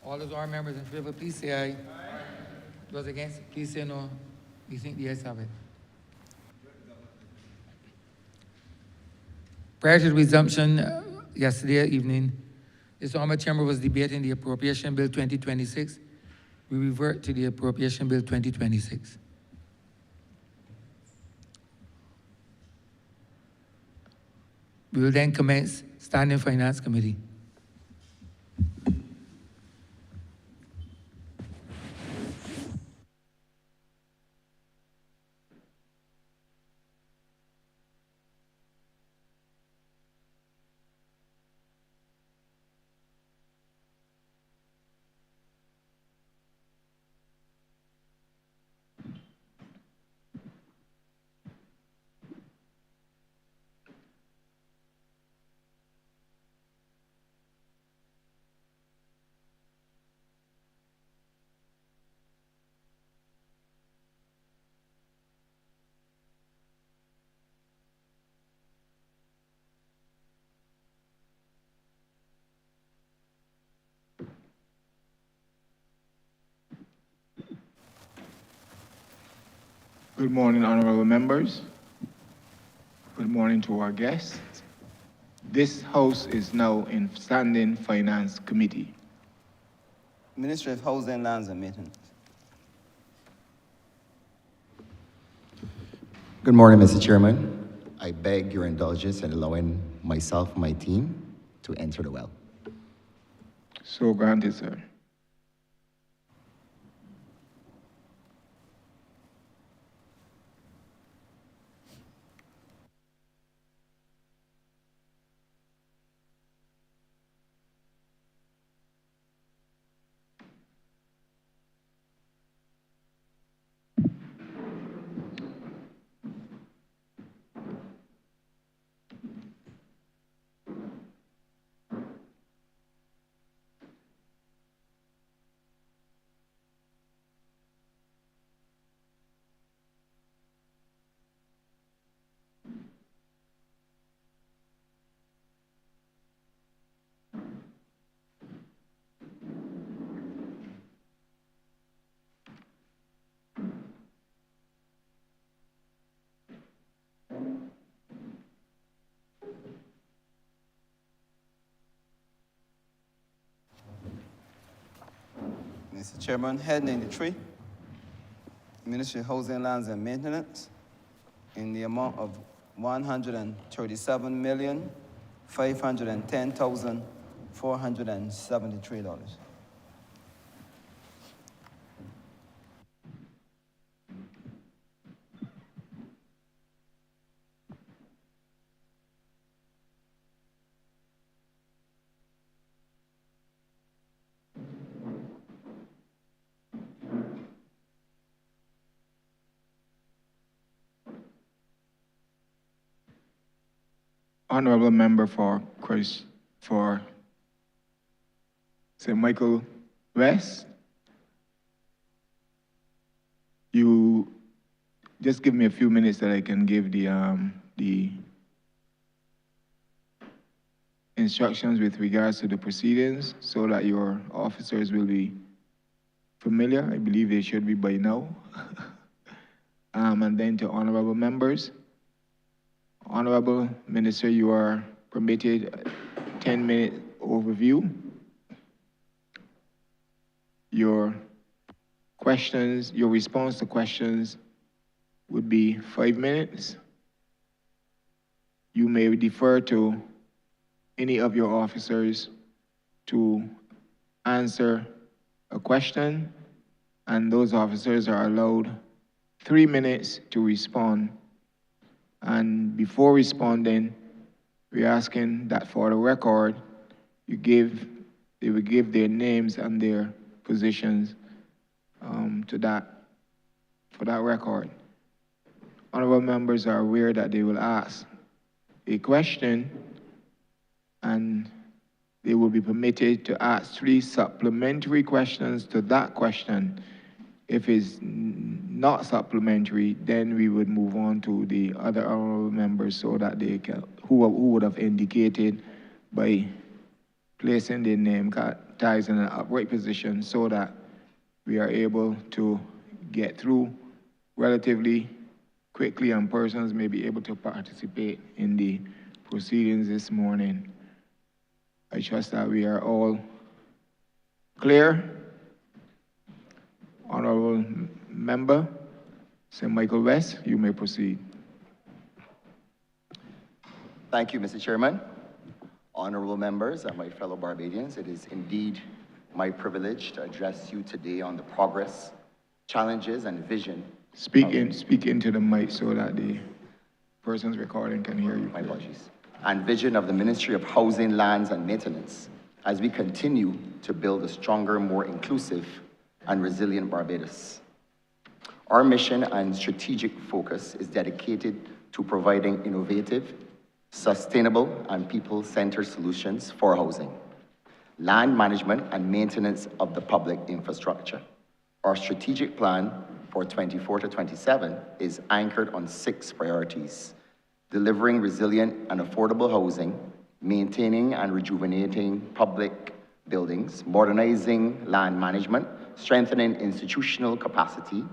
All those are members in favor, please say aye. Those against, please say no. We think the ayes have it. Prior to the resumption yesterday evening, this Honourable Chamber was debating the Appropriation Bill 2026. We revert to the Appropriation Bill 2026. We will then commence Standing Finance Committee. Good morning, honorable members. Good morning to our guests. This House is now in Standing Finance Committee. Ministry of Housing, Lands and Maintenance. Good morning, Mr. Chairman. I beg your indulgence in allowing myself and my team to enter the well. So granted, sir. Mr. Chairman, Head 93, Ministry of Housing, Lands and Maintenance, in the amount of $137,510,473. Honorable member for St. Michael West. You just give me a few minutes that I can give the instructions with regards to the proceedings so that your officers will be familiar. I believe they should be by now. And then to honorable members. Honorable Minister, you are permitted a 10-minute overview. Your questions, your response to questions would be 5 minutes. You may defer to any of your officers to answer a question, and those officers are allowed 3 minutes to respond. And before responding, we're asking that for the record, they will give their names and their positions for that record. Honorable members are aware that they will ask a question and they will be permitted to ask 3 supplementary questions to that question. If it's not supplementary, then we would move on to the other honorable members so that they can, who would have indicated by placing the name tags in an upright position so that we are able to get through relatively quickly and persons may be able to participate in the proceedings this morning. I trust that we are all clear. Honorable Member, St. Michael West, you may proceed. Thank you, Mr. Chairman. Honorable members and my fellow Barbadians, it is indeed my privilege to address you today on the progress, challenges, and vision. Speak into the mic so that the persons recording can hear you. My apologies. And vision of the Ministry of Housing, Lands, and Maintenance as we continue to build a stronger, more inclusive, and resilient Barbados. Our mission and strategic focus is dedicated to providing innovative, sustainable, and people-centered solutions for housing, land management, and maintenance of the public infrastructure. Our strategic plan for 24 to 27 is anchored on 6 priorities: delivering resilient and affordable housing, maintaining and rejuvenating public buildings, modernizing land management, strengthening institutional capacity,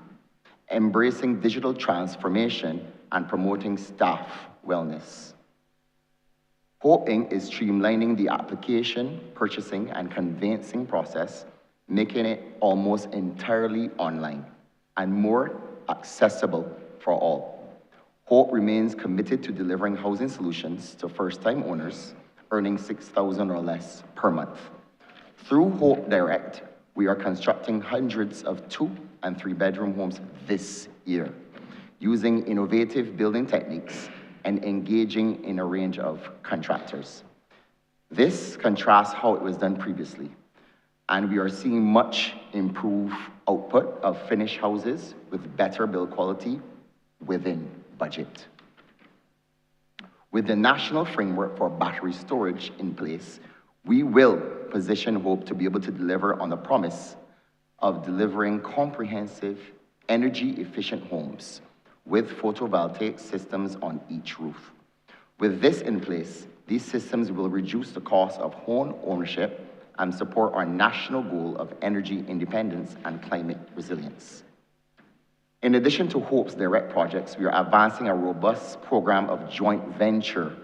embracing digital transformation, and promoting staff wellness. Hope Inc. is streamlining the application, purchasing, and conveyancing process, making it almost entirely online and more accessible for all. Hope remains committed to delivering housing solutions to first-time owners earning $6,000 or less per month. Through Hope Direct, we are constructing hundreds of 2- and 3-bedroom homes this year, using innovative building techniques and engaging in a range of contractors. This contrasts how it was done previously, and we are seeing much improved output of finished houses with better build quality within budget. With the national framework for battery storage in place, we will position Hope to be able to deliver on the promise of delivering comprehensive, energy-efficient homes with photovoltaic systems on each roof. With this in place, these systems will reduce the cost of home ownership and support our national goal of energy independence and climate resilience. In addition to Hope's direct projects, we are advancing a robust program of joint venture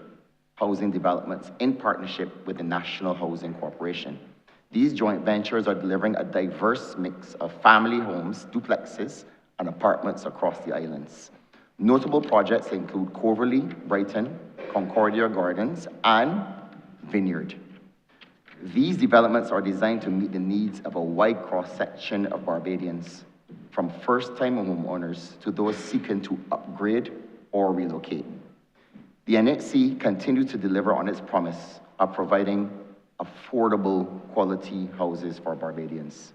housing developments in partnership with the National Housing Corporation. These joint ventures are delivering a diverse mix of family homes, duplexes, and apartments across the islands. Notable projects include Coverley, Brighton, Concordia Gardens, and Vineyard. These developments are designed to meet the needs of a wide cross-section of Barbadians, from first-time homeowners to those seeking to upgrade or relocate. The NHC continues to deliver on its promise of providing affordable quality houses for Barbadians.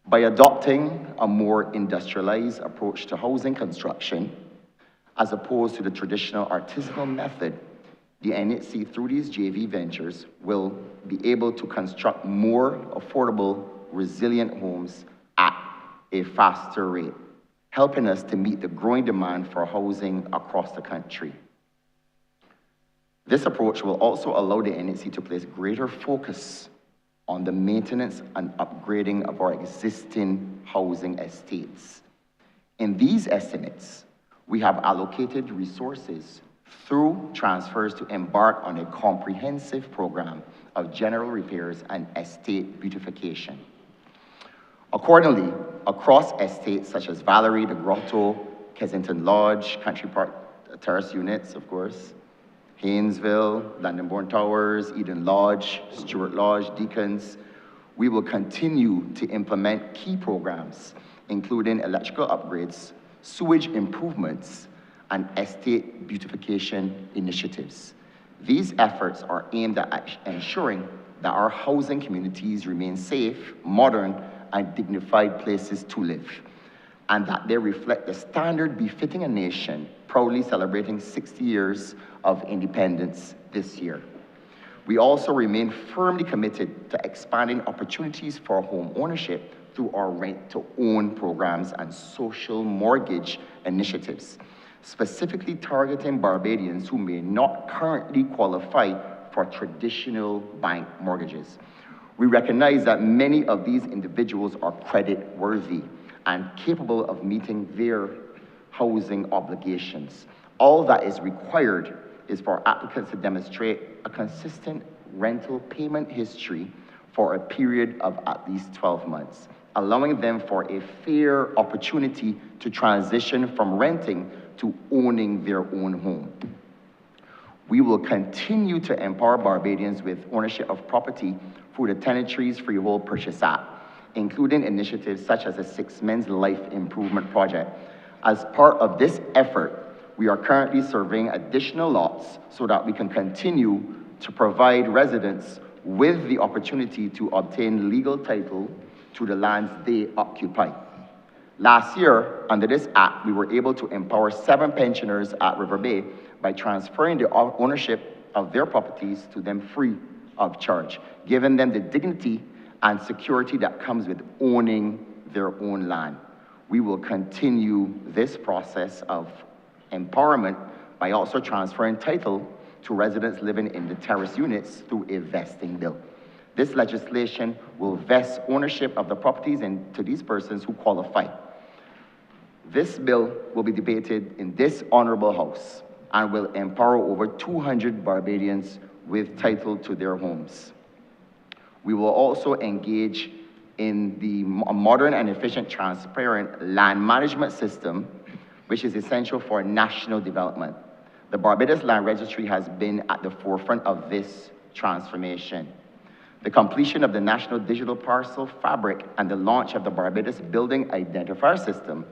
By adopting a more industrialized approach to housing construction, as opposed to the traditional artisanal method, the NHC, through these JV ventures, will be able to construct more affordable, resilient homes at a faster rate, helping us to meet the growing demand for housing across the country. This approach will also allow the NHC to place greater focus on the maintenance and upgrading of our existing housing estates. In these estimates, we have allocated resources through transfers to embark on a comprehensive program of general repairs and estate beautification. Accordingly, across estates such as Valerie, the Grotto, Kensington Lodge, Country Park Terrace Units, of course, Haynesville, Londonbourne Towers, Eden Lodge, Stewart Lodge, Deacons, we will continue to implement key programs, including electrical upgrades, sewage improvements, and estate beautification initiatives. These efforts are aimed at ensuring that our housing communities remain safe, modern, and dignified places to live, and that they reflect the standard befitting a nation proudly celebrating 60 years of independence this year. We also remain firmly committed to expanding opportunities for home ownership through our rent-to-own programs and social mortgage initiatives, specifically targeting Barbadians who may not currently qualify for traditional bank mortgages. We recognize that many of these individuals are credit worthy and capable of meeting their housing obligations. All that is required is for applicants to demonstrate a consistent rental payment history for a period of at least 12 months, allowing them for a fair opportunity to transition from renting to owning their own home. We will continue to empower Barbadians with ownership of property through the Tenantries Freehold Purchase Act, including initiatives such as the 6 Men's Life Improvement Project. As part of this effort, we are currently surveying additional lots so that we can continue to provide residents with the opportunity to obtain legal title to the lands they occupy. Last year, under this act, we were able to empower 7 pensioners at River Bay by transferring the ownership of their properties to them free of charge, giving them the dignity and security that comes with owning their own land. We will continue this process of empowerment by also transferring title to residents living in the terrace units through a vesting bill. This legislation will vest ownership of the properties to these persons who qualify. This bill will be debated in this honorable house and will empower over 200 Barbadians with title to their homes. We will also engage in the modern and efficient, transparent land management system, which is essential for national development. The Barbados Land Registry has been at the forefront of this transformation. The completion of the National Digital Parcel Fabric and the launch of the Barbados Building Identifier System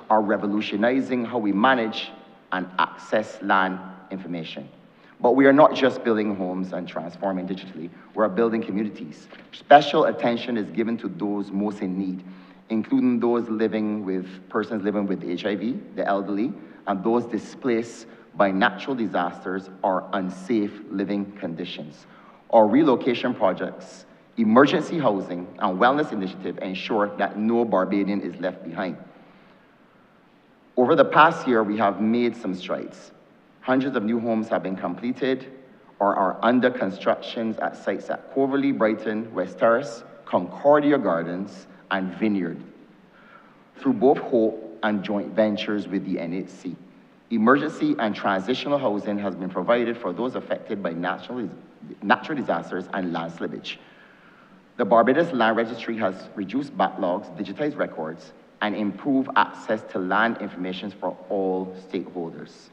are revolutionizing how we manage and access land information. But we are not just building homes and transforming digitally, we're building communities. Special attention is given to those most in need, including those persons living with HIV, the elderly, and those displaced by natural disasters or unsafe living conditions. Our relocation projects, emergency housing, and wellness initiative ensure that no Barbadian is left behind. Over the past year, we have made some strides. Hundreds of new homes have been completed or are under construction at sites at Coverley, Brighton, West Terrace, Concordia Gardens, and Vineyard, through both Hope and joint ventures with the NHC. Emergency and transitional housing has been provided for those affected by natural disasters and land slippage. The Barbados Land Registry has reduced backlogs, digitized records, and improved access to land information for all stakeholders.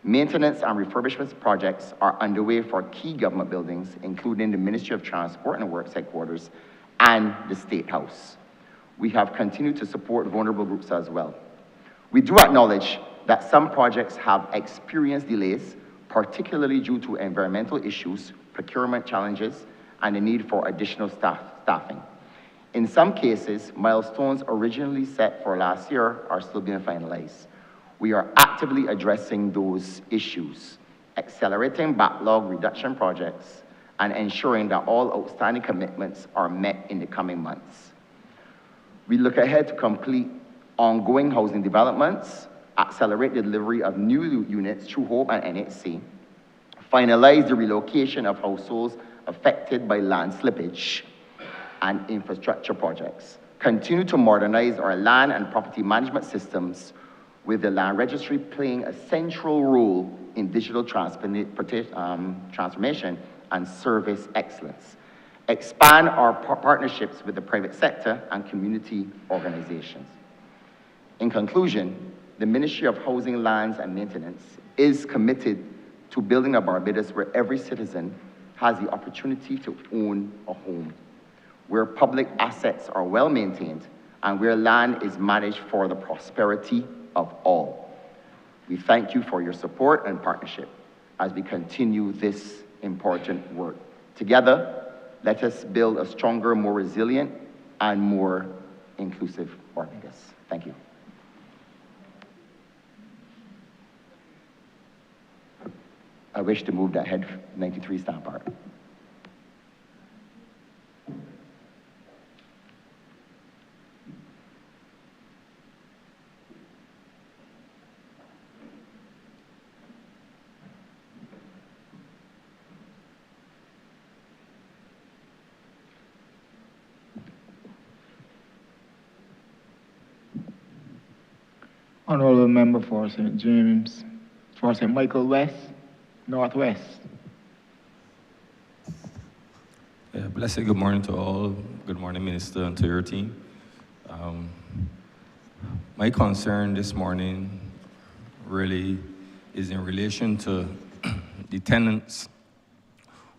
Maintenance and refurbishment projects are underway for key government buildings, including the Ministry of Transport and Works headquarters and the State House. We have continued to support vulnerable groups as well. We do acknowledge that some projects have experienced delays, particularly due to environmental issues, procurement challenges, and the need for additional staffing. In some cases, milestones originally set for last year are still being finalized. We are actively addressing those issues, accelerating backlog reduction projects, and ensuring that all outstanding commitments are met in the coming months. We look ahead to complete ongoing housing developments, accelerate the delivery of new units through Hope and NHC, finalize the relocation of households affected by land slippage and infrastructure projects, continue to modernize our land and property management systems, with the Land Registry playing a central role in digital transformation and service excellence. Expand our partnerships with the private sector and community organizations. In conclusion, the Ministry of Housing, Lands and Maintenance is committed to building a Barbados where every citizen has the opportunity to own a home, where public assets are well maintained, and where land is managed for the prosperity of all. We thank you for your support and partnership as we continue this important work. Together, let us build a stronger, more resilient, and more inclusive Barbados. Thank you. I wish to move that Head 93 stamp art. Honourable Member for St. James, for St. Michael West, Northwest. Yeah, blessed good morning to all. Good morning, Minister, and to your team. My concern this morning really is in relation to the tenants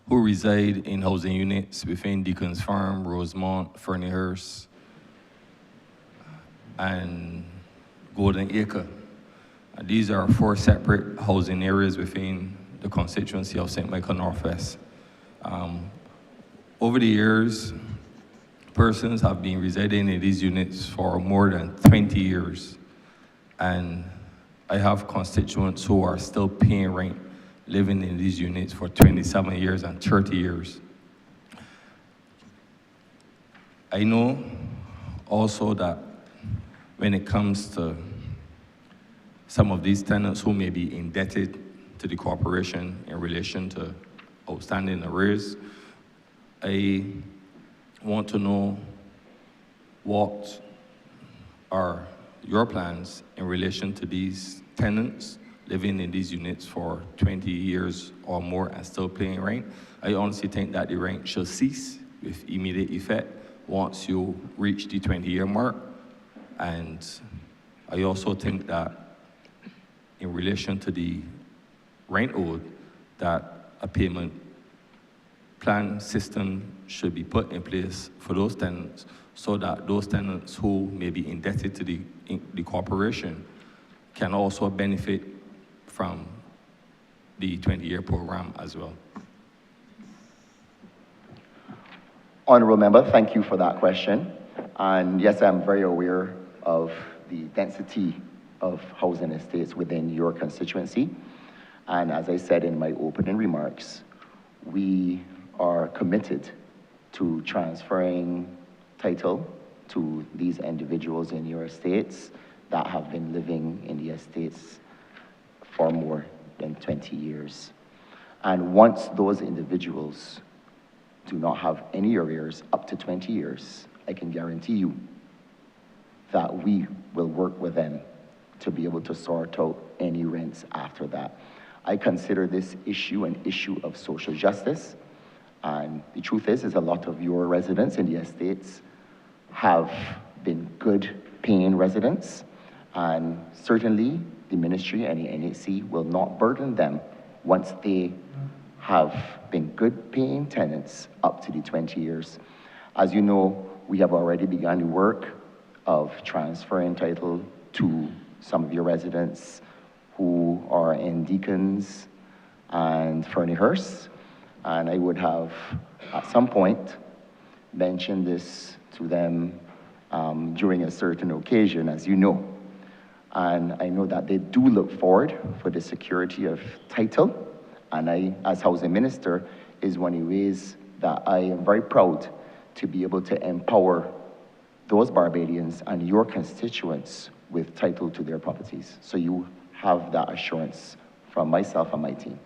who reside in housing units within Deacon's Farm, Rosemont, Ferniehurst, and Golden Acre. And these are 4 separate housing areas within the constituency of St. Michael Northwest. Over the years, persons have been residing in these units for more than 20 years. And I have constituents who are still paying rent, living in these units for 27 years and 30 years. I know also that when it comes to some of these tenants who may be indebted to the corporation in relation to outstanding arrears, I want to know what are your plans in relation to these tenants living in these units for 20 years or more and still paying rent. I honestly think that the rent should cease with immediate effect once you reach the 20-year mark. And I also think that in relation to the rent owed, that a payment plan system should be put in place for those tenants so that those tenants who may be indebted to the corporation can also benefit from the 20-year program as well. Honourable Member, thank you for that question. And yes, I'm very aware of the density of housing estates within your constituency. And as I said in my opening remarks, we are committed to transferring title to these individuals in your estates that have been living in the estates for more than 20 years. And once those individuals do not have any arrears up to 20 years, I can guarantee you that we will work with them to be able to sort out any rents after that. I consider this issue an issue of social justice. And the truth is a lot of your residents in the estates have been good paying residents. And certainly the ministry and the NAC will not burden them once they have been good paying tenants up to the 20 years. As you know, we have already begun the work of transferring title to some of your residents who are in Deacons and Ferniehurst. And I would have, at some point, mentioned this to them during a certain occasion, as you know. And I know that they do look forward for the security of title. And I, as housing minister, is one of the ways that I am very proud to be able to empower those Barbadians and your constituents with title to their properties. So you have that assurance from myself and my team.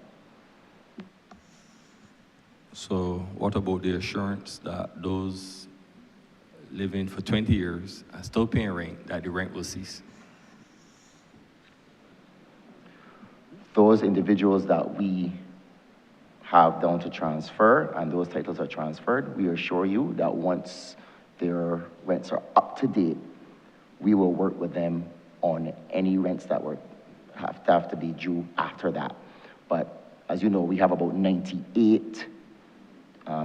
So what about the assurance that those living for 20 years and still paying rent, that the rent will cease? Those individuals that we have down to transfer and those titles are transferred, we assure you that once their rents are up to date, we will work with them on any rents that have to be due after that. But as you know, we have about 98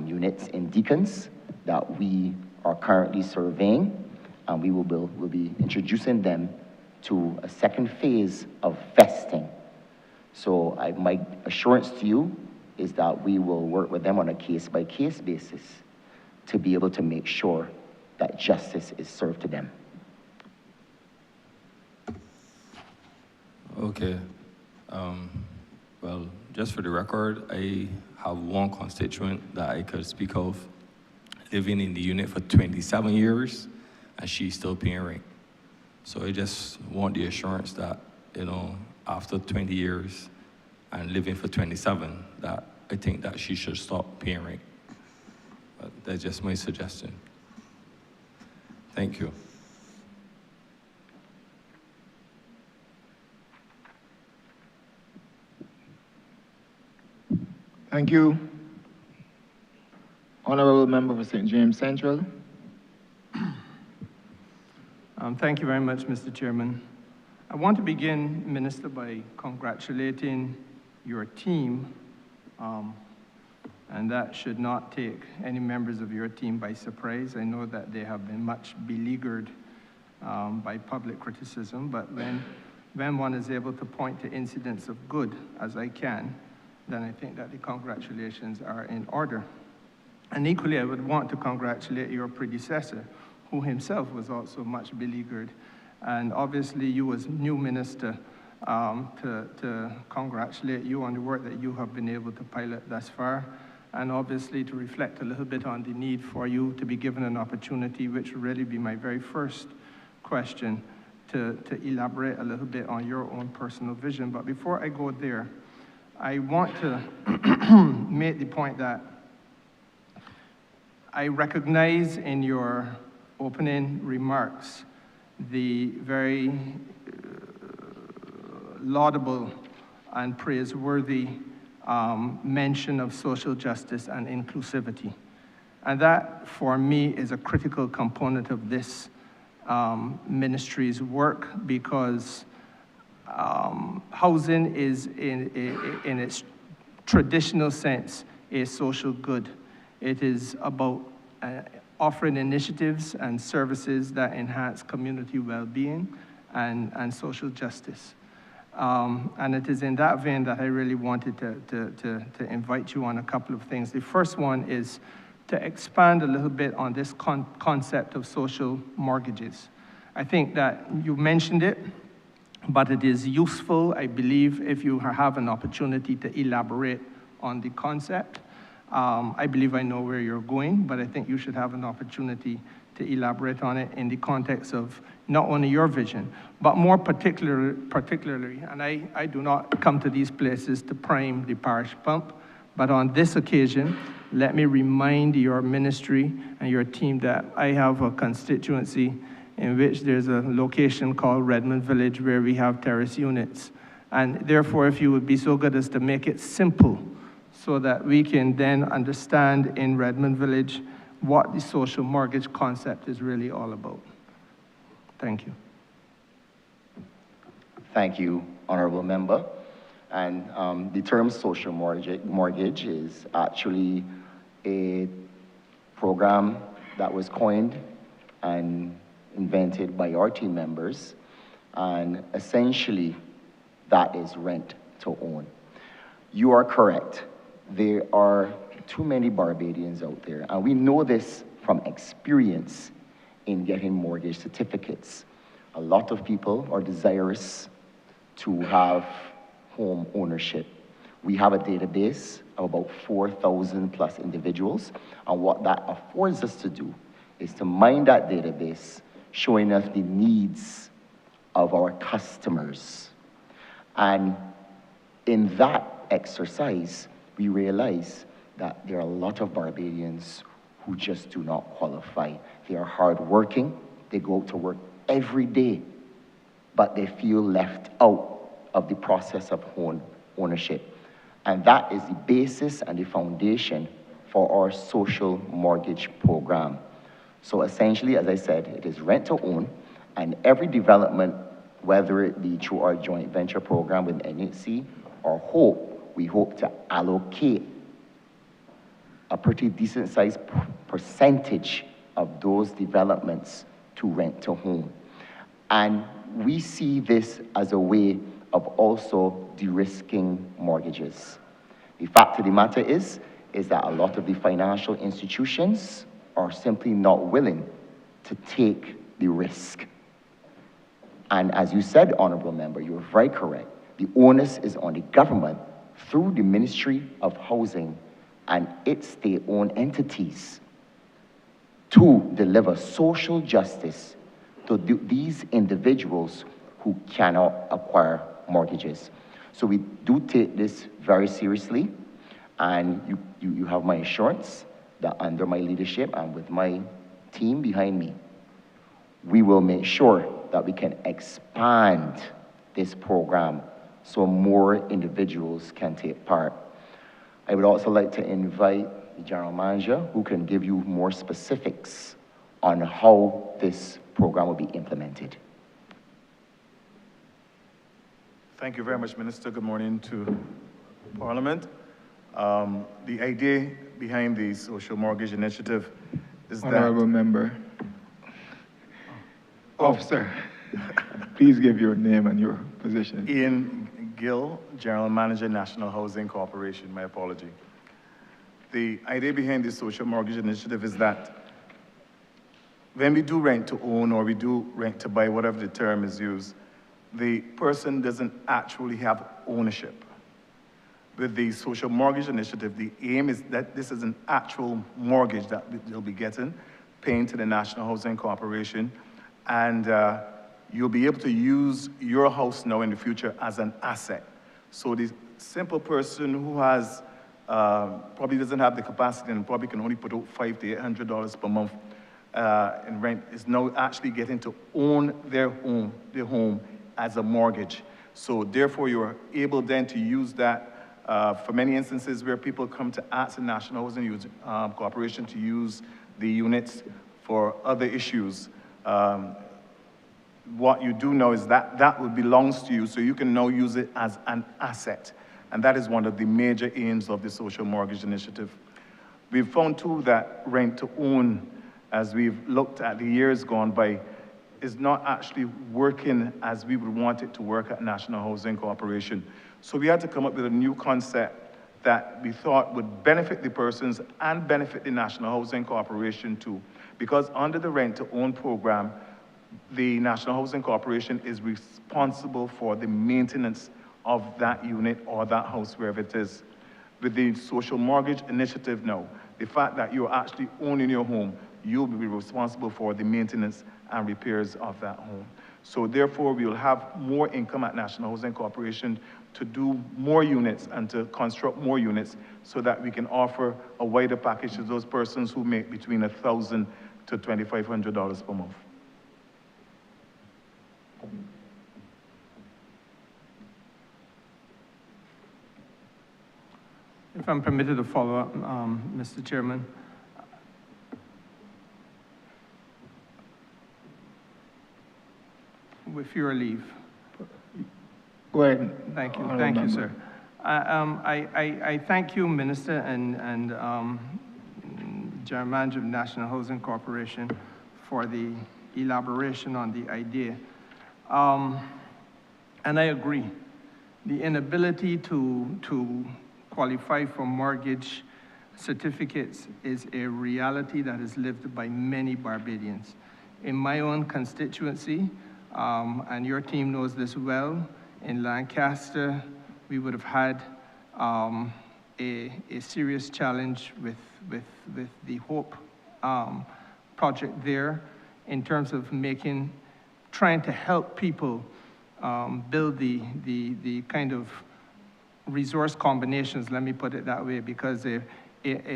units in Deacons that we are currently surveying, and we will be introducing them to a second phase of vesting. So my assurance to you is that we will work with them on a case-by-case basis to be able to make sure that justice is served to them. Okay. Well, just for the record, I have one constituent that I could speak of living in the unit for 27 years, and she's still paying rent. So I just want the assurance that, after 20 years and living for 27, that I think that she should stop paying rent. But that's just my suggestion. Thank you. Thank you. Honourable Member for St. James Central. Thank you very much, Mr. Chairman. I want to begin, Minister, by congratulating your team, and that should not take any members of your team by surprise. I know that they have been much beleaguered by public criticism, but when one is able to point to incidents of good, as I can, then I think that the congratulations are in order. And equally, I would want to congratulate your predecessor, who himself was also much beleaguered. And obviously, you as new minister, to congratulate you on the work that you have been able to pilot thus far, and obviously to reflect a little bit on the need for you to be given an opportunity, which will really be my very first question, to elaborate a little bit on your own personal vision. But before I go there, I want to make the point that I recognize in your opening remarks the very laudable and praiseworthy mention of social justice and inclusivity. And that, for me, is a critical component of this ministry's work, because housing is, in its traditional sense, a social good. It is about offering initiatives and services that enhance community well-being and social justice. And it is in that vein that I really wanted to invite you on a couple of things. The first one is to expand a little bit on this concept of social mortgages. I think that you mentioned it, but it is useful, I believe, if you have an opportunity to elaborate on the concept. I believe I know where you're going, but I think you should have an opportunity to elaborate on it in the context of not only your vision, but more particularly, and I do not come to these places to prime the parish pump, but on this occasion, let me remind your ministry and your team that I have a constituency in which there's a location called Redmond Village where we have terrace units. And therefore, if you would be so good as to make it simple, so that we can then understand in Redmond Village what the social mortgage concept is really all about. Thank you. Thank you, Honourable Member. And the term social mortgage is actually a program that was coined and invented by our team members. And essentially, that is rent to own. You are correct. There are too many Barbadians out there, and we know this from experience in getting mortgage certificates. A lot of people are desirous to have home ownership. We have a database of about 4,000 plus individuals, and what that affords us to do is to mine that database, showing us the needs of our customers. And in that exercise, we realize that there are a lot of Barbadians who just do not qualify. They are hardworking, they go out to work every day, but they feel left out of the process of home ownership. And that is the basis and the foundation for our social mortgage program. So essentially, as I said, it is rent to own, and every development, whether it be through our joint venture program with NHC or HOPE, we hope to allocate a pretty decent sized percentage of those developments to rent to home. And we see this as a way of also de-risking mortgages. The fact of the matter is that a lot of the financial institutions are simply not willing to take the risk. And as you said, Honourable Member, you were very correct. The onus is on the government through the Ministry of Housing and its state-owned entities to deliver social justice to these individuals who cannot acquire mortgages. So we do take this very seriously, and you have my assurance that under my leadership and with my team behind me, we will make sure that we can expand this program so more individuals can take part. I would also like to invite the general manager who can give you more specifics on how this program will be implemented. Thank you very much, Minister. Good morning to Parliament. The idea behind the social mortgage initiative is Honourable that... member. Officer, please give your name and your position. Ian Gill, General Manager, National Housing Corporation. My apology. The idea behind the social mortgage initiative is that when we do rent to own or we do rent to buy, whatever the term is used, the person doesn't actually have ownership. With the social mortgage initiative, the aim is that this is an actual mortgage that they'll be getting, paying to the National Housing Corporation, and you'll be able to use your house now in the future as an asset. So the simple person who has, probably doesn't have the capacity and probably can only put out $500 to $800 per month in rent is now actually getting to own their home as a mortgage. So therefore you're able then to use that for many instances where people come to ask the National Housing Corporation to use the units for other issues. What you do know is that that belongs to you, so you can now use it as an asset. And that is one of the major aims of the social mortgage initiative. We've found too that rent to own, as we've looked at the years gone by, is not actually working as we would want it to work at National Housing Corporation. So we had to come up with a new concept that we thought would benefit the persons and benefit the National Housing Corporation too. Because under the rent to own program, the National Housing Corporation is responsible for the maintenance of that unit or that house, wherever it is. With the social mortgage initiative now, the fact that you're actually owning your home, you'll be responsible for the maintenance and repairs of that home. So therefore, we will have more income at National Housing Corporation to do more units and to construct more units so that we can offer a wider package to those persons who make between $1,000 to $2,500 per month. If I'm permitted to follow up, Mr. Chairman. With your leave. Go ahead. Thank you, Honourable thank you, member. sir. I thank you, Minister, and General Manager of National Housing Corporation for the elaboration on the idea. And I agree. The inability to qualify for mortgage certificates is a reality that is lived by many Barbadians. In my own constituency, and your team knows this well, in Lancaster, we would have had a serious challenge with the HOPE project there in terms of trying to help people build the kind of resource combinations, let me put it that way, because a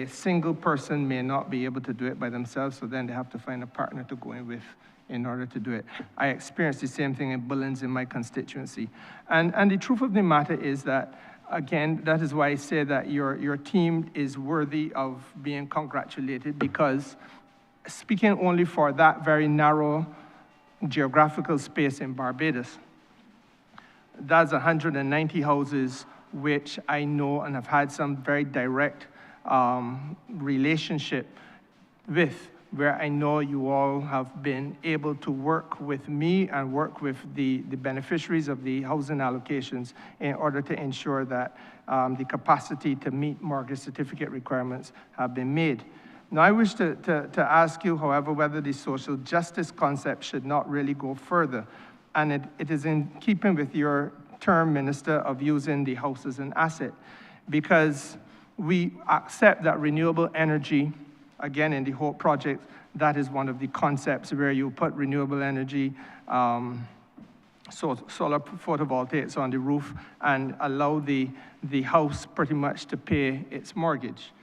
single person may not be able to do it by themselves, so then they have to find a partner to go in with in order to do it. I experienced the same thing in Bullens in my constituency. And the truth of the matter is that, again, that is why I say that your team is worthy of being congratulated, because speaking only for that very narrow geographical space in Barbados, that's 190 houses which I know and have had some very direct relationship with, where I know you all have been able to work with me and work with the beneficiaries of the housing allocations in order to ensure that the capacity to meet mortgage certificate requirements have been made. Now, I wish to ask you, however, whether the social justice concept should not really go further. And it is in keeping with your term, Minister, of using the house as an asset, because we accept that renewable energy, again, in the HOPE project, that is one of the concepts where you put renewable energy, solar photovoltaics on the roof and allow the house pretty much to pay its mortgage.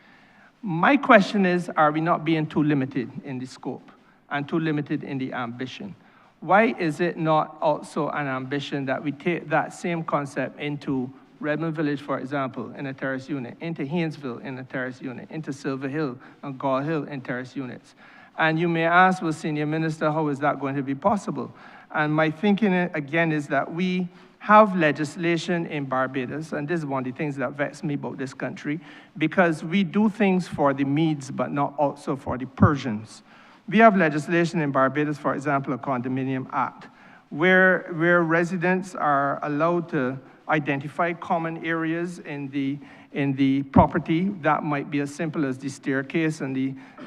My question is, are we not being too limited in the scope and too limited in the ambition? Why is it not also an ambition that we take that same concept into Redmond Village, for example, in a terrace unit, into Haynesville in a terrace unit, into Silver Hill and Gall Hill in terrace units. And you may ask, well, Senior Minister, how is that going to be possible? And my thinking, again, is that we have legislation in Barbados, and this is one of the things that vex me about this country, because we do things for the Medes, but not also for the Persians. We have legislation in Barbados, for example, a Condominium Act, where residents are allowed to identify common areas in the property. That might be as simple as the staircase and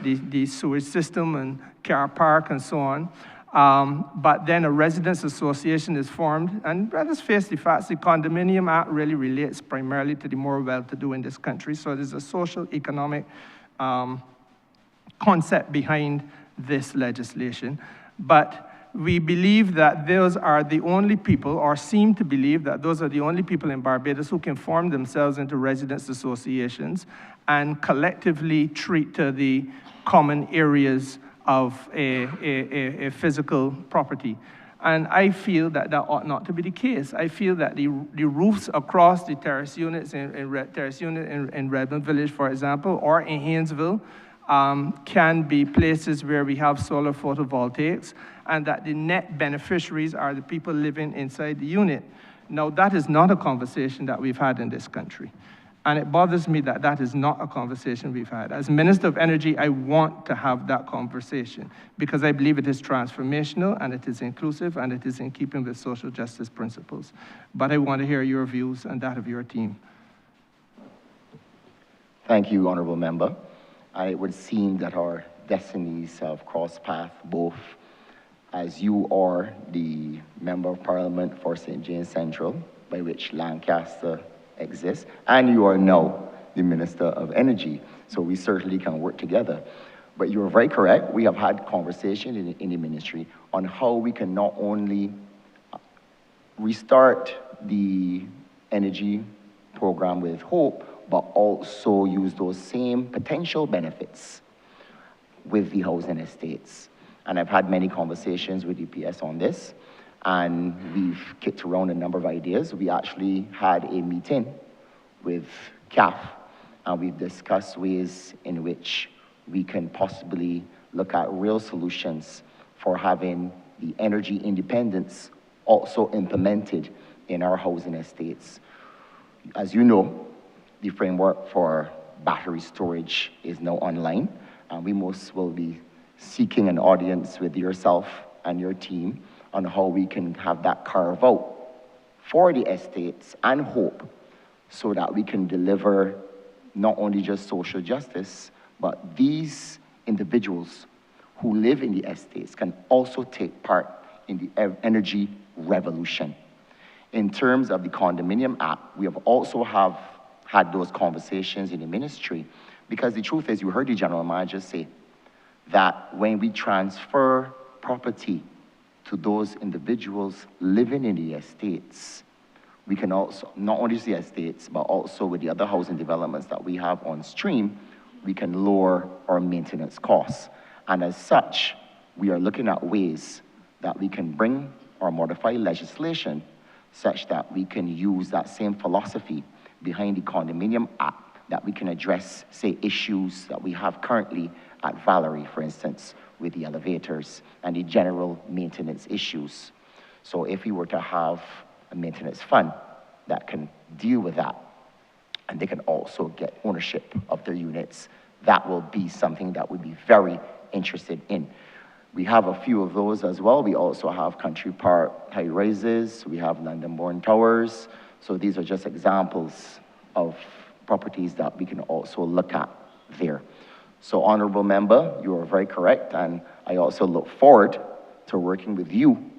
the sewage system and car park and so on. But then a residents association is formed, and let's face the facts, the Condominium Act really relates primarily to the more well-to-do in this country, so there's a social economic concept behind this legislation. But we believe that those are the only people, or seem to believe that those are the only people in Barbados who can form themselves into residents associations and collectively treat to the common areas of a physical property. And I feel that that ought not to be the case. I feel that the roofs across the terrace units in Redmond Village, for example, or in Haynesville, can be places where we have solar photovoltaics, and that the net beneficiaries are the people living inside the unit. Now, that is not a conversation that we've had in this country. And it bothers me that that is not a conversation we've had. As Minister of Energy, I want to have that conversation because I believe it is transformational and it is inclusive and it is in keeping with social justice principles. But I want to hear your views and that of your team. Thank you, Honourable Member. And it would seem that our destinies have crossed paths, both as you are the Member of Parliament for St. James Central, by which Lancaster exists, and you are now the Minister of Energy, so we certainly can work together. But you're very correct, we have had conversations in the ministry on how we can not only restart the energy program with hope, but also use those same potential benefits with the housing estates. And I've had many conversations with DPS on this, and we've kicked around a number of ideas. We actually had a meeting with CAF, and we've discussed ways in which we can possibly look at real solutions for having the energy independence also implemented in our housing estates. As you know, the framework for battery storage is now online, and we most will be seeking an audience with yourself and your team on how we can have that carved out for the estates and hope so that we can deliver not only just social justice, but these individuals who live in the estates can also take part in the energy revolution. In terms of the Condominium Act, we have also had those conversations in the ministry, because the truth is, you heard the general manager say that when we transfer property to those individuals living in the estates, we can also, not only the estates, but also with the other housing developments that we have on stream, we can lower our maintenance costs. And as such, we are looking at ways that we can bring or modify legislation such that we can use that same philosophy behind the Condominium Act, that we can address, say, issues that we have currently at Valerie, for instance, with the elevators and the general maintenance issues. So if we were to have a maintenance fund that can deal with that, and they can also get ownership of their units, that will be something that we'd be very interested in. We have a few of those as well. We also have Country Park high rises, we have London-born towers. So these are just examples of properties that we can also look at there. So, Honourable Member, you are very correct, and I also look forward to working with you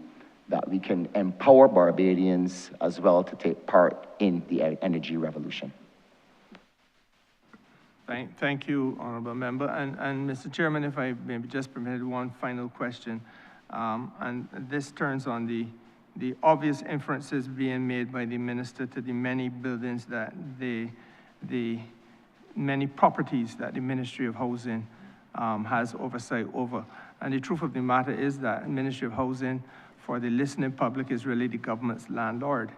that we can empower Barbadians as well to take part in the energy revolution. Thank you, Honourable Member. And Mr. Chairman, if I maybe just permitted one final question, and this turns on the obvious inferences being made by the Minister to the many buildings that the many properties that the Ministry of Housing has oversight over. And the truth of the matter is that the Ministry of Housing, for the listening public, is really the government's landlord.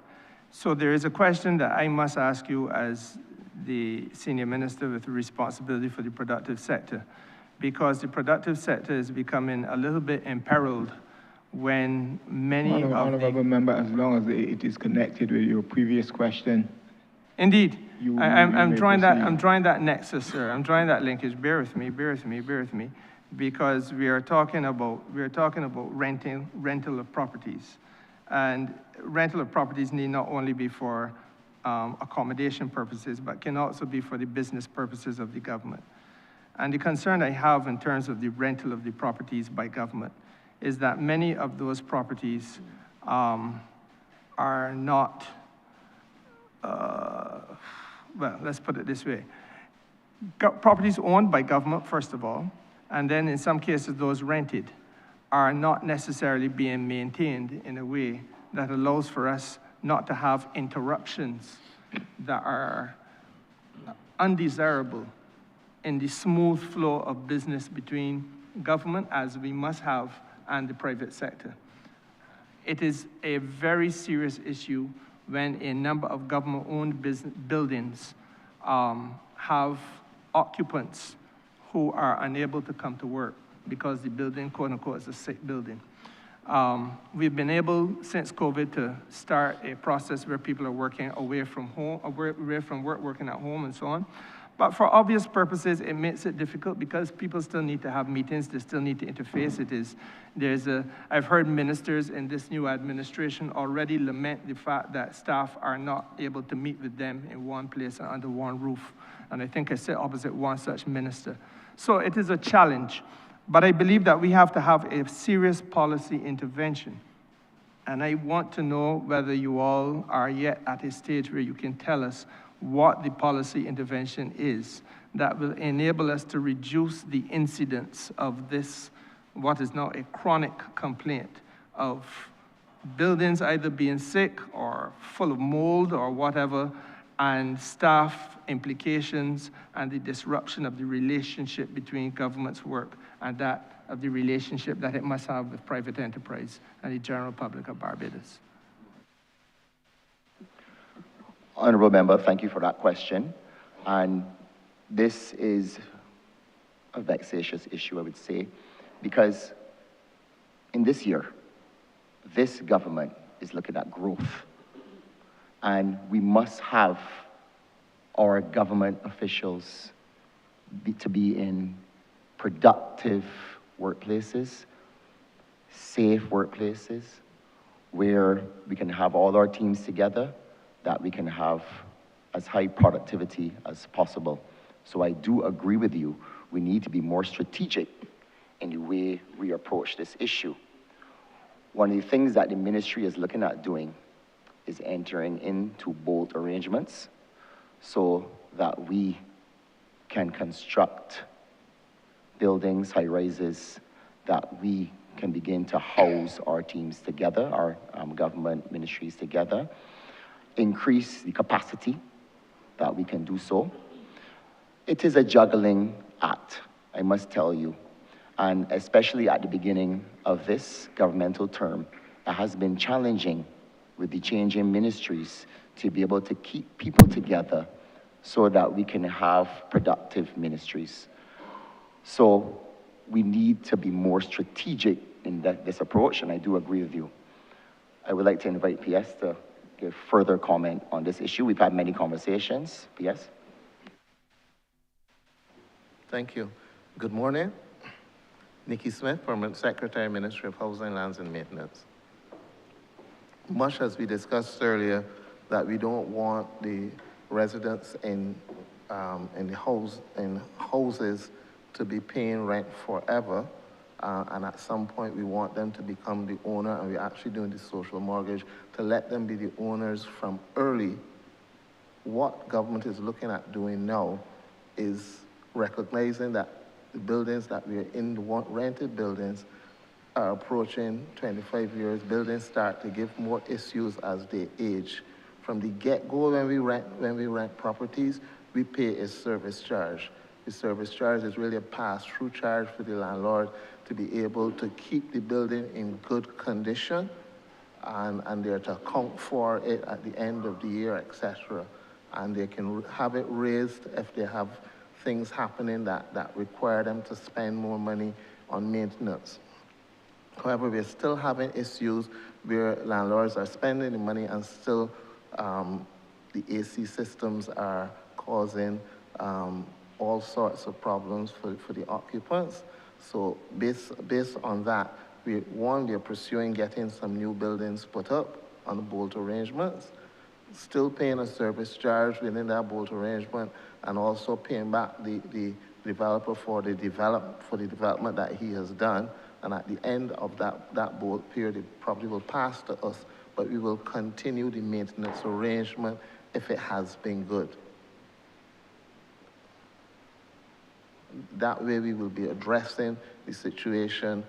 So there is a question that I must ask you as the senior minister with responsibility for the productive sector, because the productive sector is becoming a little bit imperiled when many of the... Honourable member, as long as it is connected with your previous question. Indeed. I'm may drawing that. proceed. I'm drawing that nexus, sir. I'm drawing that linkage. Bear with me, because we are talking about rental of properties, and rental of properties need not only be for accommodation purposes, but can also be for the business purposes of the government. And the concern I have in terms of the rental of the properties by government is that many of those properties are not. Well, let's put it this way. Properties owned by government, first of all, and then in some cases those rented, are not necessarily being maintained in a way that allows for us not to have interruptions that are undesirable in the smooth flow of business between government, as we must have, and the private sector. It is a very serious issue when a number of government-owned buildings have occupants who are unable to come to work because the building, quote unquote, is a sick building. We've been able, since COVID, to start a process where people are working away from home, away from work, working at home and so on. But for obvious purposes, it makes it difficult because people still need to have meetings, they still need to interface. I've heard ministers in this new administration already lament the fact that staff are not able to meet with them in one place and under one roof. And I think I sit opposite one such minister. So it is a challenge, but I believe that we have to have a serious policy intervention. And I want to know whether you all are yet at a stage where you can tell us what the policy intervention is that will enable us to reduce the incidence of this, what is now a chronic complaint of buildings either being sick or full of mold or whatever, and staff implications and the disruption of the relationship between government's work and that of the relationship that it must have with private enterprise and the general public of Barbados. Honourable Member, thank you for that question. And this is a vexatious issue, I would say, because in this year, this government is looking at growth. And we must have our government officials to be in productive workplaces, safe workplaces, where we can have all our teams together, that we can have as high productivity as possible. So I do agree with you. We need to be more strategic in the way we approach this issue. One of the things that the ministry is looking at doing is entering into both arrangements so that we can construct buildings, high-rises, that we can begin to house our teams together, our government ministries together, increase the capacity that we can do so. It is a juggling act, I must tell you, and especially at the beginning of this governmental term, it has been challenging with the change in ministries to be able to keep people together so that we can have productive ministries. So we need to be more strategic in this approach, and I do agree with you. I would like to invite PS to give further comment on this issue. We've had many conversations. PS? Thank you. Good morning. Nikki Smith, Permanent Secretary, Ministry of Housing, Lands and Maintenance. Much as we discussed earlier, that we don't want the residents in houses to be paying rent forever, and at some point we want them to become the owner, and we're actually doing the social mortgage to let them be the owners from early. What government is looking at doing now is recognizing that the buildings that we're in, the rented buildings, are approaching 25 years. Buildings start to give more issues as they age. From the get-go, when we rent properties, we pay a service charge. The service charge is really a pass-through charge for the landlord to be able to keep the building in good condition and they're to account for it at the end of the year, etc. And they can have it raised if they have things happening that require them to spend more money on maintenance. However, we're still having issues where landlords are spending the money and still the AC systems are causing all sorts of problems for the occupants. So based on that, we are pursuing getting some new buildings put up on the bolt arrangements, still paying a service charge within that bolt arrangement, and also paying back the developer for the development that he has done. And at the end of that bolt period, the property will pass to us, but we will continue the maintenance arrangement if it has been good. That way we will be addressing the situation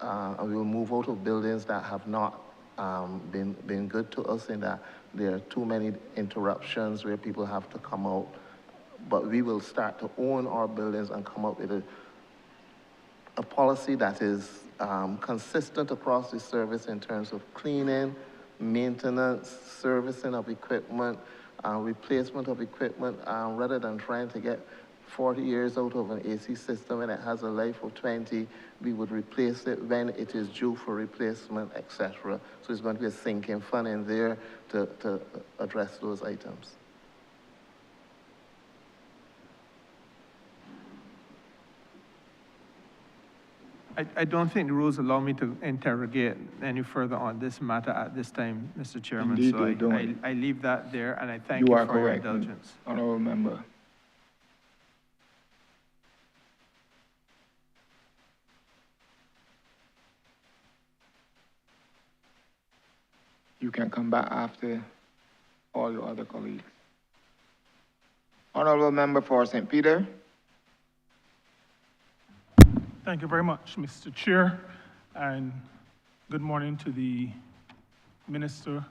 and we will move out of buildings that have not been good to us, in that there are too many interruptions where people have to come out. But we will start to own our buildings and come up with a policy that is consistent across the service in terms of cleaning, maintenance, servicing of equipment, replacement of equipment, rather than trying to get 40 years out of an AC system and it has a life of 20, we would replace it when it is due for replacement, etc. So there's going to be a sinking fund in there to address those items. I don't think the rules allow me to interrogate any further on this matter at this time, Mr. Chairman. Indeed, so they don't. I leave that there, and I thank you You are for your correct, indulgence. Honourable Member. You can come back after all your other colleagues. Honourable Member for St. Peter. Thank you very much, Mr. Chair, and good morning to the Minister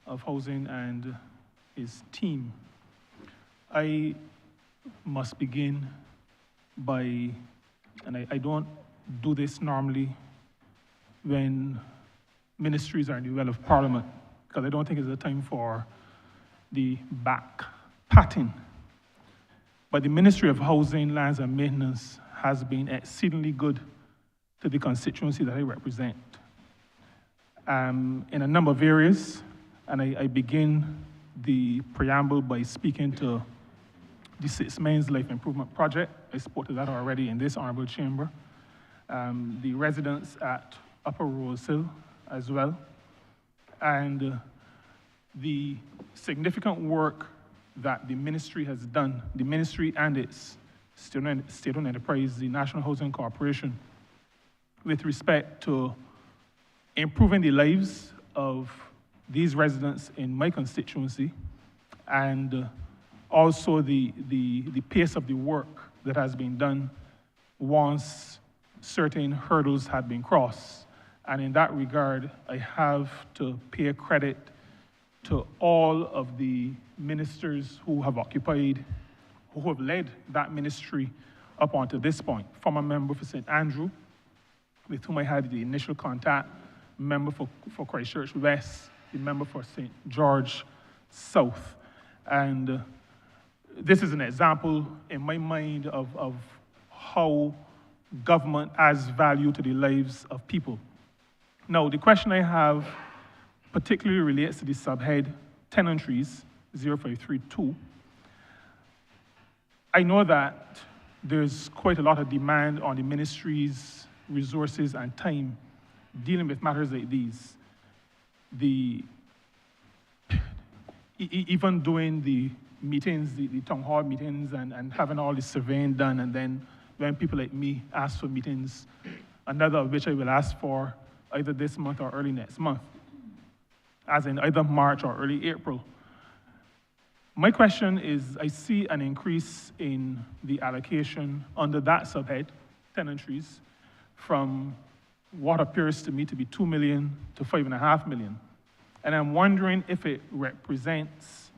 of Housing and his team. I must begin by, and I don't do this normally when ministries are in the well of Parliament, because I don't think it's a time for the back patting. But the Ministry of Housing, Lands and Maintenance has been exceedingly good to the constituency that I represent in a number of areas. And I begin the preamble by speaking to the 6 Mains Life Improvement Project. I spoke to that already in this honorable chamber. The residents at Upper Rose Hill as well. And the significant work that the ministry has done, the ministry and its state-owned enterprise, the National Housing Corporation, with respect to improving the lives of these residents in my constituency, and also the pace of the work that has been done once certain hurdles had been crossed. And in that regard, I have to pay a credit to all of the ministers who have led that ministry up onto this point. Former member for St. Andrew, with whom I had the initial contact, member for Christchurch West, the member for St. George South. And this is an example in my mind of how government adds value to the lives of people. Now, the question I have particularly relates to the subhead tenantries 0532. I know that there's quite a lot of demand on the ministry's resources and time dealing with matters like these. Even doing the meetings, the town hall meetings, and having all the surveying done, and then when people like me ask for meetings, another of which I will ask for either this month or early next month, as in either March or early April. My question is, I see an increase in the allocation under that subhead, tenantries, from what appears to me to be 2 million to 5.5 million. And I'm wondering if it represents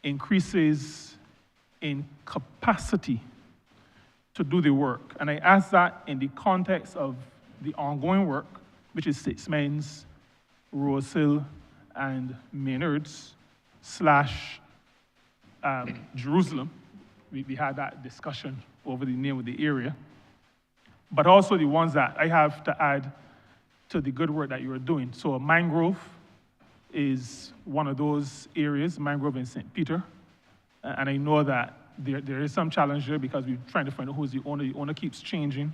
increases in capacity to do the work. And I ask that in the context of the ongoing work, which is 6 Mains Rose Hill, and Maynards / Jerusalem. We had that discussion over the name of the area. But also the ones that I have to add to the good work that you are doing. So Mangrove is one of those areas, Mangrove in St. Peter. And I know that there is some challenge there because we're trying to find out who's the owner. The owner keeps changing.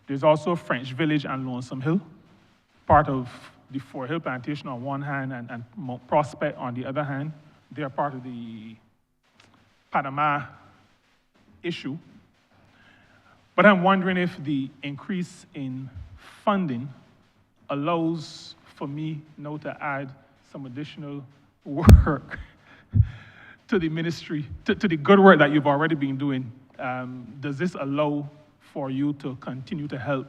There's also French Village and Lonesome Hill, part of the Fort Hill Plantation on one hand and Mount Prospect on the other hand. They are part of the Panama issue. But I'm wondering if the increase in funding allows for me now to add some additional work to the ministry, to the good work that you've already been doing. Does this allow for you to continue to help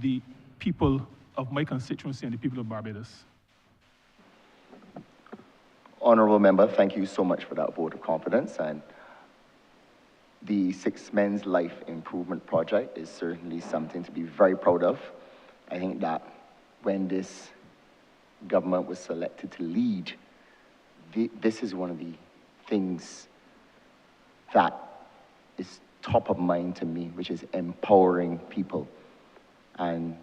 the people of my constituency and the people of Barbados? Honourable Member, thank you so much for that vote of confidence. And the Six Men's Life Improvement Project is certainly something to be very proud of. I think that when this government was selected to lead, this is one of the things that is top of mind to me, which is empowering people. And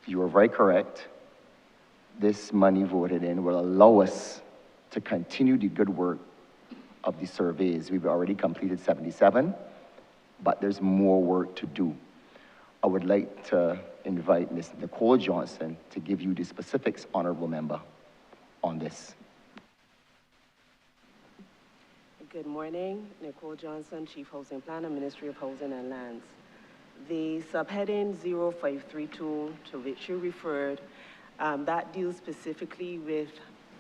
you are very correct. This money voted in will allow us to continue the good work of the surveys. We've already completed 77, but there's more work to do. I would like to invite Ms. Nicole Johnson to give you the specifics, Honourable Member, on this. Good morning, Nicole Johnson, Chief Housing Planner, Ministry of Housing and Lands. The subheading 0532 to which you referred, that deals specifically with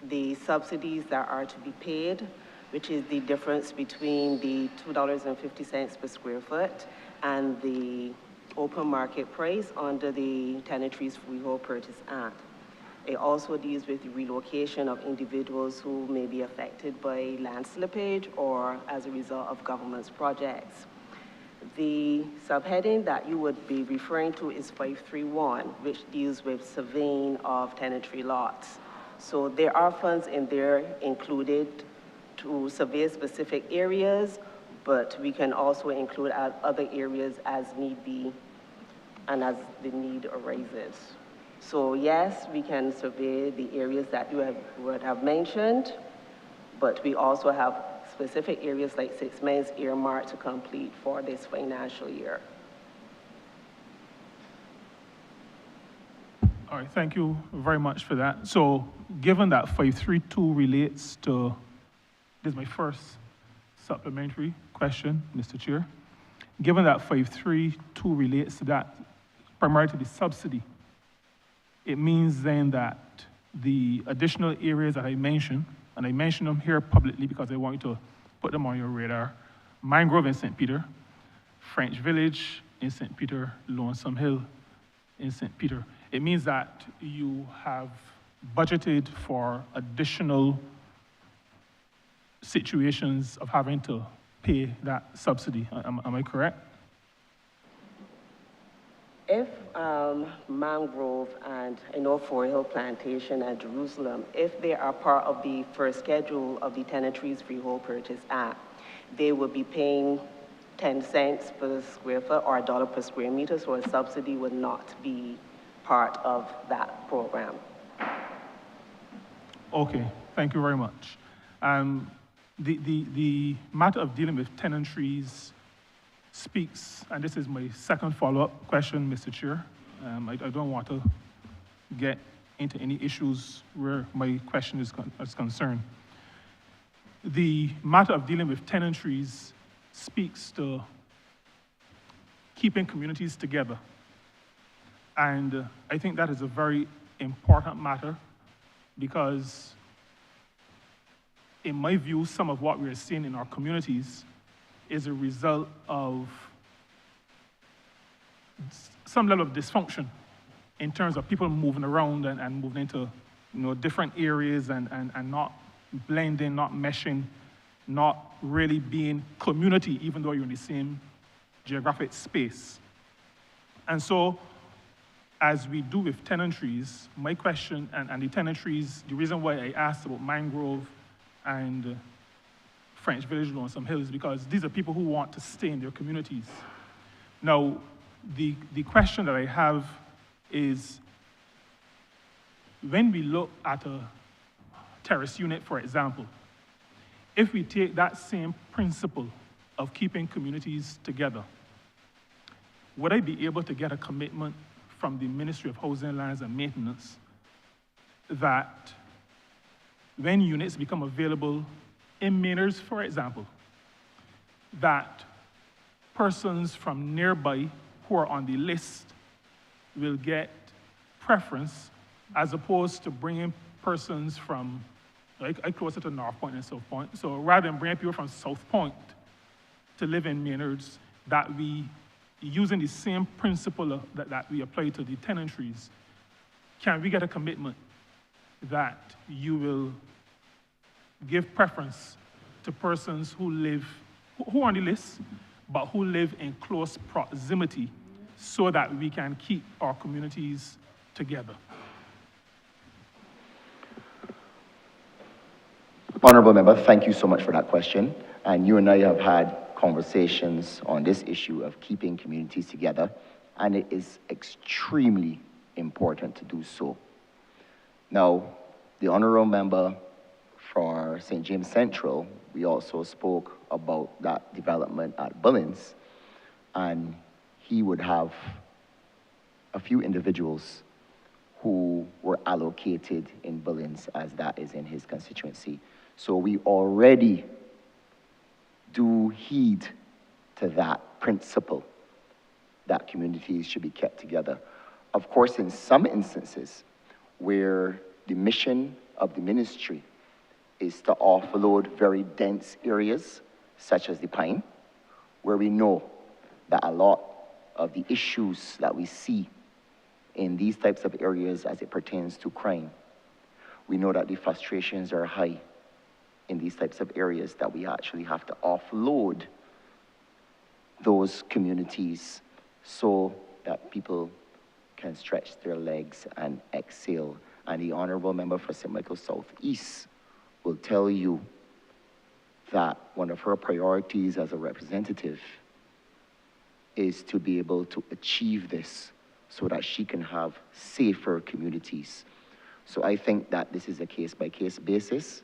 the subsidies that are to be paid, which is the difference between the $2.50 per square foot and the open market price under the Tenantries Freehold Purchase Act. It also deals with the relocation of individuals who may be affected by land slippage or as a result of government's projects. The subheading that you would be referring to is 531, which deals with surveying of tenantry lots. So there are funds in there included to survey specific areas, but we can also include other areas as need be and as the need arises. So yes, we can survey the areas that you would have mentioned, but we also have specific areas like 6 Men's earmarked to complete for this financial year. All right, thank you very much for that. So given that 532 relates to, this is my first supplementary question, Mr. Chair. Given that 532 relates to that, primarily to the subsidy, it means then that the additional areas that I mentioned, and I mention them here publicly because I want you to put them on your radar, Mangrove in St. Peter, French Village in St. Peter, Lonesome Hill in St. Peter. It means that you have budgeted for additional situations of having to pay that subsidy. Am I correct? If Mangrove and Fort Hill Plantation and Jerusalem, if they are part of the first schedule of the Tenantries Freehold Purchase Act, they will be paying 10 cents per square foot or $1 per square meter, so a subsidy would not be part of that program. Okay, thank you very much. The matter of dealing with tenantries speaks, and this is my second follow-up question, Mr. Chair. I don't want to get into any issues where my question is concerned. The matter of dealing with tenantries speaks to keeping communities together. And I think that is a very important matter because, in my view, some of what we're seeing in our communities is a result of some level of dysfunction in terms of people moving around and moving into different areas and not blending, not meshing, not really being community, even though you're in the same geographic space. And so as we do with tenantries, my question, and the tenantries, the reason why I asked about Mangrove and French Village Lonesome Hill is because these are people who want to stay in their communities. Now, the question that I have is, when we look at a terrace unit, for example, if we take that same principle of keeping communities together, would I be able to get a commitment from the Ministry of Housing, Lands and Maintenance that when units become available in Maynards, for example, that persons from nearby who are on the list will get preference as opposed to bringing persons from, like closer to North Point and South Point. So rather than bringing people from South Point to live in Maynards, that we, using the same principle that we apply to the tenantries, can we get a commitment that you will give preference to persons who are on the list, but who live in close proximity so that we can keep our communities together? Honourable Member, thank you so much for that question. And you and I have had conversations on this issue of keeping communities together, and it is extremely important to do so. Now, the Honourable Member for St. James Central, we also spoke about that development at Bullins, and he would have a few individuals who were allocated in Bullins, as that is in his constituency. So we already do heed to that principle that communities should be kept together. Of course, in some instances where the mission of the ministry is to offload very dense areas, such as the Pine, where we know that a lot of the issues that we see in these types of areas as it pertains to crime, we know that the frustrations are high in these types of areas, that we actually have to offload those communities so that people can stretch their legs and exhale. And the Honourable Member for St. Michael Southeast will tell you that one of her priorities as a representative is to be able to achieve this so that she can have safer communities. So I think that this is a case-by-case basis,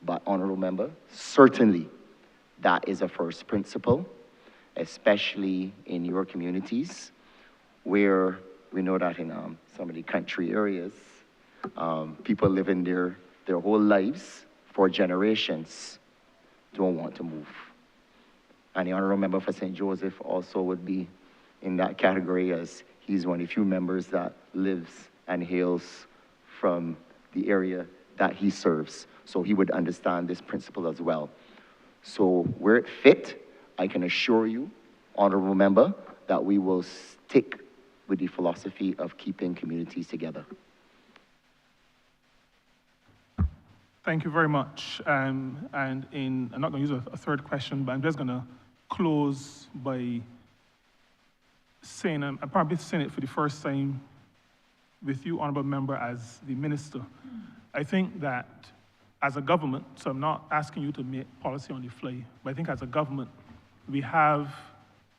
but Honourable Member, certainly that is a first principle, especially in your communities, where we know that in some of the country areas, people living their whole lives for generations don't want to move. And the Honourable Member for St. Joseph also would be in that category, as he's one of the few members that lives and hails from the area that he serves. So he would understand this principle as well. So where it fit, I can assure you, Honourable Member, that we will stick with the philosophy of keeping communities together. Thank you very much. I'm not going to use a third question, but I'm just going to close by saying, I'm probably saying it for the first time with you, Honourable Member, as the Minister. I think that as a government, so I'm not asking you to make policy on the fly, but I think as a government, we have,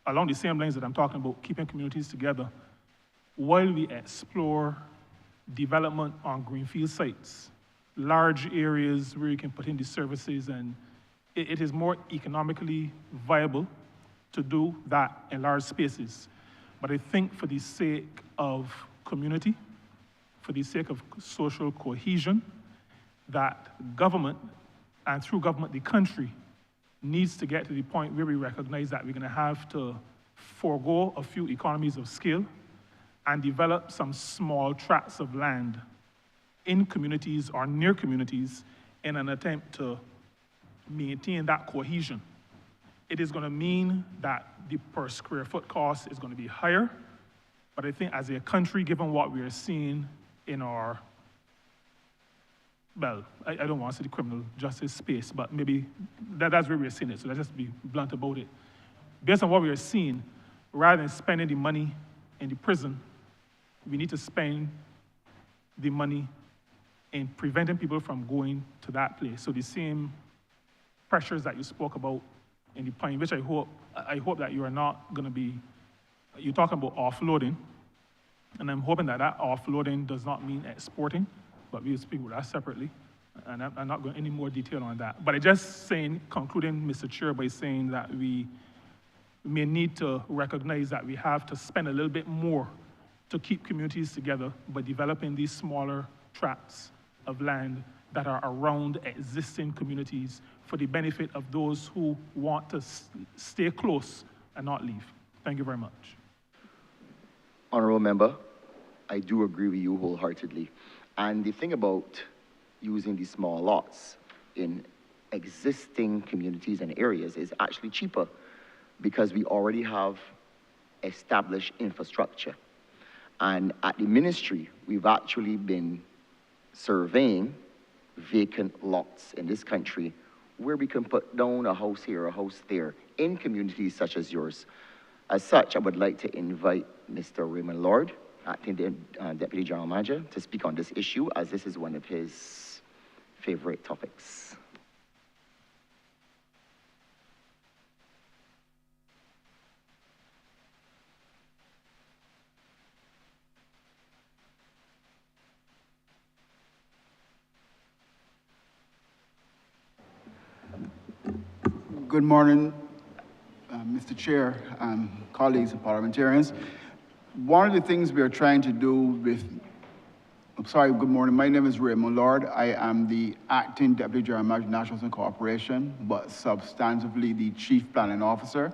along the same lines that I'm talking about, keeping communities together, while we explore development on greenfield sites, large areas where you can put in the services, and it is more economically viable to do that in large spaces. But I think for the sake of community, for the sake of social cohesion, that government, and through government, the country, needs to get to the point where we recognize that we're going to have to forego a few economies of scale and develop some small tracts of land in communities or near communities in an attempt to maintain that cohesion. It is going to mean that the per square foot cost is going to be higher, but I think as a country, given what we are seeing in our, well, I don't want to say the criminal justice space, but maybe that's where we're seeing it, so let's just be blunt about it. Based on what we are seeing, rather than spending the money in the prison we need to spend the money in preventing people from going to that place. So the same pressures that you spoke about in the point, which I hope that you are not going to be, you're talking about offloading, and I'm hoping that that offloading does not mean exporting, but we'll speak about that separately, and I'm not going any more detail on that. But I just saying, concluding, Mr. Chair, by saying that we may need to recognize that we have to spend a little bit more to keep communities together by developing these smaller tracts of land that are around existing communities for the benefit of those who want to stay close and not leave. Thank you very much. Honourable Member, I do agree with you wholeheartedly. And the thing about using these small lots in existing communities and areas is actually cheaper because we already have established infrastructure. And at the ministry, we've actually been surveying vacant lots in this country where we can put down a house here, a house there, in communities such as yours. As such, I would like to invite Mr. Raymond Lord, Acting Deputy General Manager, to speak on this issue, as this is one of his favorite topics. Good morning, Mr. Chair, colleagues and parliamentarians. One of the things we are trying to do with, good morning, my name is Raymond Lord. I am the Acting Deputy General Manager of National Housing Corporation, but substantively the Chief Planning Officer.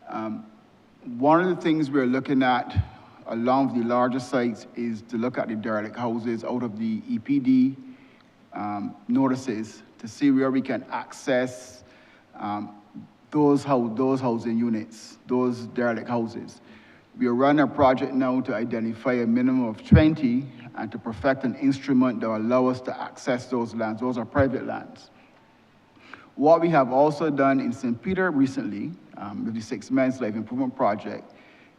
One of the things we're looking at along with the larger sites is to look at the derelict houses out of the EPD notices to see where we can access those housing units, those derelict houses. We are running a project now to identify a minimum of 20 and to perfect an instrument that will allow us to access those lands. Those are private lands. What we have also done in St. Peter recently, with the 6 Men's Life Improvement Project,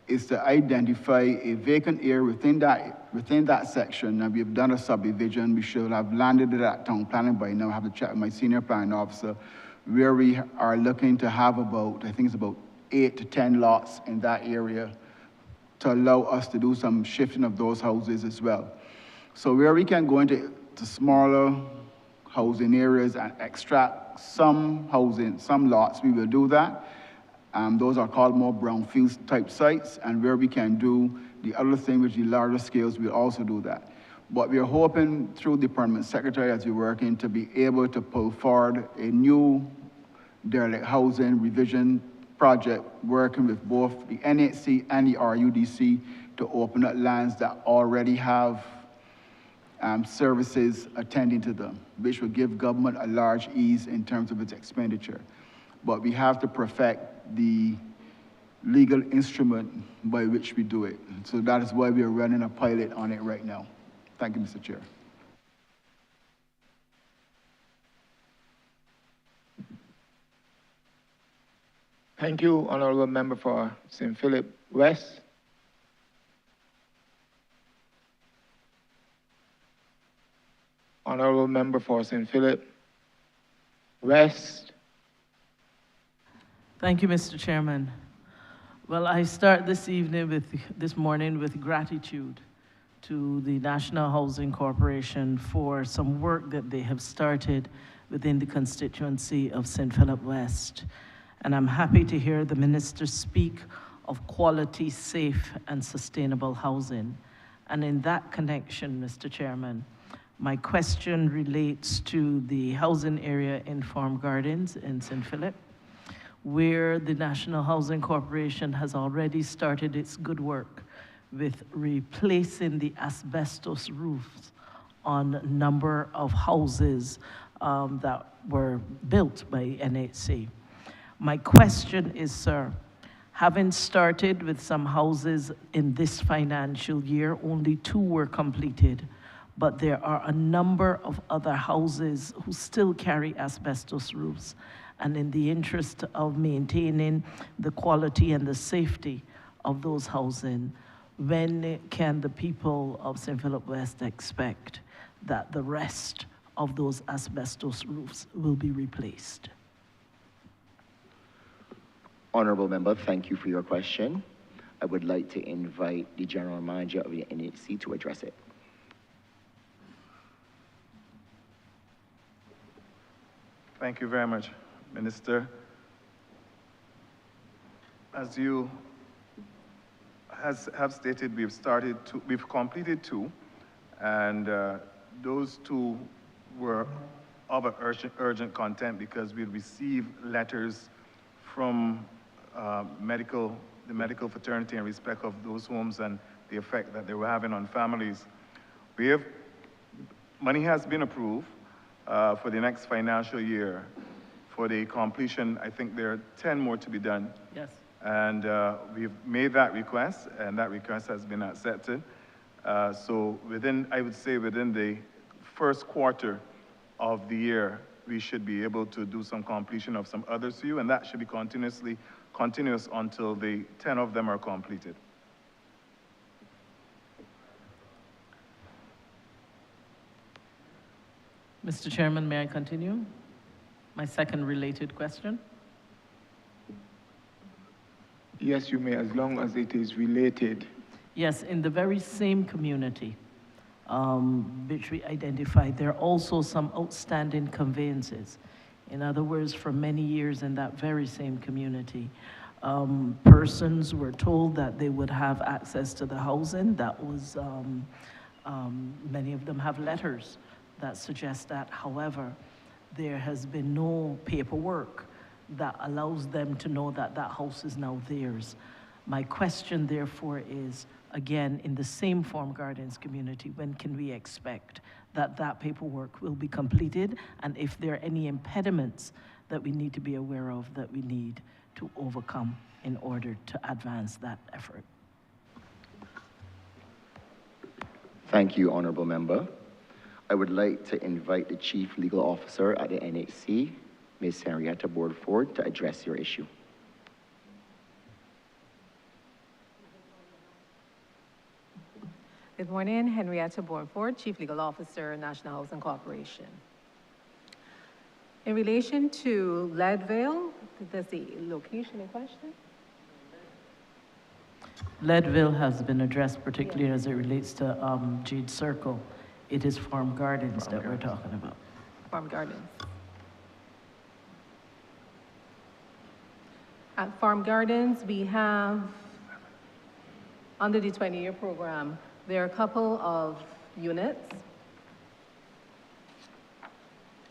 is to identify a vacant area within that section, and we've done a subdivision. We should have landed it at town planning by now. I have to check with my senior planning officer, where we are looking to have about, I think it's about 8 to 10 lots in that area to allow us to do some shifting of those houses as well. So where we can go into smaller housing areas and extract some housing, some lots, we will do that. Those are called more brownfield type sites, and where we can do the other thing, which is the larger scales, we'll also do that. But we are hoping through the Permanent Secretary, as we're working, to be able to pull forward a new derelict housing revision project, working with both the NHC and the RUDC to open up lands that already have services attending to them, which will give government a large ease in terms of its expenditure. But we have to perfect the legal instrument by which we do it. So that is why we are running a pilot on it right now. Thank you, Mr. Chair. Thank you, Honourable Member for St. Philip West. Honourable Member for St. Philip West. Thank you, Mr. Chairman. Well, I start this morning with gratitude to the National Housing Corporation for some work that they have started within the constituency of St. Philip West. And I'm happy to hear the minister speak of quality, safe, and sustainable housing. And in that connection, Mr. Chairman, my question relates to the housing area in Farm Gardens in St. Philip, where the National Housing Corporation has already started its good work with replacing the asbestos roofs on a number of houses that were built by NHC. My question is, sir, having started with some houses in this financial year, only 2 were completed, but there are a number of other houses who still carry asbestos roofs. And in the interest of maintaining the quality and the safety of those housing, when can the people of St. Philip West expect that the rest of those asbestos roofs will be replaced? Honourable Member, thank you for your question. I would like to invite the General Manager of the NHC to address it. Thank you very much, Minister. As you have stated, we've completed two, and those two were of an urgent content because we received letters from the medical fraternity in respect of those homes and the effect that they were having on families. Money has been approved for the next financial year. For the completion, I think there are 10 more to be done. Yes. And we've made that request, and that request has been accepted. So I would say within the first quarter of the year, we should be able to do some completion of some others for you, and that should be continuous until the 10 of them are completed. Mr. Chairman, may I continue? My second related question. Yes, you may, as long as it is related. Yes, in the very same community, which we identified, there are also some outstanding conveyances. In other words, for many years in that very same community, persons were told that they would have access to the housing. That was, many of them have letters that suggest that. However, there has been no paperwork that allows them to know that that house is now theirs. My question, therefore, is, again, in the same Farm Gardens community, when can we expect that that paperwork will be completed? And if there are any impediments that we need to be aware of that we need to overcome in order to advance that effort? Thank you, Honourable Member. I would like to invite the Chief Legal Officer at the NHC, Ms. Henrietta Boardford, to address your issue. Good morning, Henrietta Bournford, Chief Legal Officer, National Housing Corporation. In relation to Leadville, that's the location in question? Leadville has been addressed, particularly as it relates to Jade Circle. It is Farm Gardens that we're talking about. Farm Gardens. At Farm Gardens, we have, under the 20-year program, there are a couple of units.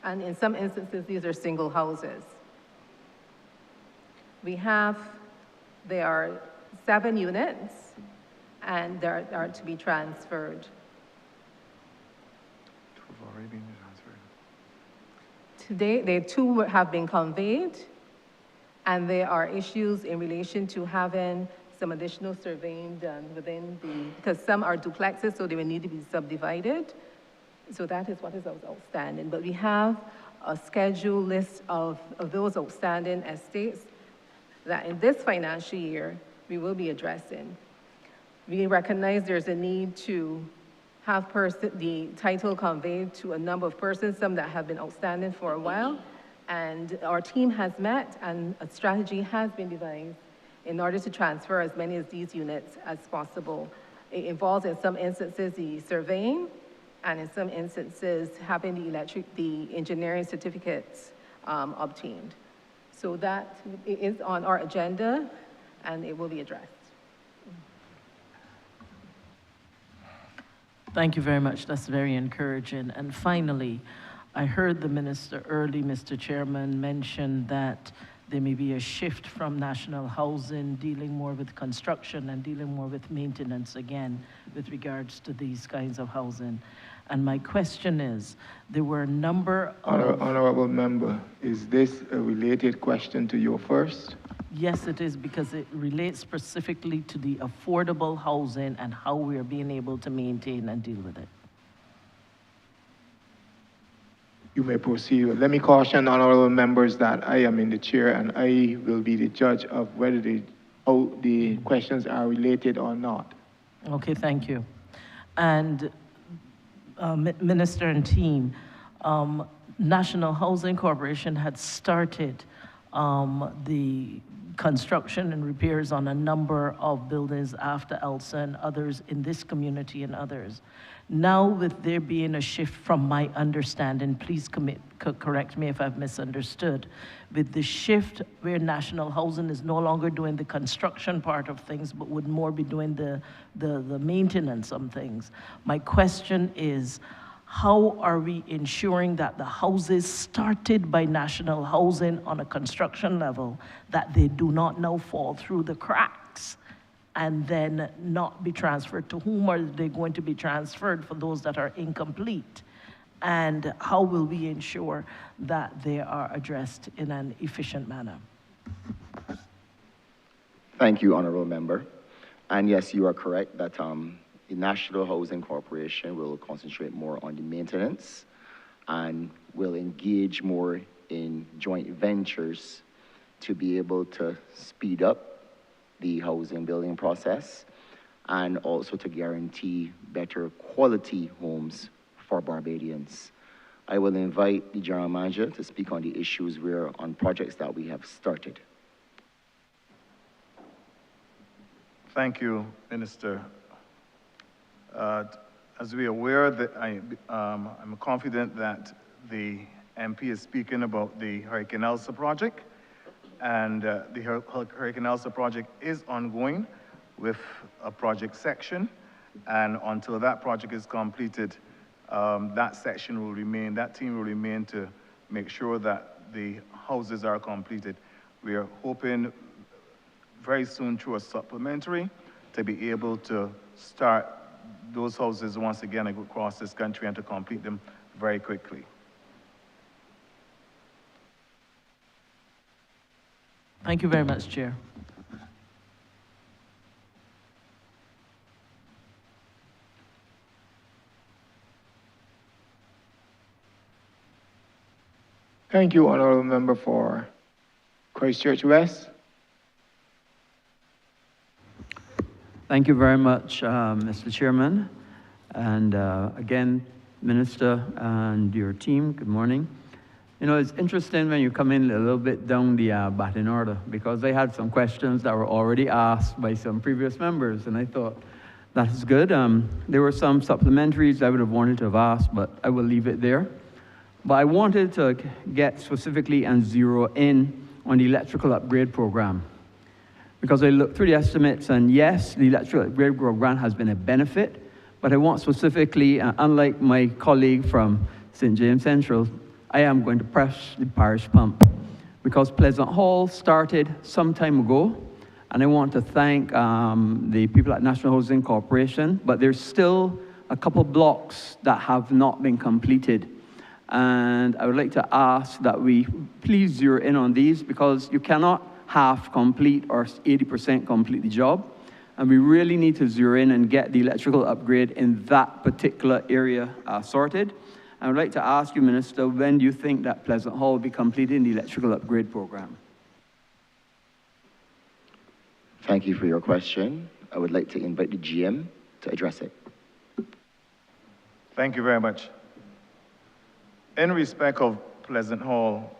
And in some instances, these are single houses. There are 7 units, and they are to be transferred. Already been transferred. Today, 2 have been conveyed, and there are issues in relation to having some additional surveying done within because some are duplexes, so they will need to be subdivided. So that is what is outstanding. But we have a scheduled list of those outstanding estates that in this financial year, we will be addressing. We recognize there's a need to have the title conveyed to a number of persons, some that have been outstanding for a while, and our team has met and a strategy has been devised in order to transfer as many of these units as possible. It involves, in some instances, the surveying, and in some instances, having the engineering certificates obtained. So that is on our agenda, and it will be addressed. Thank you very much. That's very encouraging. And finally, I heard the minister early, Mr. Chairman, mention that there may be a shift from national housing, dealing more with construction and dealing more with maintenance again with regards to these kinds of housing. And my question is, there were a number of... Honourable Member, is this a related question to your first? Yes, it is, because it relates specifically to the affordable housing and how we are being able to maintain and deal with it. You may proceed. Let me caution honourable members that I am in the chair and I will be the judge of whether the questions are related or not. Okay, thank you. And Minister and team, National Housing Corporation had started the construction and repairs on a number of buildings after Elsa and others in this community and others. Now, with there being a shift from my understanding, please correct me if I've misunderstood, with the shift where National Housing is no longer doing the construction part of things, but would more be doing the maintenance of things. My question is, how are we ensuring that the houses started by National Housing on a construction level, that they do not now fall through the cracks and then not be transferred? To whom are they going to be transferred for those that are incomplete? And how will we ensure that they are addressed in an efficient manner? Thank you, Honourable Member. And yes, you are correct that the National Housing Corporation will concentrate more on the maintenance and will engage more in joint ventures to be able to speed up the housing building process and also to guarantee better quality homes for Barbadians. I will invite the General Manager to speak on the issues on projects that we have started. Thank you, Minister. As we are aware, that I'm confident that the MP is speaking about the Hurricane Elsa project, and the Hurricane Elsa project is ongoing with a project section, and until that project is completed, that section will remain, that team will remain to make sure that the houses are completed. We are hoping very soon through a supplementary to be able to start those houses once again across this country and to complete them very quickly. Thank you very much, Chair. Thank you, Honourable Member for Christchurch West. Thank you very much, Mr. Chairman. And again, Minister and your team, good morning. You know, it's interesting when you come in a little bit down the batting order, because I had some questions that were already asked by some previous members, and I thought, that is good. There were some supplementaries I would have wanted to have asked, but I will leave it there. But I wanted to get specifically and zero in on the electrical upgrade program, because I looked through the estimates, and yes, the electrical upgrade program has been a benefit, but I want specifically, unlike my colleague from St. James Central, I am going to press the parish pump, because Pleasant Hall started some time ago, and I want to thank the people at National Housing Corporation, but there's still a couple blocks that have not been completed. And I would like to ask that we please zero in on these, because you cannot half complete or 80% complete the job. And we really need to zero in and get the electrical upgrade in that particular area sorted. I would like to ask you, Minister, when do you think that Pleasant Hall will be completing the electrical upgrade program? Thank you for your question. I would like to invite the GM to address it. Thank you very much. In respect of Pleasant Hall,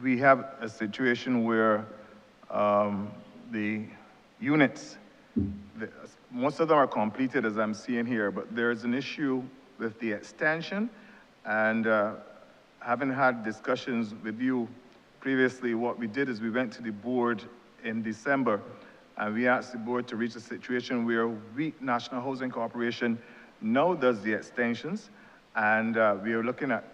we have a situation where the units, most of them are completed as I'm seeing here, but there's an issue with the extension, and having had discussions with you previously, what we did is we went to the board in December, and we asked the board to reach a situation where we, National Housing Corporation, now does the extensions, and we are looking at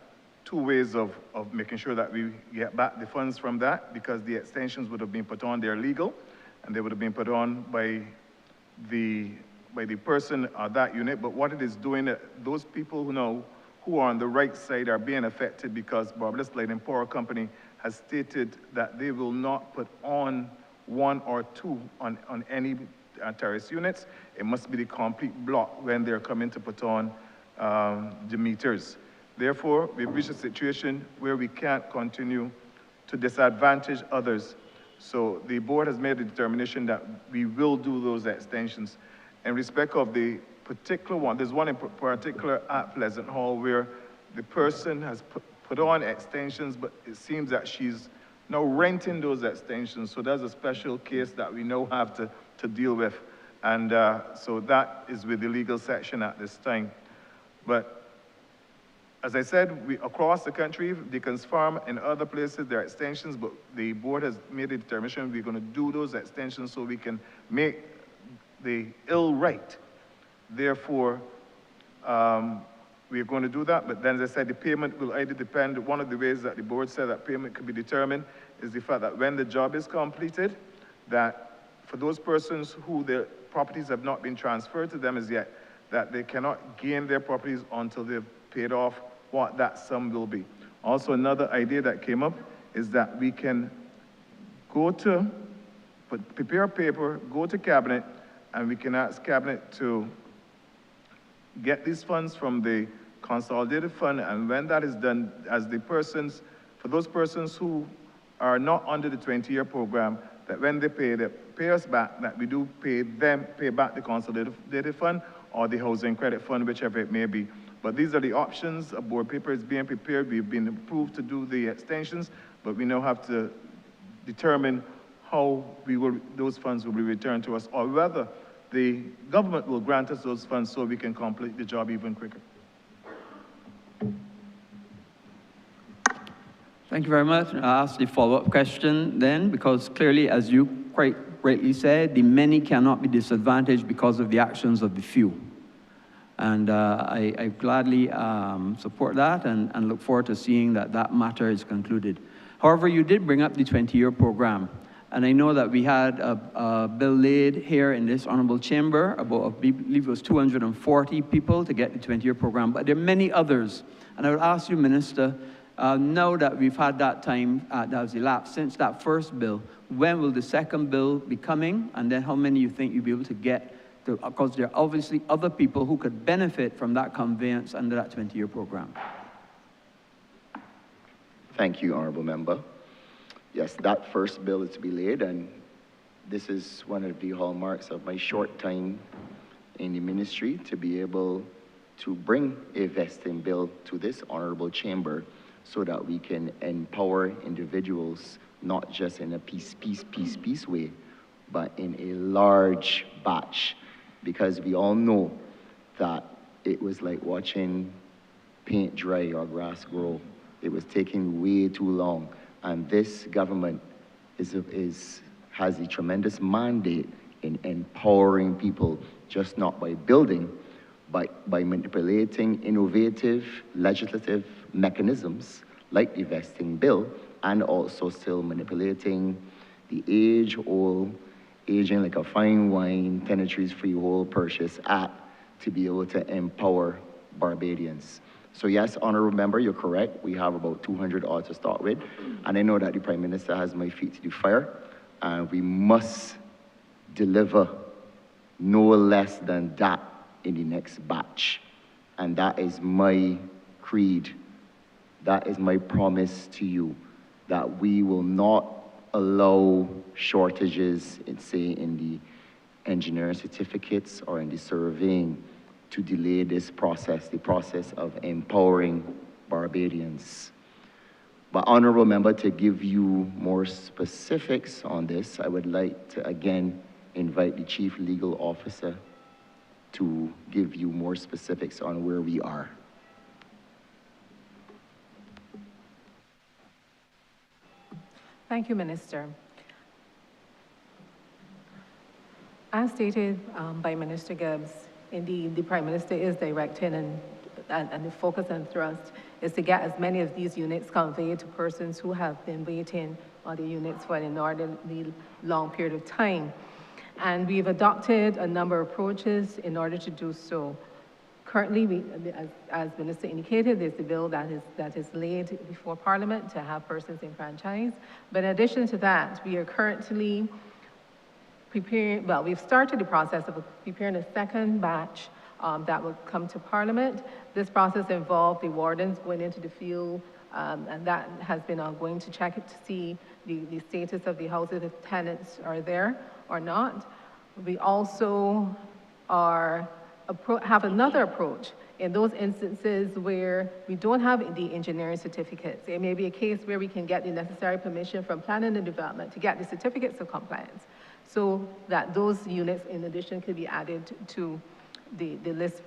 two ways of making sure that we get back the funds from that, because the extensions would have been put on, they're legal, and they would have been put on by the person at that unit. But what it is doing, those people who are on the right side are being affected, because Barbados Light and Power Company has stated that they will not put on one or two on any terrace units. It must be the complete block when they're coming to put on the meters. Therefore, we've reached a situation where we can't continue to disadvantage others So the board has made a determination that we will do those extensions. In respect of the particular one, there's one in particular at Pleasant Hall where the person has put on extensions, but it seems that she's now renting those extensions. So that's a special case that we now have to deal with. And so that is with the legal section at this time. But as I said, across the country, Dickens Farm and other places, there are extensions, but the board has made a determination we're going to do those extensions so we can make the ill right. Therefore, we're going to do that, but then as I said, the payment will either depend, one of the ways that the board said that payment could be determined is the fact that when the job is completed, that for those persons who their properties have not been transferred to them as yet, that they cannot gain their properties until they've paid off what that sum will be. Also, another idea that came up is that we can go to, prepare a paper, go to Cabinet, and we can ask Cabinet to get these funds from the consolidated fund, and when that is done, as the persons, for those persons who are not under the 20-year program, that when they pay us back, that we do pay back the consolidated fund or the housing credit fund, whichever it may be. But these are the options. A board paper is being prepared. We've been approved to do the extensions, but we now have to determine how those funds will be returned to us, or whether the government will grant us those funds so we can complete the job even quicker. Thank you very much. I'll ask the follow-up question then, because clearly, as you quite rightly said, the many cannot be disadvantaged because of the actions of the few. And I gladly support that and look forward to seeing that that matter is concluded. However, you did bring up the 20-year program. And I know that we had a bill laid here in this honorable chamber about, I believe it was 240 people to get the 20-year program, but there are many others. And I would ask you, Minister, now that we've had that time that has elapsed since that first bill, when will the second bill be coming? And then how many you think you'll be able to get? Because there are obviously other people who could benefit from that conveyance under that 20-year program. Thank you, Honorable Member. Yes, that first bill is to be laid, and this is one of the hallmarks of my short time in the ministry, to be able to bring a vesting bill to this honorable chamber so that we can empower individuals, not just in a piece way, but in a large batch. Because we all know that it was like watching paint dry or grass grow. It was taking way too long. And this government has a tremendous mandate in empowering people, just not by building, but by manipulating innovative legislative mechanisms like the vesting bill, and also still manipulating the age-old, aging like a fine wine, tenantries freehold purchase act to be able to empower Barbadians. So yes, Honorable Member, you're correct. We have about 200 odd to start with. And I know that the Prime Minister has my feet to the fire, and we must deliver no less than that in the next batch. And that is my creed. That is my promise to you, that we will not allow shortages, say, in the engineering certificates or in the surveying, to delay this process, the process of empowering Barbadians. But Honorable Member, to give you more specifics on this, I would like to again invite the Chief Legal Officer to give you more specifics on where we are. Thank you, Minister. As stated by Minister Gibbs, indeed, the Prime Minister is directing and the focus and thrust is to get as many of these units conveyed to persons who have been waiting on the units for an inordinately long period of time. And we've adopted a number of approaches in order to do so. Currently, as Minister indicated, there's the bill that is laid before Parliament to have persons enfranchised. But in addition to that, we are currently preparing, well, we've started the process of preparing a second batch that will come to Parliament. This process involved the wardens going into the field, and that has been ongoing to check it to see the status of the houses, if tenants are there or not. We also have another approach in those instances where we don't have the engineering certificates. It may be a case where we can get the necessary permission from planning and development to get the certificates of compliance, so that those units in addition could be added to the list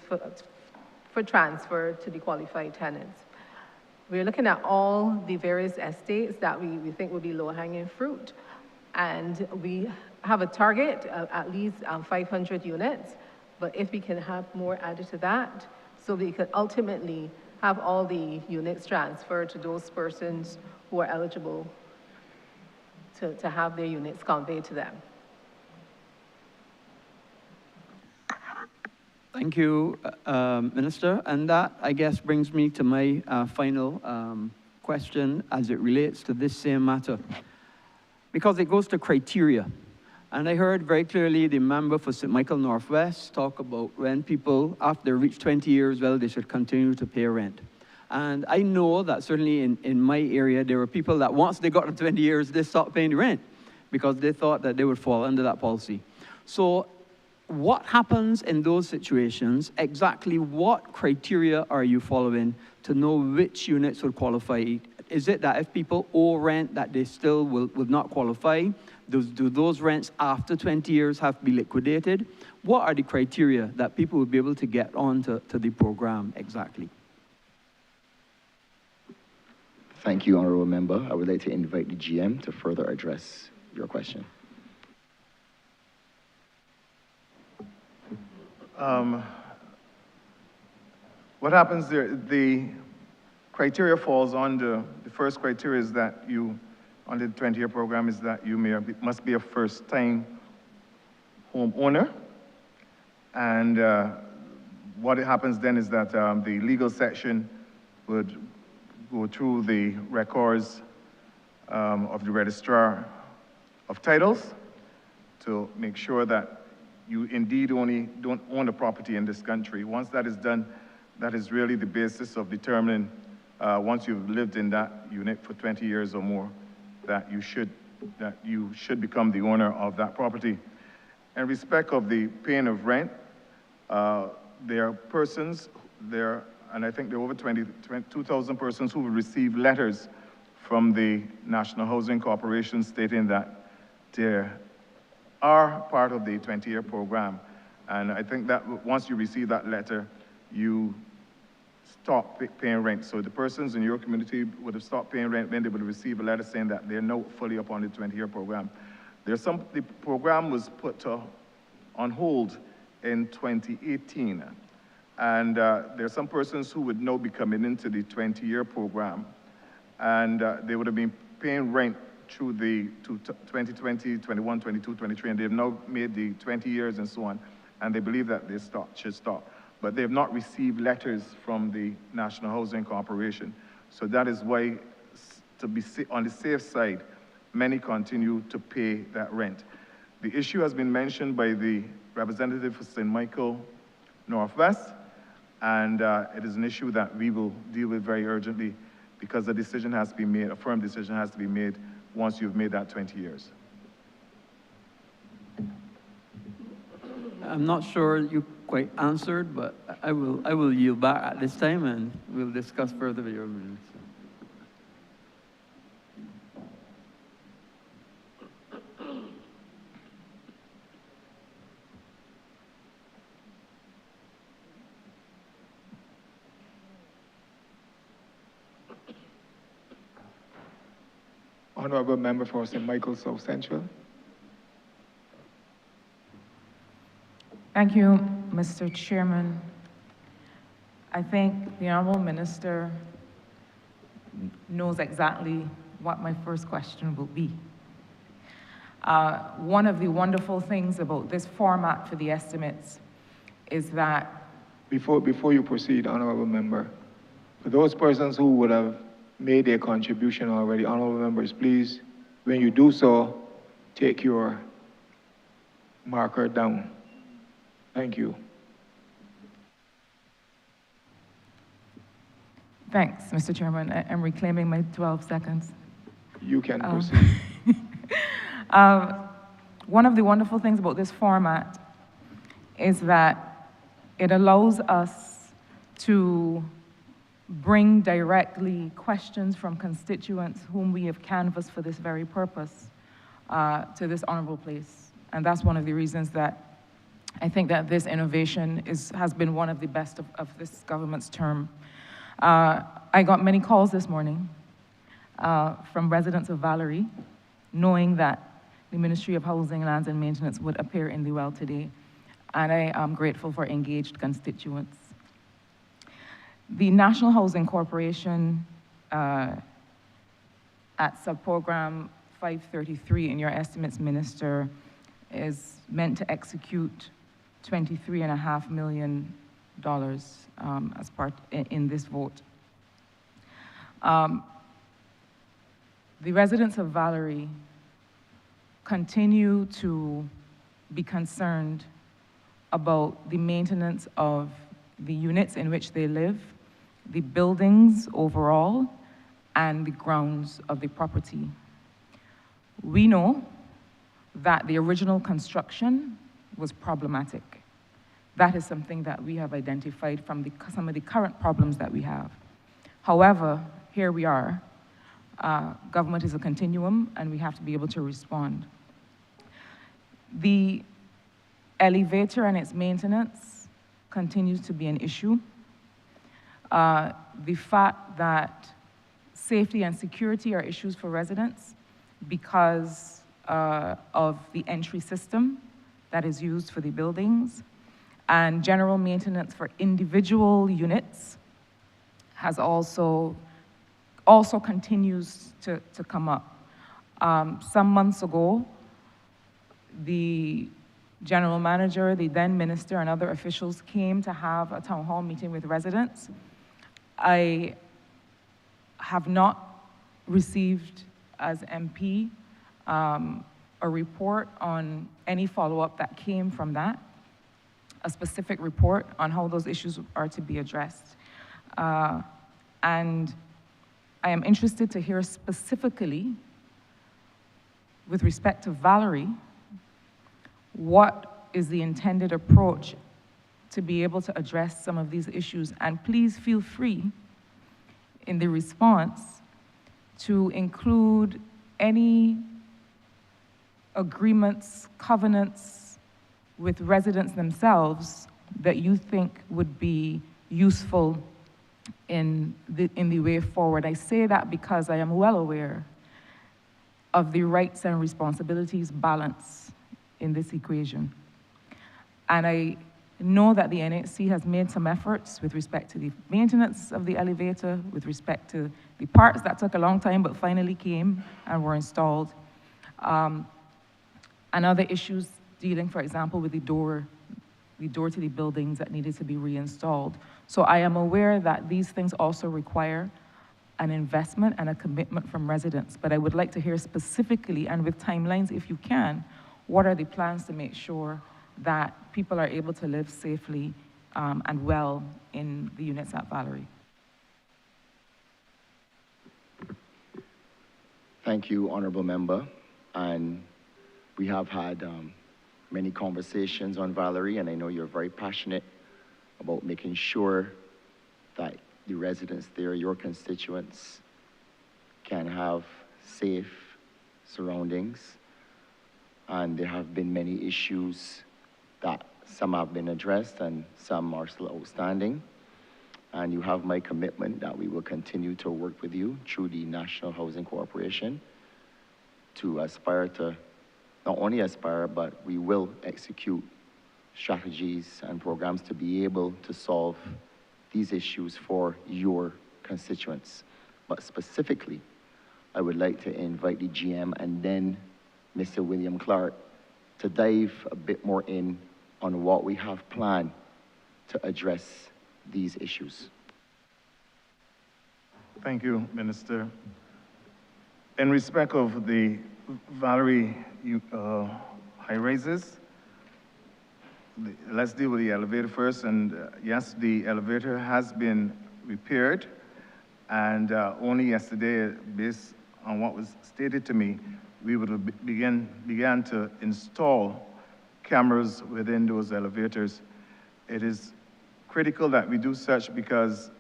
for transfer to the qualified tenants. We're looking at all the various estates that we think will be low-hanging fruit. And we have a target of at least 500 units, but if we can have more added to that, so we could ultimately have all the units transferred to those persons who are eligible to have their units conveyed to them. Thank you, Minister. And that, I guess, brings me to my final question as it relates to this same matter, because it goes to criteria. And I heard very clearly the member for St. Michael Northwest talk about when people, after they reach 20 years, well, they should continue to pay rent. And I know that certainly in my area, there were people that once they got to 20 years, they stopped paying the rent because they thought that they would fall under that policy. So what happens in those situations? Exactly what criteria are you following to know which units would qualify? Is it that if people owe rent that they still will not qualify? Do those rents after 20 years have to be liquidated? What are the criteria that people will be able to get onto the program exactly? Thank you, Honourable Member. I would like to invite the GM to further address your question. What happens there, the criteria falls under, the first criteria is that you, under the 20-year program, is that you must be a first-time homeowner. And what happens then is that the legal section would go through the records of the registrar of titles to make sure that you indeed don't own a property in this country. Once that is done, that is really the basis of determining, once you've lived in that unit for 20 years or more, that you should become the owner of that property. In respect of the paying of rent, there are persons, and I think there are over 2,000 persons who will receive letters from the National Housing Corporation stating that they are part of the 20-year program. And I think that once you receive that letter, you stop paying rent. So the persons in your community would have stopped paying rent when they would receive a letter saying that they're now fully up on the 20-year program. The program was put on hold in 2018. And there are some persons who would now be coming into the 20-year program, and they would have been paying rent through the 2020, 21, 22, 23, and they've now made the 20 years and so on, and they believe that they should stop. But they have not received letters from the National Housing Corporation. So that is why, to be on the safe side, many continue to pay that rent. The issue has been mentioned by the representative for St. Michael Northwest, and it is an issue that we will deal with very urgently because a decision has to be made, a firm decision has to be made once you've made that 20 years. I'm not sure you quite answered, but I will yield back at this time and we'll discuss further with your minister. Honourable Member for St. Michael South Central. Thank you, Mr. Chairman. I think the Honourable Minister knows exactly what my first question will be. One of the wonderful things about this format for the estimates is that... Before you proceed, Honourable Member, for those persons who would have made their contribution already, Honourable Members, please, when you do so, take your marker down. Thank you. Thanks, Mr. Chairman. I'm reclaiming my 12 seconds. You can proceed. One of the wonderful things about this format is that it allows us to bring directly questions from constituents whom we have canvassed for this very purpose to this honorable place. And that's one of the reasons that I think that this innovation has been one of the best of this government's term. I got many calls this morning from residents of Valerie, knowing that the Ministry of Housing, Lands and Maintenance would appear in the well today, and I am grateful for engaged constituents. The National Housing Corporation at subprogram 533 in your estimates, Minister, is meant to execute $23.5 million as part in this vote. The residents of Valerie continue to be concerned about the maintenance of the units in which they live, the buildings overall, and the grounds of the property. We know that the original construction was problematic. That is something that we have identified from some of the current problems that we have. However, here we are. Government is a continuum, and we have to be able to respond. The elevator and its maintenance continues to be an issue. The fact that safety and security are issues for residents because of the entry system that is used for the buildings, and general maintenance for individual units has also continues to come up. Some months ago, the general manager, the then minister, and other officials came to have a town hall meeting with residents. I have not received, as MP, a report on any follow-up that came from that, a specific report on how those issues are to be addressed. And I am interested to hear specifically, with respect to Valerie, what is the intended approach to be able to address some of these issues. And please feel free in the response to include any agreements, covenants with residents themselves that you think would be useful in the way forward. I say that because I am well aware of the rights and responsibilities balance in this equation. And I know that the NHC has made some efforts with respect to the maintenance of the elevator, with respect to the parts that took a long time but finally came and were installed, and other issues dealing, for example, with the door to the buildings that needed to be reinstalled. So I am aware that these things also require an investment and a commitment from residents, but I would like to hear specifically, and with timelines if you can, what are the plans to make sure that people are able to live safely and well in the units at Valerie? Thank you, Honourable Member. And we have had many conversations on Valerie, and I know you're very passionate about making sure that the residents there, your constituents, can have safe surroundings. And there have been many issues that some have been addressed and some are still outstanding. And you have my commitment that we will continue to work with you through the National Housing Corporation to aspire to, not only aspire, but we will execute strategies and programs to be able to solve these issues for your constituents. But specifically, I would like to invite the GM and then Mr. William Clark to dive a bit more in on what we have planned to address these issues. Thank you, Minister. In respect of the Valerie high rises, let's deal with the elevator first. And yes, the elevator has been repaired, And only yesterday, based on what was stated to me, we would have began to install cameras within those elevators. It is critical that we do such because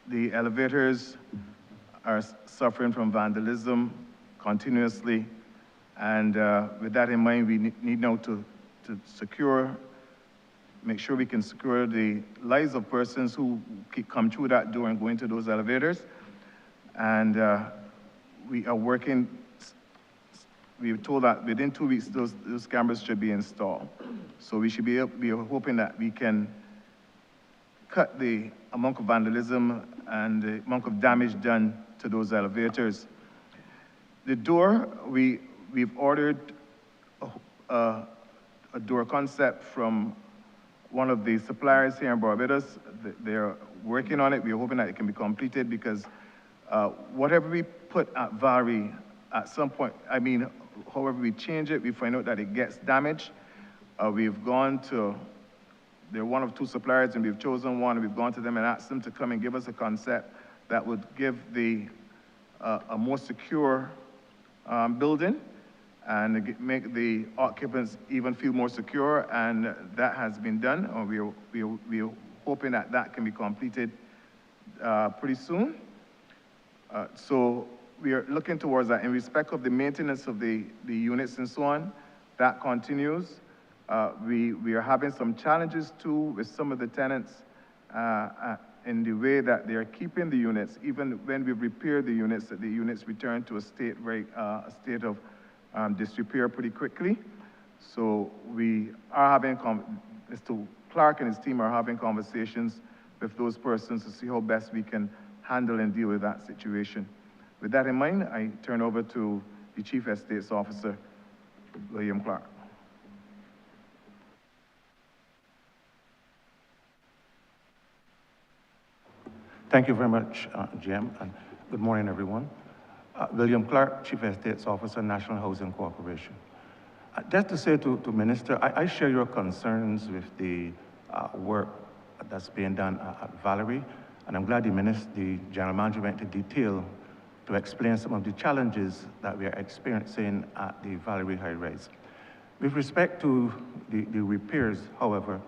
the elevators are suffering from vandalism continuously. And with that in mind, we need now to make sure we can secure the lives of persons who come through that door and go into those elevators. And we are working, we were told that within 2 weeks, those cameras should be installed. So we are hoping that we can cut the amount of vandalism and the amount of damage done to those elevators. The door, we've ordered a door concept from one of the suppliers here in Barbados. They're working on it. We're hoping that it can be completed because whatever we put at Valerie, at some point, I mean, however we change it, we find out that it gets damaged. We've gone to, they're one of 2 suppliers, and we've chosen one. We've gone to them and asked them to come and give us a concept that would give a more secure building and make the occupants even feel more secure, and that has been done. We're hoping that that can be completed pretty soon. So we are looking towards that. In respect of the maintenance of the units and so on, that continues. We are having some challenges too with some of the tenants in the way that they are keeping the units. Even when we repair the units, that the units return to a state of disrepair pretty quickly. So we are having, Mr. Clark and his team are having conversations with those persons to see how best we can handle and deal with that situation. With that in mind, I turn over to the Chief Estates Officer, William Clark. Thank you very much, Jim, and good morning, everyone. William Clark, Chief Estates Officer, National Housing Corporation. Just to say to Minister, I share your concerns with the work that's being done at Valerie, and I'm glad the General Manager went into detail to explain some of the challenges that we are experiencing at the Valerie High Rise. With respect to the repairs, however,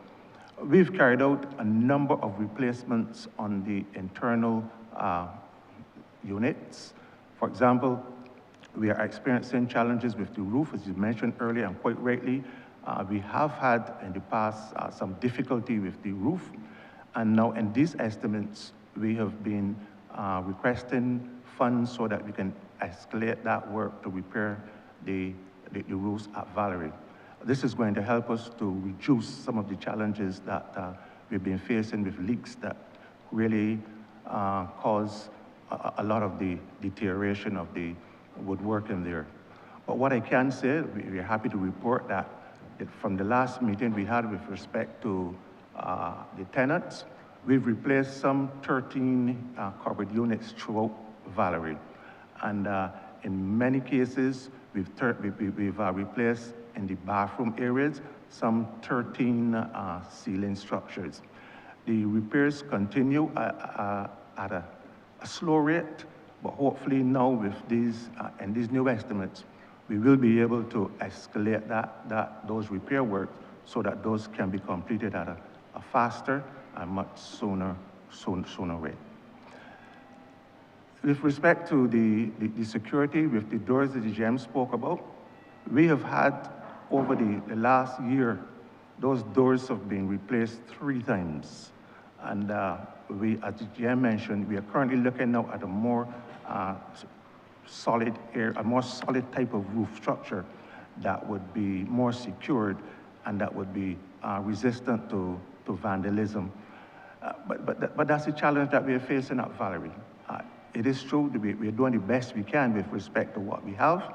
we've carried out a number of replacements on the internal units. For example, we are experiencing challenges with the roof, as you mentioned earlier, and quite rightly. We have had in the past some difficulty with the roof, and now in these estimates, we have been requesting funds so that we can escalate that work to repair the roofs at Valerie. This is going to help us to reduce some of the challenges that we've been facing with leaks that really cause a lot of the deterioration of the woodwork in there. But what I can say, we're happy to report that from the last meeting we had with respect to the tenants, we've replaced some 13 cupboard units throughout Valerie. And in many cases, we've replaced in the bathroom areas some 13 ceiling structures. The repairs continue at a slow rate, but hopefully now with these new estimates, we will be able to escalate those repair work so that those can be completed at a faster and much sooner rate. With respect to the security with the doors that the GM spoke about, we have had over the last year, those doors have been replaced 3 times. And we, as the GM mentioned, we are currently looking now at a more solid type of roof structure that would be more secured and that would be resistant to vandalism. But that's a challenge that we are facing at Valerie. It is true that we are doing the best we can with respect to what we have,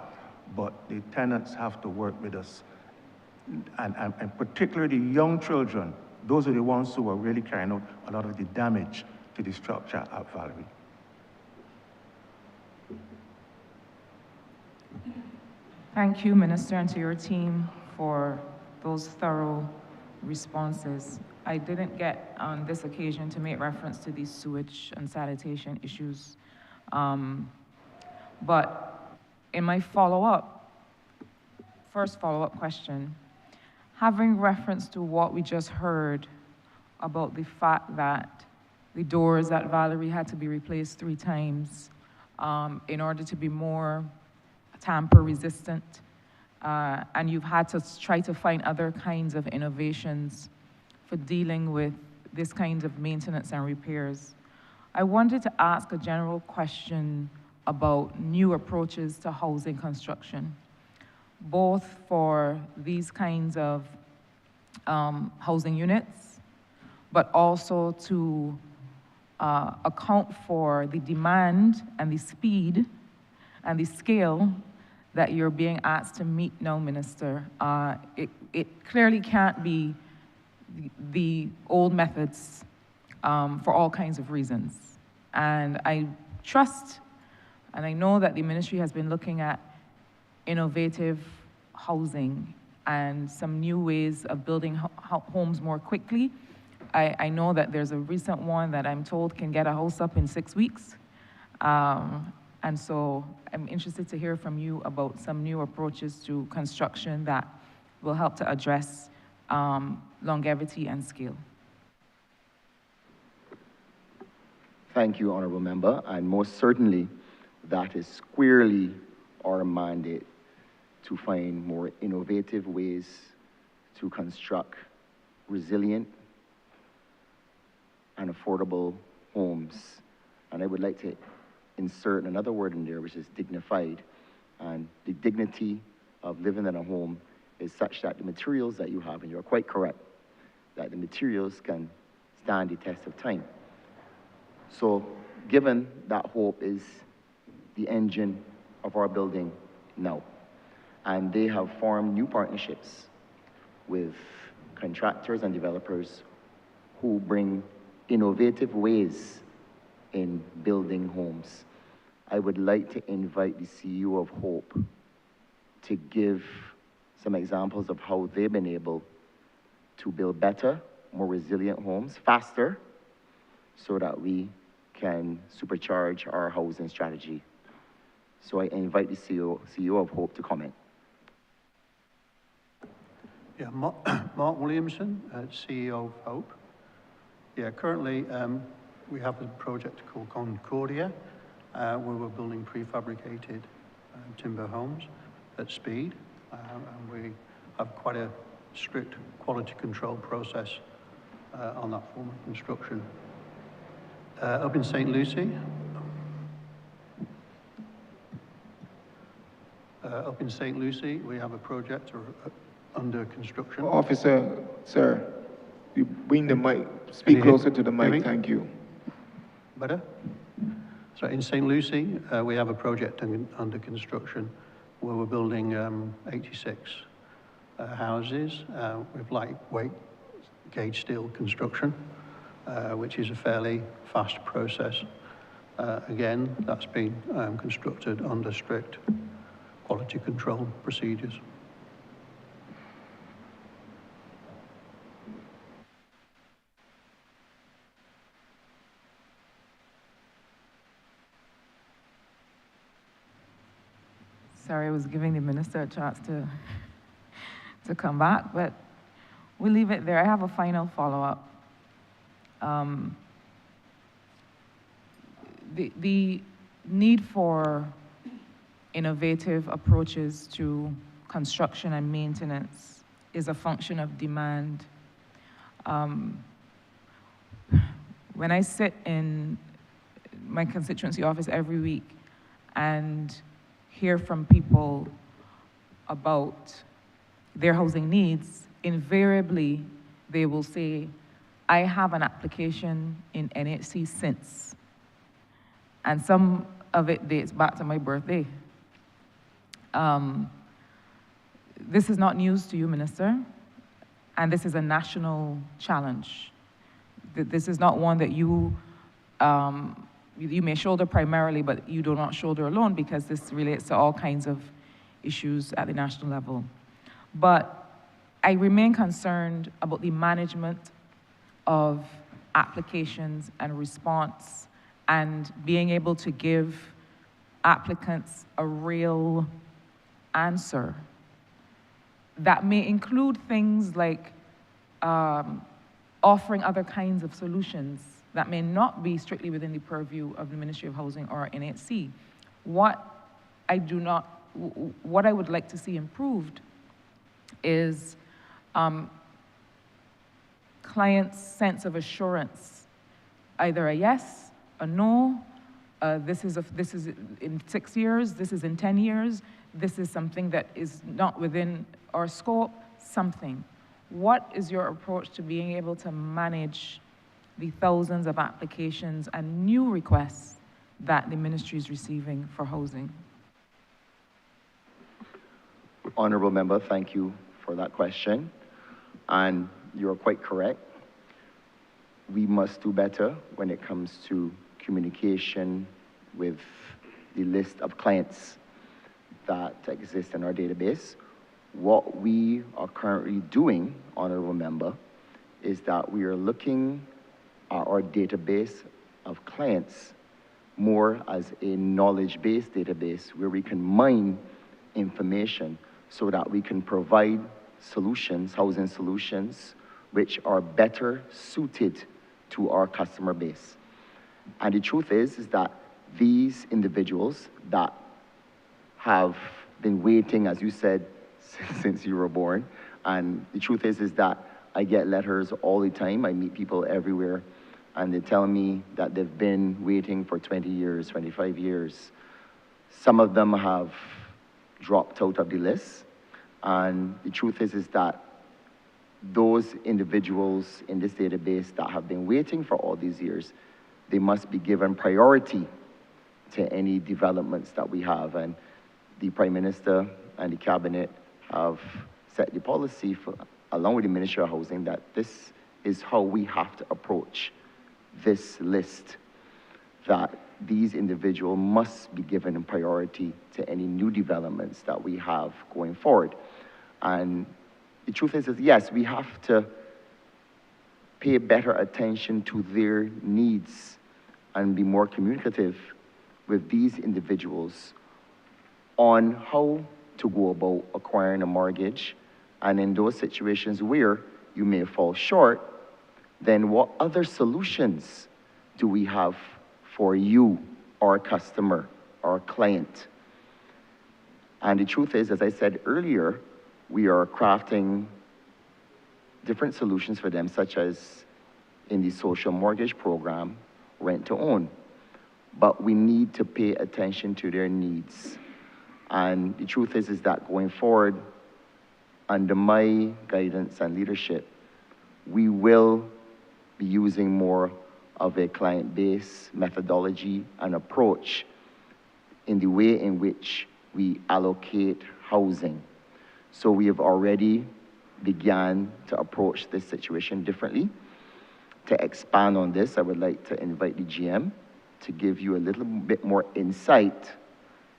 but the tenants have to work with us. And particularly young children, those are the ones who are really carrying out a lot of the damage to the structure at Valerie. Thank you, Minister, and to your team for those thorough responses. I didn't get on this occasion to make reference to these sewage and sanitation issues. But in my first follow-up question, having reference to what we just heard about the fact that the doors at Valerie had to be replaced 3 times in order to be more tamper-resistant, and you've had to try to find other kinds of innovations for dealing with this kind of maintenance and repairs. I wanted to ask a general question about new approaches to housing construction, both for these kinds of housing units, but also to account for the demand and the speed and the scale that you're being asked to meet now, Minister. It clearly can't be the old methods for all kinds of reasons. And I trust, and I know that the ministry has been looking at innovative housing and some new ways of building homes more quickly. I know that there's a recent one that I'm told can get a house up in 6 weeks. And so I'm interested to hear from you about some new approaches to construction that will help to address longevity and scale. Thank you, Honourable Member, and most certainly that is squarely our mandate to find more innovative ways to construct resilient and affordable homes. And I would like to insert another word in there, which is dignified. And the dignity of living in a home is such that the materials that you have, and you're quite correct, that the materials can stand the test of time. So given that hope is the engine of our building now, and they have formed new partnerships with contractors and developers who bring innovative ways in building homes. I would like to invite the CEO of Hope to give some examples of how they've been able to build better, more resilient homes faster, so that we can supercharge our housing strategy. So I invite the CEO of Hope to comment. Yeah, Mark Williamson, CEO of Hope. Yeah, currently we have a project called Concordia, where we're building prefabricated timber homes at speed, and we have quite a strict quality control process on that form of construction. Up in St. Lucie, we have a project under construction. Officer, sir, you bring the mic, speak closer to the mic, thank you. Better? So in St. Lucie, we have a project under construction where we're building 86 houses with lightweight gauge steel construction, which is a fairly fast process. Again, that's been constructed under strict quality control procedures. Sorry, I was giving the minister a chance to come back, but we'll leave it there. I have a final follow-up. The need for innovative approaches to construction and maintenance is a function of demand. When I sit in my constituency office every week and hear from people about their housing needs, invariably they will say, I have an application in NHC since, and some of it dates back to my birthday. This is not news to you, Minister, and this is a national challenge. This is not one that you may shoulder primarily, but you do not shoulder alone, because this relates to all kinds of issues at the national level. But I remain concerned about the management of applications and response, and being able to give applicants a real answer. That may include things like offering other kinds of solutions that may not be strictly within the purview of the Ministry of Housing or NHC. What I would like to see improved is clients' sense of assurance, either a yes, a no, this is in 6 years, this is in 10 years, this is something that is not within our scope, something. What is your approach to being able to manage the thousands of applications and new requests that the ministry is receiving for housing? Honourable Member, thank you for that question. And you're quite correct. We must do better when it comes to communication with the list of clients that exist in our database. What we are currently doing, Honourable Member, is that we are looking at our database of clients more as a knowledge-based database where we can mine information so that we can provide solutions, housing solutions, which are better suited to our customer base. And the truth is that these individuals that have been waiting, as you said, since you were born, and the truth is that I get letters all the time. I meet people everywhere, and they tell me that they've been waiting for 20 years, 25 years. Some of them have dropped out of the list, and the truth is that those individuals in this database that have been waiting for all these years, they must be given priority to any developments that we have. And the Prime Minister and the Cabinet have set the policy for, along with the Ministry of Housing, that this is how we have to approach this list, that these individuals must be given priority to any new developments that we have going forward. And the truth is yes, we have to pay better attention to their needs and be more communicative with these individuals on how to go about acquiring a mortgage. And in those situations where you may fall short, then what other solutions do we have for you, our customer, our client? And the truth is, as I said earlier, we are crafting different solutions for them, such as in the social mortgage program, rent to own. But we need to pay attention to their needs. And the truth is that going forward, under my guidance and leadership, we will be using more of a client-based methodology and approach in the way in which we allocate housing. So we have already began to approach this situation differently. To expand on this, I would like to invite the GM to give you a little bit more insight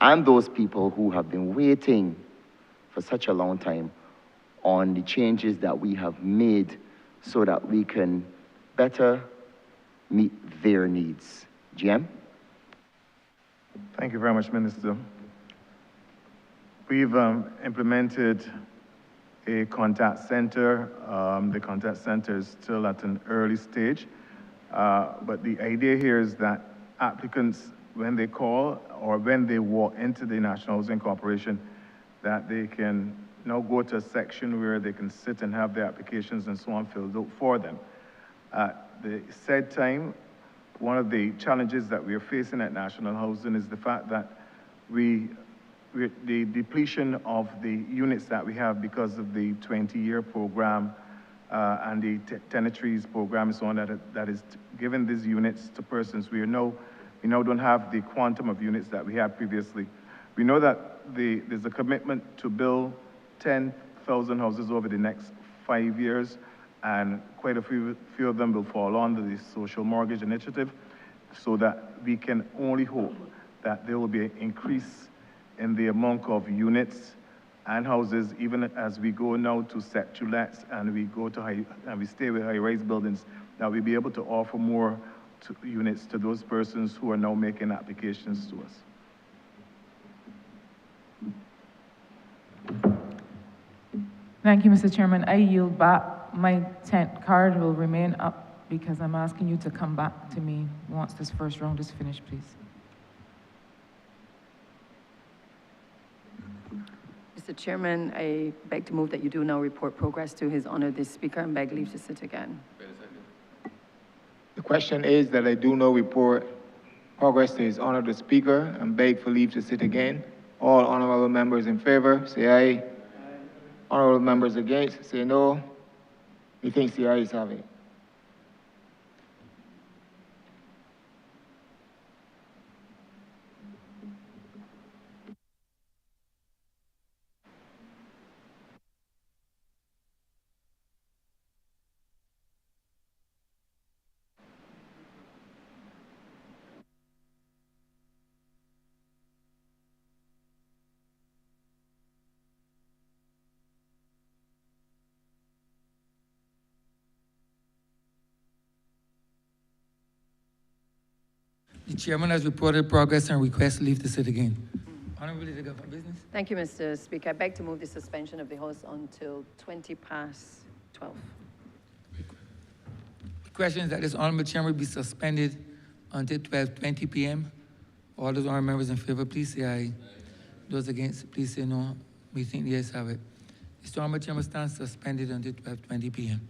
and those people who have been waiting for such a long time on the changes that we have made so that we can better meet their needs. GM? Thank you very much, Minister. We've implemented a contact center. The contact center is still at an early stage, but the idea here is that applicants, when they call or when they walk into the National Housing Corporation, that they can now go to a section where they can sit and have their applications and so on filled out for them. At the said time, one of the challenges that we are facing at National Housing is the fact that the depletion of the units that we have because of the 20-year program and the tenantries program and so on that is giving these units to persons. We now don't have the quantum of units that we had previously. We know that there's a commitment to build 10,000 houses over the next 5 years, and quite a few of them will fall under the social mortgage initiative, so that we can only hope that there will be an increase in the amount of units and houses, even as we go now to set to lets and we go to and we stay with high-rise buildings, that we'll be able to offer more units to those persons who are now making applications to us. Thank you, Mr. Chairman. I yield back. My tent card will remain up because I'm asking you to come back to me once this first round is finished, please. Mr. Chairman, I beg to move that you do now report progress to His Honor the Speaker and beg leave to sit again. The question is that I do now report progress to His Honor the Speaker and beg for leave to sit again. All honorable members in favor, say aye. Honorable members against, say no. Methinks the ayes have it. The chairman has reported progress and requests leave to sit again. Honorable Leader of Government Business. Thank you, Mr. Speaker. I beg to move the suspension of the House until 12:20. The question is that this honorable chamber be suspended until 12:20 p.m. All those honorable members in favor, please say aye. Those against, please say no. We think the ayes have it. This honorable chamber stands suspended until 12:20 p.m.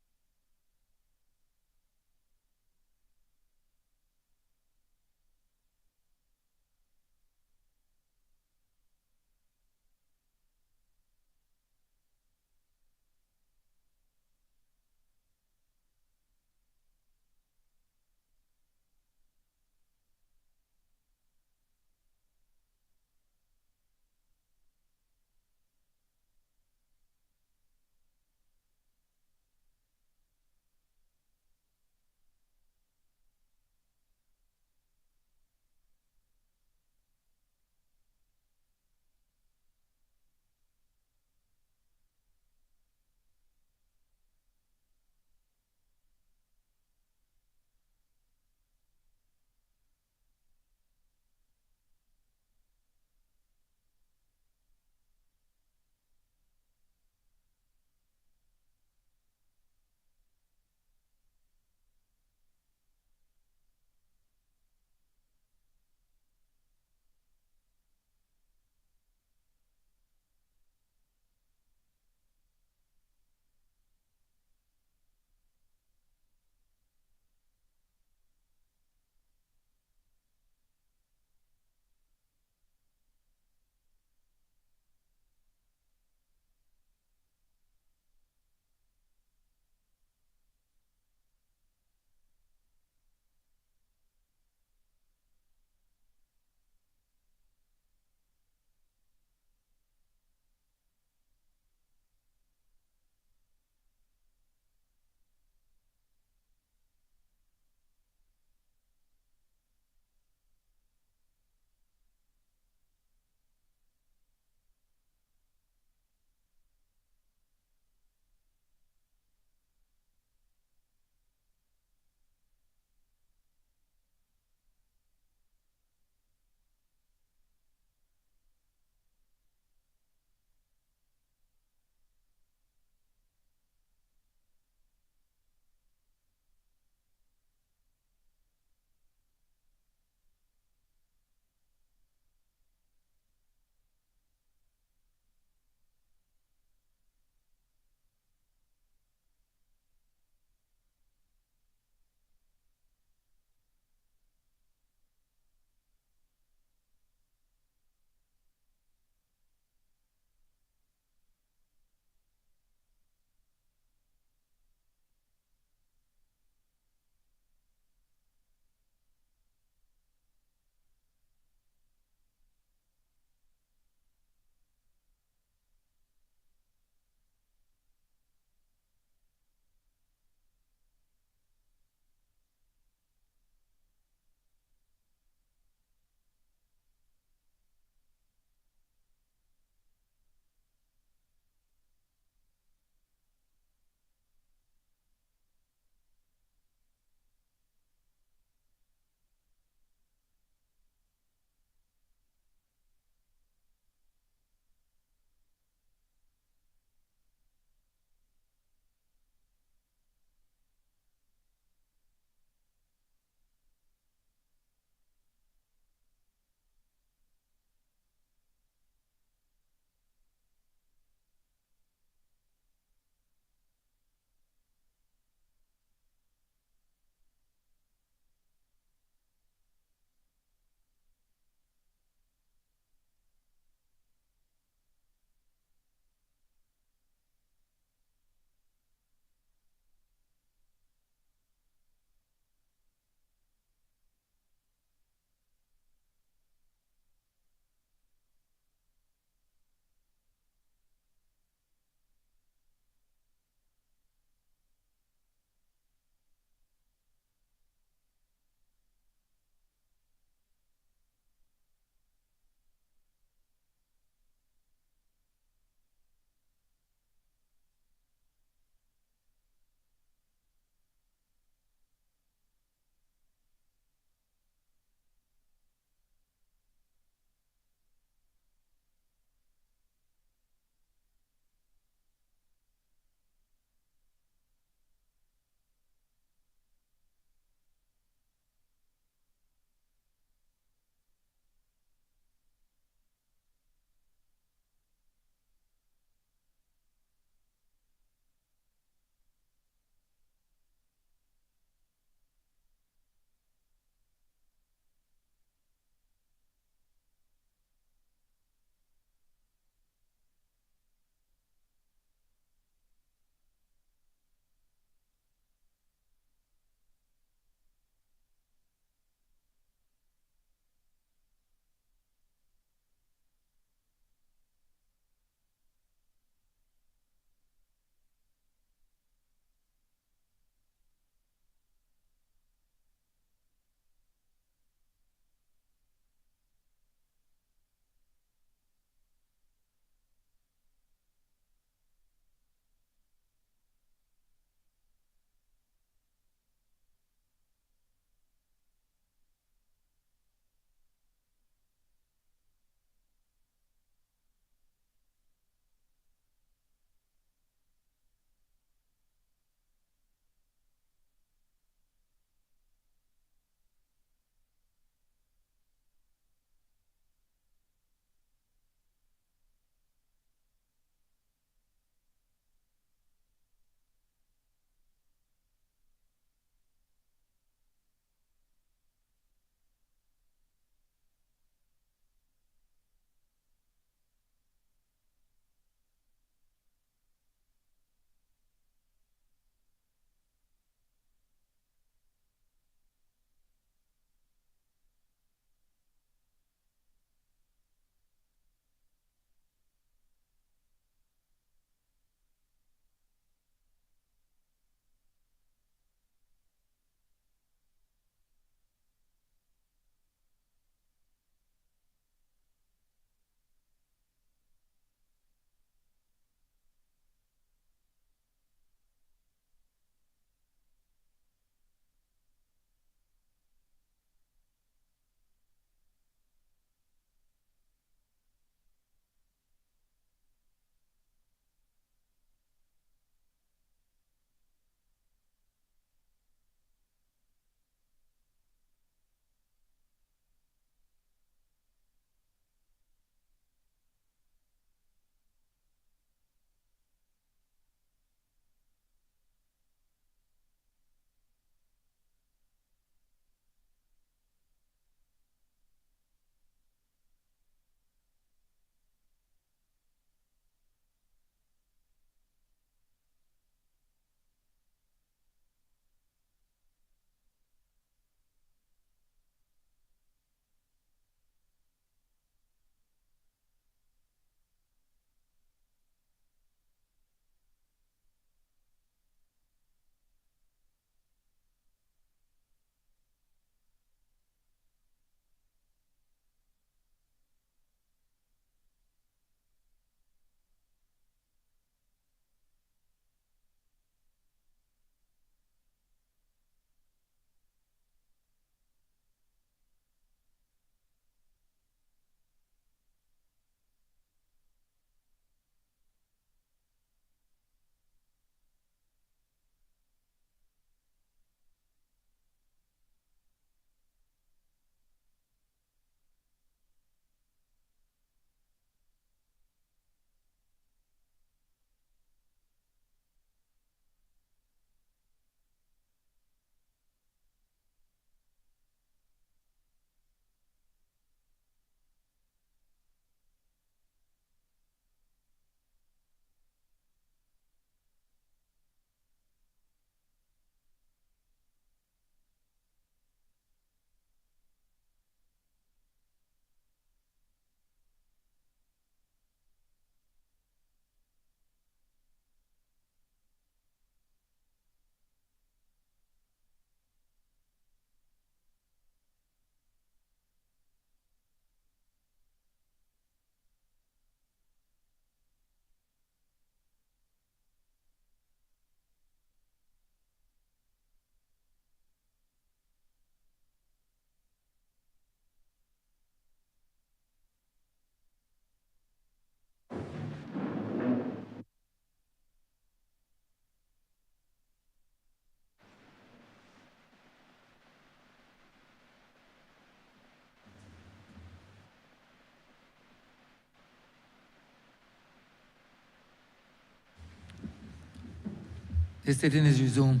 The sitting is resumed.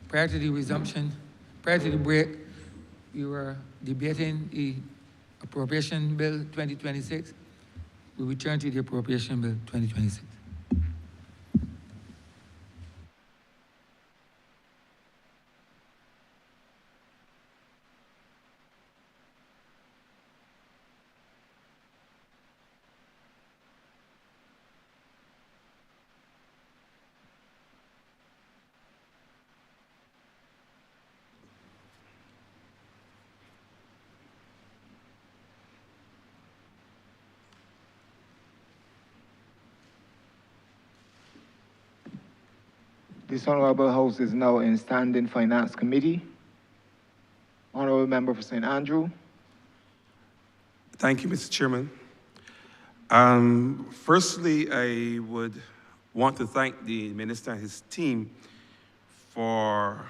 Prior to the break, we were debating the Appropriation Bill 2026. We return to the Appropriation Bill 2026. This Honourable House is now in Standing Finance Committee. Honourable Member for St. Andrew. Thank you, Mr. Chairman. Firstly, I would want to thank the Minister and his team for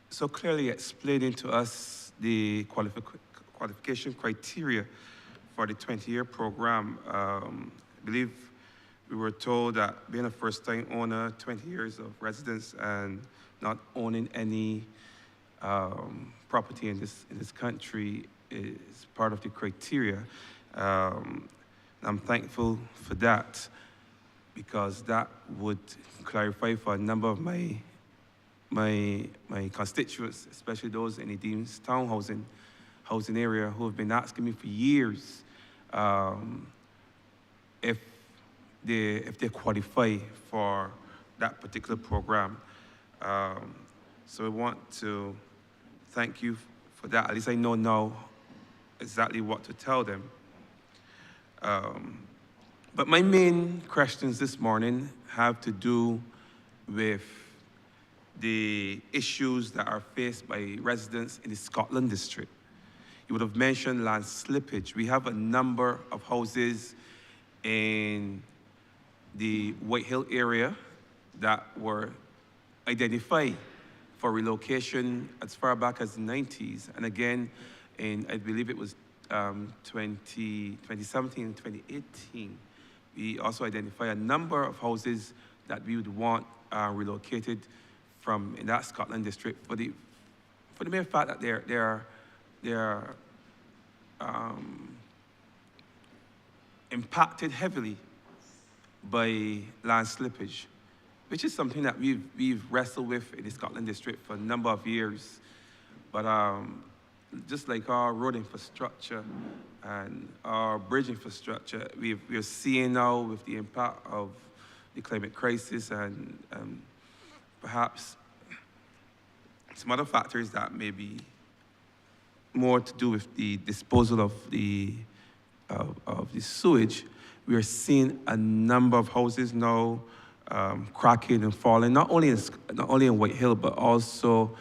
so clearly explaining to us the qualification criteria for the 20-year program. I believe we were told that being a first-time owner, 20 years of residence, and not owning any property in this country is part of the criteria. I'm thankful for that, because that would clarify for a number of my constituents, especially those in the Dean's Town housing area, who have been asking me for years if they qualify for that particular program. So I want to thank you for that. At least I know now exactly what to tell them. But my main questions this morning have to do with the issues that are faced by residents in the Scotland district. You would have mentioned land slippage. We have a number of houses in the White Hill area that were identified for relocation as far back as the 90s. And again, I believe it was 2017 and 2018, we also identified a number of houses that we would want relocated from in that Scotland district for the mere fact that they're impacted heavily by land slippage, which is something that we've wrestled with in the Scotland district for a number of years. But just like our road infrastructure and our bridge infrastructure, we're seeing now with the impact of the climate crisis and perhaps some other factors that may be more to do with the disposal of the sewage, we are seeing a number of houses now cracking and falling, not only in White Hill, but also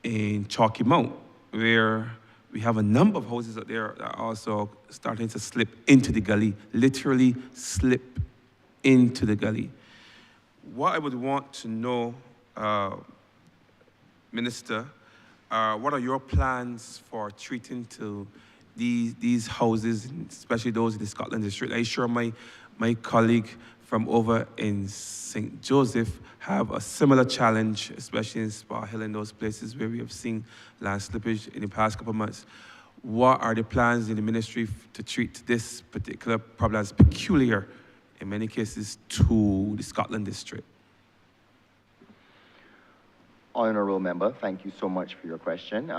in Chalky Mount, where we have a number of houses out there that are also starting to slip into the gully, literally slip into the gully. What I would want to know, Minister, what are your plans for treating to these houses, especially those in the Scotland district? I'm sure my colleague from over in St. Joseph have a similar challenge, especially in Spa Hill and those places where we have seen land slippage in the past couple of months. What are the plans in the ministry to treat this particular problem as peculiar, in many cases, to the Scotland district? Honourable Member, thank you so much for your question.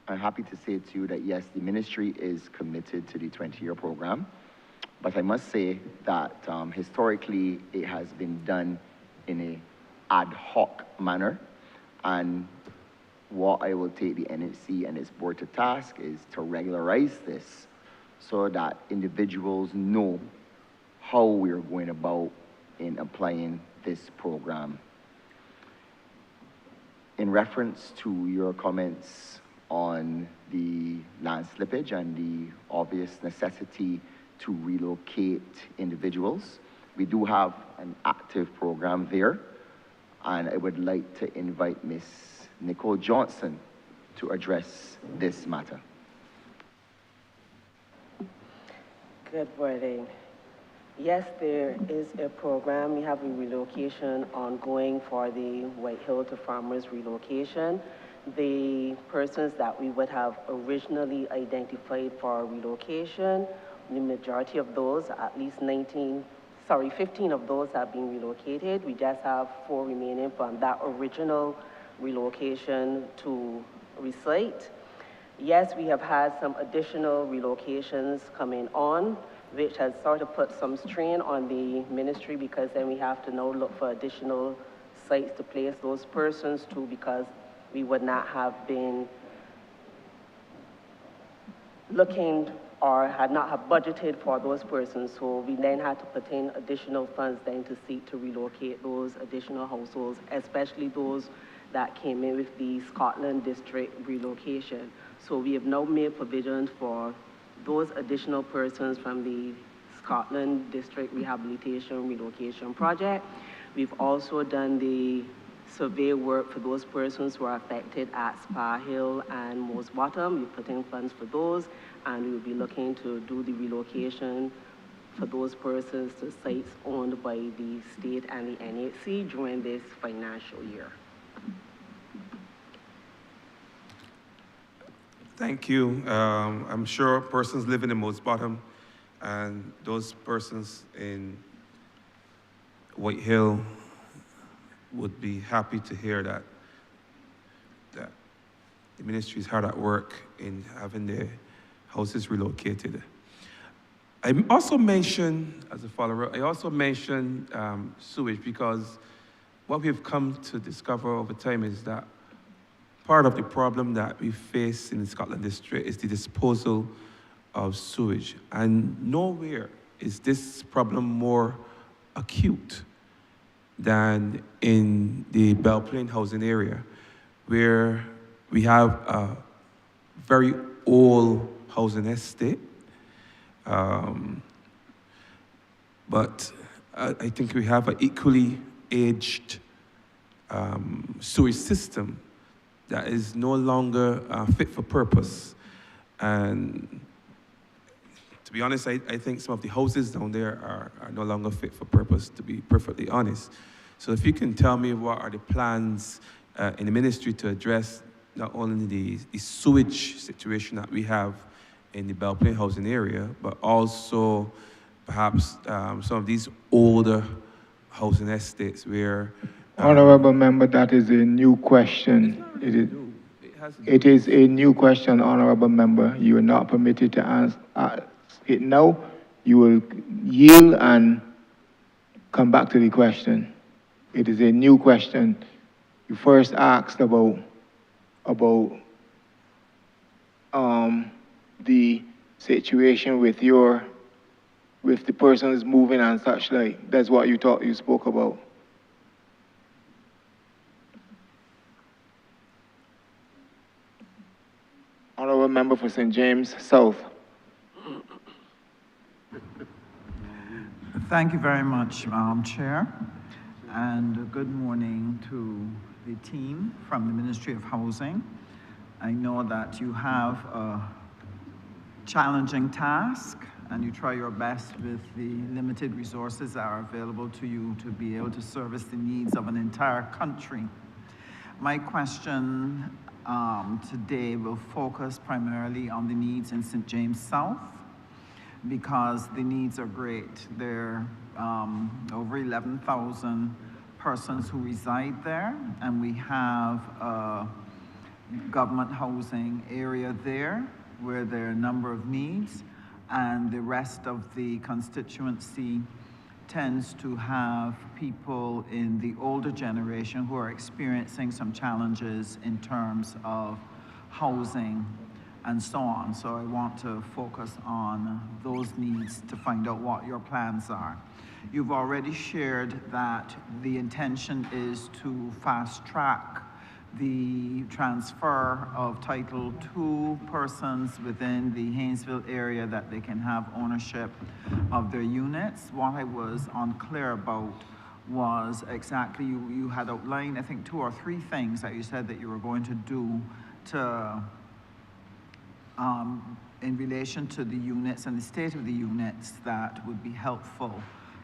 I'm happy to say to you that yes, the ministry is committed to the 20-year program, but I must say that historically it has been done in an ad hoc manner, and what I will take the NHC and its board to task is to regularize this so that individuals know how we're going about in applying this program. In reference to your comments on the land slippage and the obvious necessity to relocate individuals, we do have an active program there, and I would like to invite Ms. Nicole Johnson to address this matter. Good morning. Yes, there is a program. We have a relocation ongoing for the White Hill to Farmers relocation. The persons that we would have originally identified for relocation, the majority of those, at least 15 of those have been relocated. We just have 4 remaining from that original relocation to recite. Yes, we have had some additional relocations coming on, which has sort of put some strain on the ministry, because then we have to now look for additional sites to place those persons to, because we would not have been looking or had not have budgeted for those persons. So we then had to put in additional funds then to seek to relocate those additional households, especially those that came in with the Scotland district relocation. So we have now made provisions for those additional persons from the Scotland District Rehabilitation Relocation Project. We've also done the survey work for those persons who are affected at Spa Hill and Moose Bottom. We've put in funds for those, and we will be looking to do the relocation for those persons to sites owned by the state and the NHC during this financial year. Thank you. I'm sure persons living in Moose Bottom and those persons in White Hill would be happy to hear that the ministry is hard at work in having their houses relocated. I also mentioned, as a follower, sewage, because what we've come to discover over time is that part of the problem that we face in the Scotland district is the disposal of sewage. And nowhere is this problem more acute than in the Belle Plaine housing area, where we have a very old housing estate. But I think we have an equally aged sewage system that is no longer fit for purpose. And to be honest, I think some of the houses down there are no longer fit for purpose, to be perfectly honest. So if you can tell me what are the plans in the ministry to address not only the sewage situation that we have in the Belle Plaine housing area, but also perhaps some of these older housing estates where Honourable Member, that is a new question. It is a new question, Honourable Member. You are not permitted to ask it now. You will yield and come back to the question. It is a new question. You first asked about the situation with the persons moving and such like. That's what you spoke about. Honourable Member for St. James South. Thank you very much, Chair, and good morning to the team from the Ministry of Housing. I know that you have a challenging task and you try your best with the limited resources that are available to you to be able to service the needs of an entire country. My question today will focus primarily on the needs in St. James South, because the needs are great. There are over 11,000 persons who reside there, and we have a government housing area there where there are a number of needs, and the rest of the constituency tends to have people in the older generation who are experiencing some challenges in terms of housing and so on. So I want to focus on those needs to find out what your plans are. You've already shared that the intention is to fast track the transfer of Title II persons within the Haynesville area, that they can have ownership of their units. What I was unclear about was exactly, you had outlined, I think, 2 or 3 things that you said that you were going to do to in relation to the units and the state of the units that would be helpful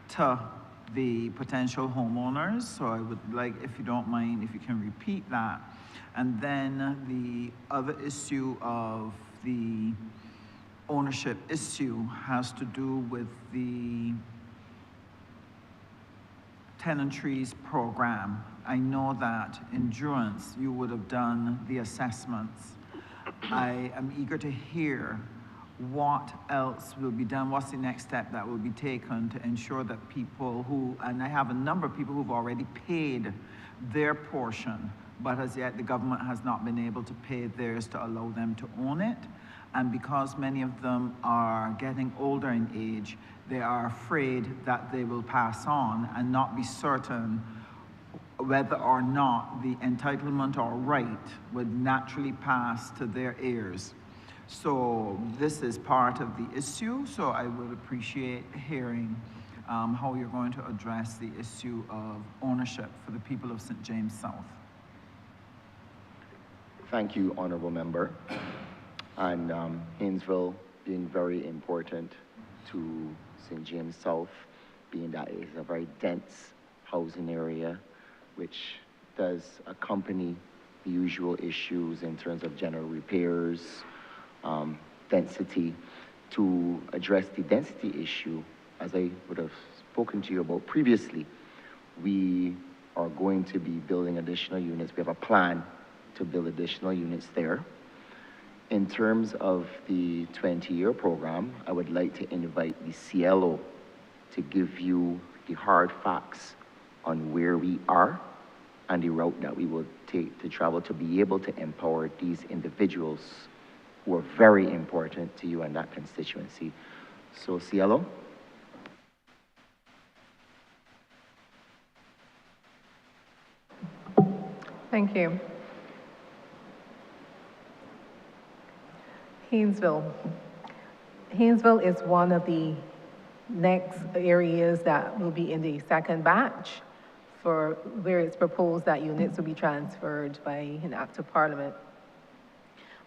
to the potential homeowners. So I would like, if you don't mind, if you can repeat that. And then the other issue of the ownership issue has to do with the tenantries program. I know that Endurance, you would have done the assessments. I am eager to hear what else will be done, what's the next step that will be taken to ensure that people who, and I have a number of people who've already paid their portion, but as yet the government has not been able to pay theirs to allow them to own it. And because many of them are getting older in age, they are afraid that they will pass on and not be certain whether or not the entitlement or right would naturally pass to their heirs. So this is part of the issue, so I would appreciate hearing how you're going to address the issue of ownership for the people of St. James South. Thank you, Honourable Member. And Haynesville being very important to St. James South, being that it is a very dense housing area, which does accompany the usual issues in terms of general repairs, density. To address the density issue, as I would have spoken to you about previously, we are going to be building additional units. We have a plan to build additional units there. In terms of the 20-year program, I would like to invite the CLO to give you the hard facts on where we are and the route that we will take to travel to be able to empower these individuals who are very important to you and that constituency. So, CLO. Thank you. Haynesville. Haynesville is one of the next areas that will be in the second batch for where it's proposed that units will be transferred by an act of parliament.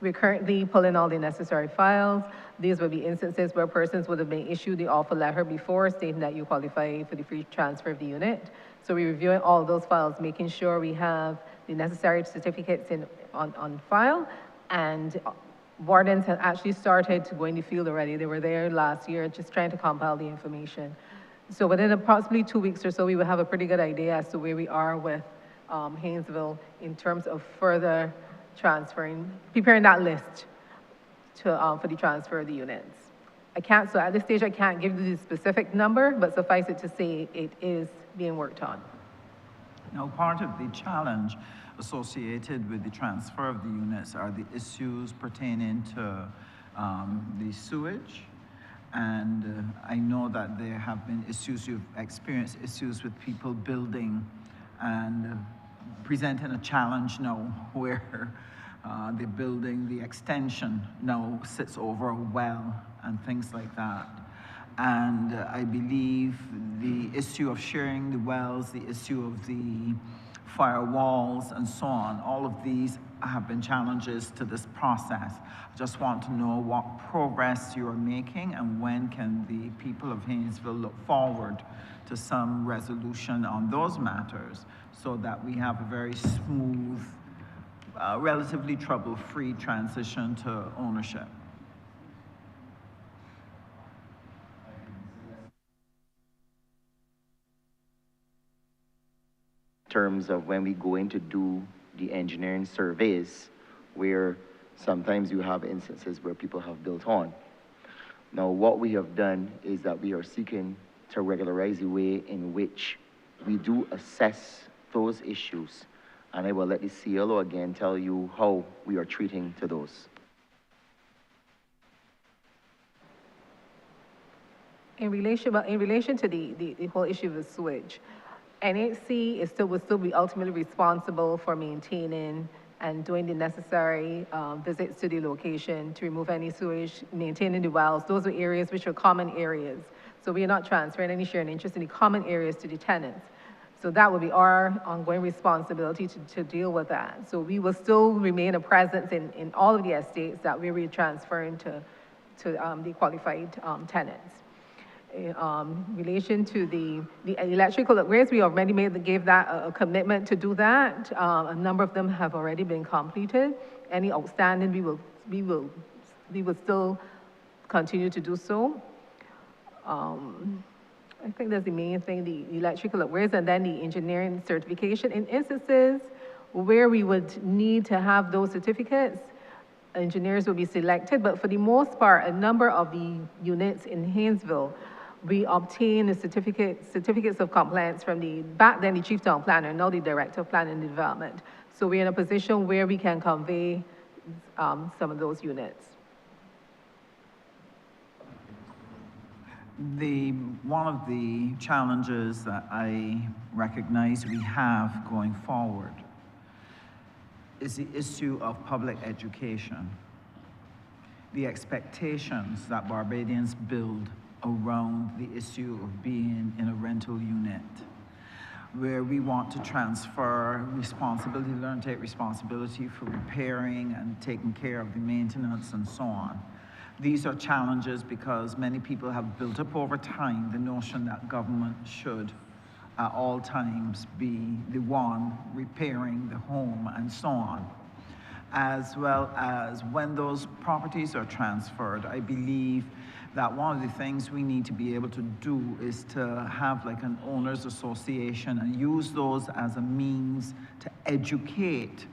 We're currently pulling all the necessary files. These will be instances where persons would have been issued the offer letter before stating that you qualify for the free transfer of the unit. So we're reviewing all of those files, making sure we have the necessary certificates on file, and wardens have actually started to go in the field already. They were there last year just trying to compile the information. So within approximately 2 weeks or so, we will have a pretty good idea as to where we are with Haynesville in terms of further transferring, preparing that list to, for the transfer of the units. So at this stage, I can't give you the specific number, but suffice it to say it is being worked on. Now, part of the challenge associated with the transfer of the units are the issues pertaining to the sewage. And I know that there have been issues, you've experienced issues with people building and presenting a challenge now where the building, the extension now sits over a well and things like that. And I believe the issue of sharing the wells, the issue of the firewalls and so on, all of these have been challenges to this process. I just want to know what progress you are making and when can the people of Haynesville look forward to some resolution on those matters so that we have a very smooth, relatively trouble-free transition to ownership. Terms of when we go in to do the engineering surveys, where sometimes you have instances where people have built on. Now, what we have done is that we are seeking to regularize the way in which we do assess those issues. And I will let the CLO again tell you how we are treating to those. In relation to the whole issue of the sewage, NHC will still be ultimately responsible for maintaining and doing the necessary visits to the location to remove any sewage, maintaining the wells. Those are areas which are common areas. So we are not transferring any shared interest in the common areas to the tenants. So that will be our ongoing responsibility to deal with that. So we will still remain a presence in all of the estates that we are transferring to the qualified tenants. In relation to the electrical upgrades, we already gave that a commitment to do that. A number of them have already been completed. Any outstanding, we will still continue to do so. I think that's the main thing, the electrical upgrades, and then the engineering certification. In instances where we would need to have those certificates, engineers will be selected, but for the most part, a number of the units in Haynesville, we obtain the certificates of compliance from back then the chief town planner, now the director of planning and development. So we're in a position where we can convey some of those units. One of the challenges that I recognize we have going forward is the issue of public education. The expectations that Barbadians build around the issue of being in a rental unit, where we want to transfer responsibility, learn to take responsibility for repairing and taking care of the maintenance and so on. These are challenges because many people have built up over time the notion that government should at all times be the one repairing the home and so on. As well as when those properties are transferred, I believe that one of the things we need to be able to do is to have like an owners association and use those as a means to educate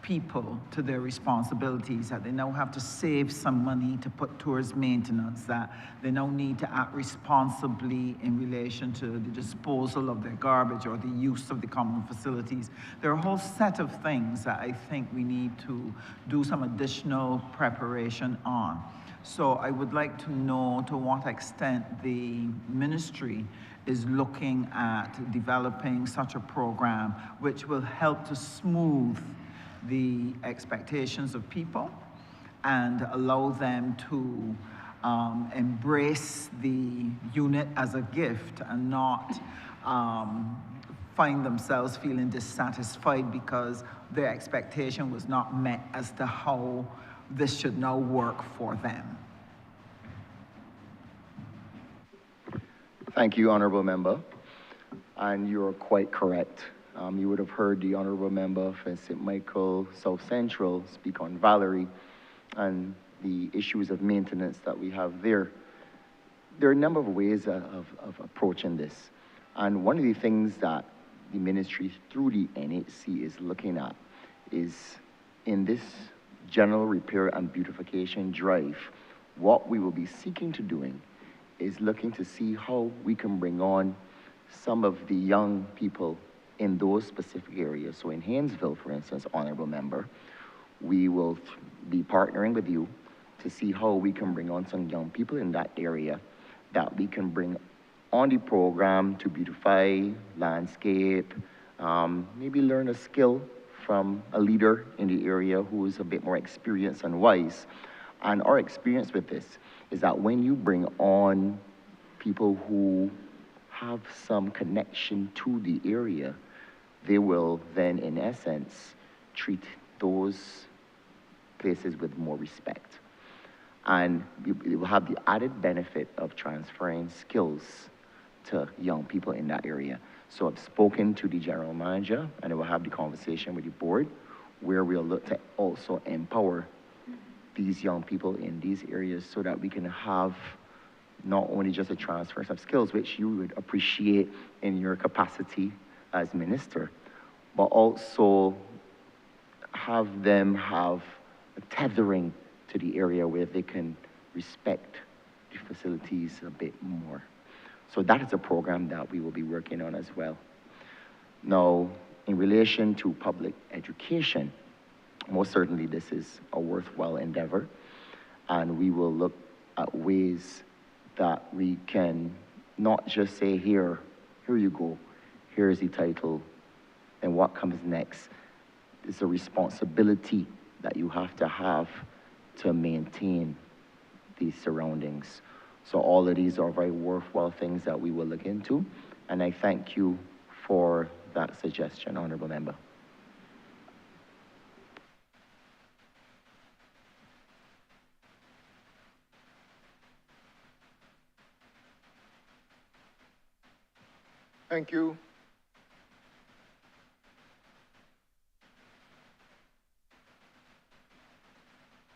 people to their responsibilities, that they now have to save some money to put towards maintenance, that they now need to act responsibly in relation to the disposal of their garbage or the use of the common facilities. There are a whole set of things that I think we need to do some additional preparation on. So I would like to know to what extent the ministry is looking at developing such a program which will help to smooth the expectations of people and allow them to embrace the unit as a gift and not find themselves feeling dissatisfied because their expectation was not met as to how this should now work for them. Thank you, Honourable Member. And you're quite correct. You would have heard the Honourable Member for St. Michael South Central speak on Valerie and the issues of maintenance that we have there. There are a number of ways of approaching this. And one of the things that the ministry through the NHC is looking at is in this general repair and beautification drive, what we will be seeking to doing is looking to see how we can bring on some of the young people in those specific areas. So in Haynesville, for instance, Honourable Member, we will be partnering with you to see how we can bring on some young people in that area that we can bring on the program to beautify, landscape, maybe learn a skill from a leader in the area who is a bit more experienced and wise. And our experience with this is that when you bring on people who have some connection to the area, they will then, in essence, treat those places with more respect. And it will have the added benefit of transferring skills to young people in that area. So I've spoken to the general manager, and I will have the conversation with the board, where we'll look to also empower these young people in these areas so that we can have not only just a transfer of skills, which you would appreciate in your capacity as minister, but also have them have a tethering to the area where they can respect the facilities a bit more. So that is a program that we will be working on as well. Now, in relation to public education, most certainly this is a worthwhile endeavor, and we will look at ways that we can not just say, here you go, here's the title, and what comes next. It's a responsibility that you have to maintain these surroundings. So all of these are very worthwhile things that we will look into, and I thank you for that suggestion, Honourable Member. Thank you.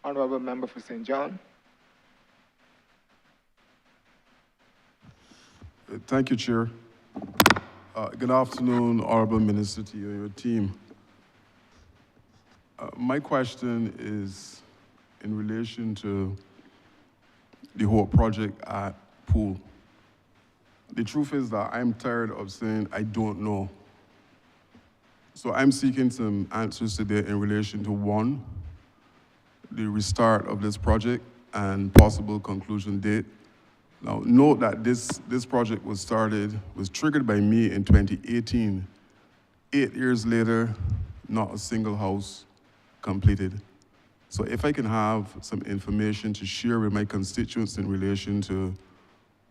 Honourable Member for St. John. Thank you, Chair. Good afternoon, Honourable Minister, to you and your team. My question is in relation to the whole project at Pool. The truth is that I'm tired of saying I don't know. So I'm seeking some answers today in relation to one, the restart of this project and possible conclusion date. Now, note that this project was triggered by me in 2018. 8 years later, not a single house completed. So if I can have some information to share with my constituents in relation to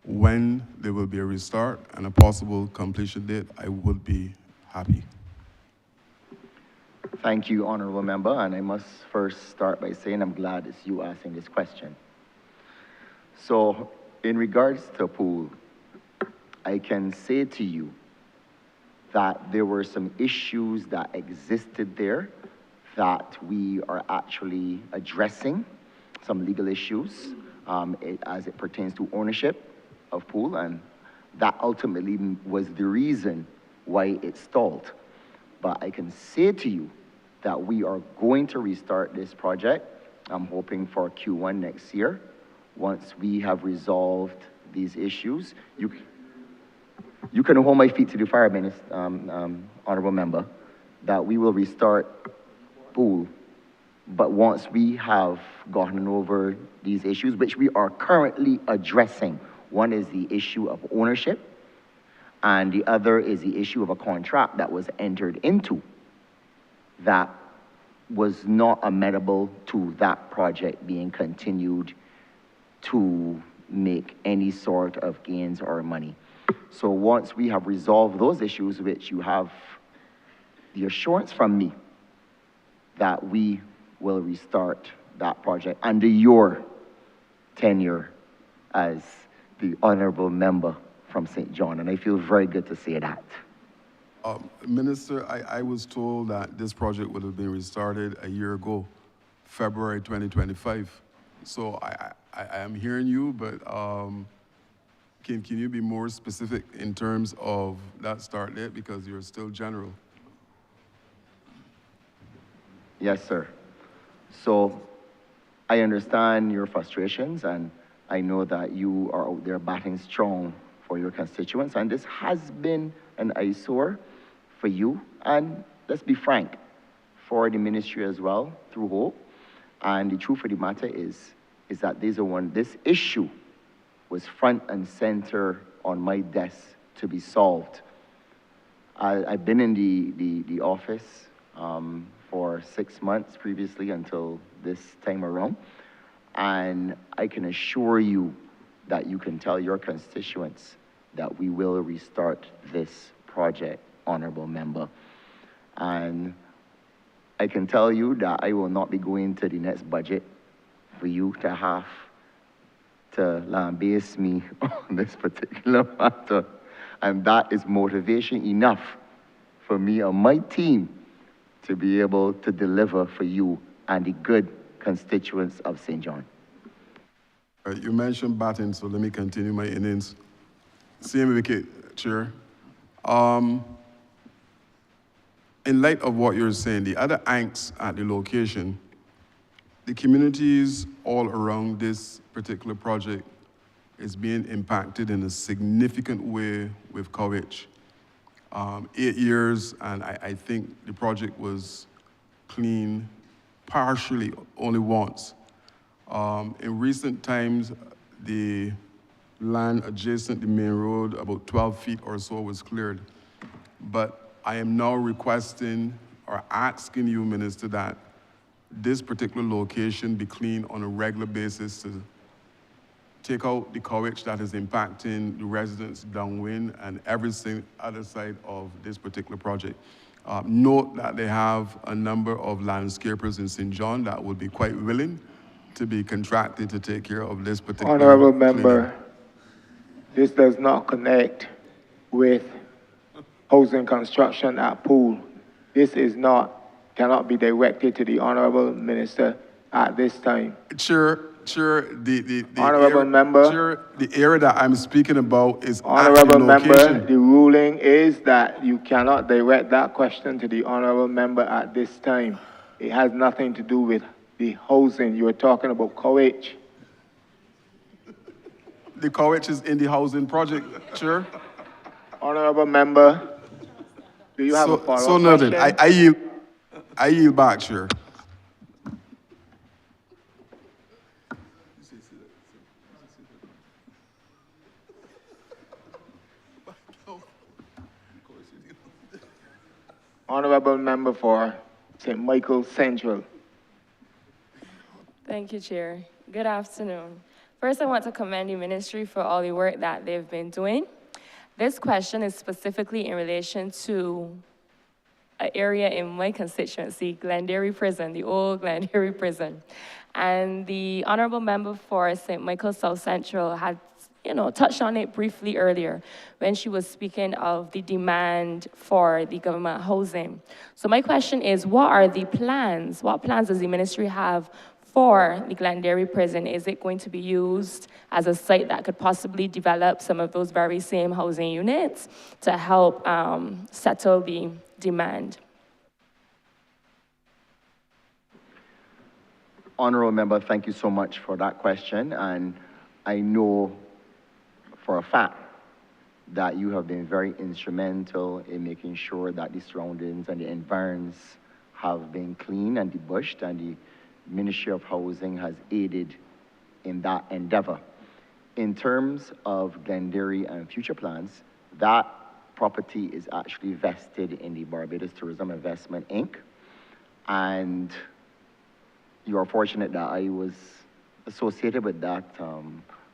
when there will be a restart and a possible completion date, I would be happy. Thank you, Honourable Member, and I must first start by saying I'm glad it's you asking this question. So, in regards to Pool, I can say to you that there were some issues that existed there that we are actually addressing, some legal issues as it pertains to ownership of Pool, and that ultimately was the reason why it stalled. But I can say to you that we are going to restart this project. I'm hoping for Q1 next year. Once we have resolved these issues, you can hold my feet to the fire, Honourable Member, that we will restart Pool. But once we have gotten over these issues, which we are currently addressing, one is the issue of ownership, and the other is the issue of a contract that was entered into that was not amenable to that project being continued to make any sort of gains or money. So once we have resolved those issues, which you have the assurance from me that we will restart that project under your tenure as the Honourable Member from St. John, and I feel very good to say that. Minister, I was told that this project would have been restarted a year ago, February 2025. So I am hearing you, but can you be more specific in terms of that start date, because you're still general? Yes, sir. So I understand your frustrations, and I know that you are out there batting strong for your constituents, and this has been an eyesore for you, and let's be frank, for the ministry as well, through Hope. And the truth of the matter is that this issue was front and center on my desk to be solved. I've been in the office for 6 months previously until this time around, and I can assure you that you can tell your constituents that we will restart this project, Honourable Member. And I can tell you that I will not be going to the next budget for you to have to lambaste me on this particular matter. And that is motivation enough for me and my team to be able to deliver for you and the good constituents of St. John. You mentioned batting, so let me continue my innings. Same wicket, Chair. In light of what you're saying, the other angst at the location, the communities all around this particular project is being impacted in a significant way with coverage. 8 years, and I think the project was clean partially only once. In recent times, the land adjacent to the main road, about 12 feet or so, was cleared. But I am now requesting or asking you, Minister, that this particular location be cleaned on a regular basis to take out the coverage that is impacting the residents downwind and everything other side of this particular project. Note that they have a number of landscapers in St. John that would be quite willing to be contracted to take care of this particular Honourable cleaning. Member, this does not connect with housing construction at Pool. This cannot be directed to the Honourable Minister at this time. Chair, the Honourable area, Member. Chair, the area that I'm speaking about is Honourable actually Member, location. the ruling is that you cannot direct that question to the Honourable Member at this time. It has nothing to do with the housing. You were talking about Coach. The college is in the housing project, Chair. Honourable Member, do you have a follow-up So noted. question? I yield back, Chair. Honourable Member for St. Michael Central. Thank you, Chair. Good afternoon. First, I want to commend the ministry for all the work that they've been doing. This question is specifically in relation to an area in my constituency, Glenderry Prison, the old Glenderry Prison. And the Honourable Member for St. Michael South Central had touched on it briefly earlier when she was speaking of the demand for the government housing. So my question is, what are the plans? What plans does the ministry have for the Glenderry Prison? Is it going to be used as a site that could possibly develop some of those very same housing units to help settle the demand? Honourable Member, thank you so much for that question. And I know for a fact that you have been very instrumental in making sure that the surroundings and the environs have been clean and debushed, and the Ministry of Housing has aided in that endeavor. In terms of Glenderry and future plans, that property is actually vested in the Barbados Tourism Investment, Inc. And you are fortunate that I was associated with that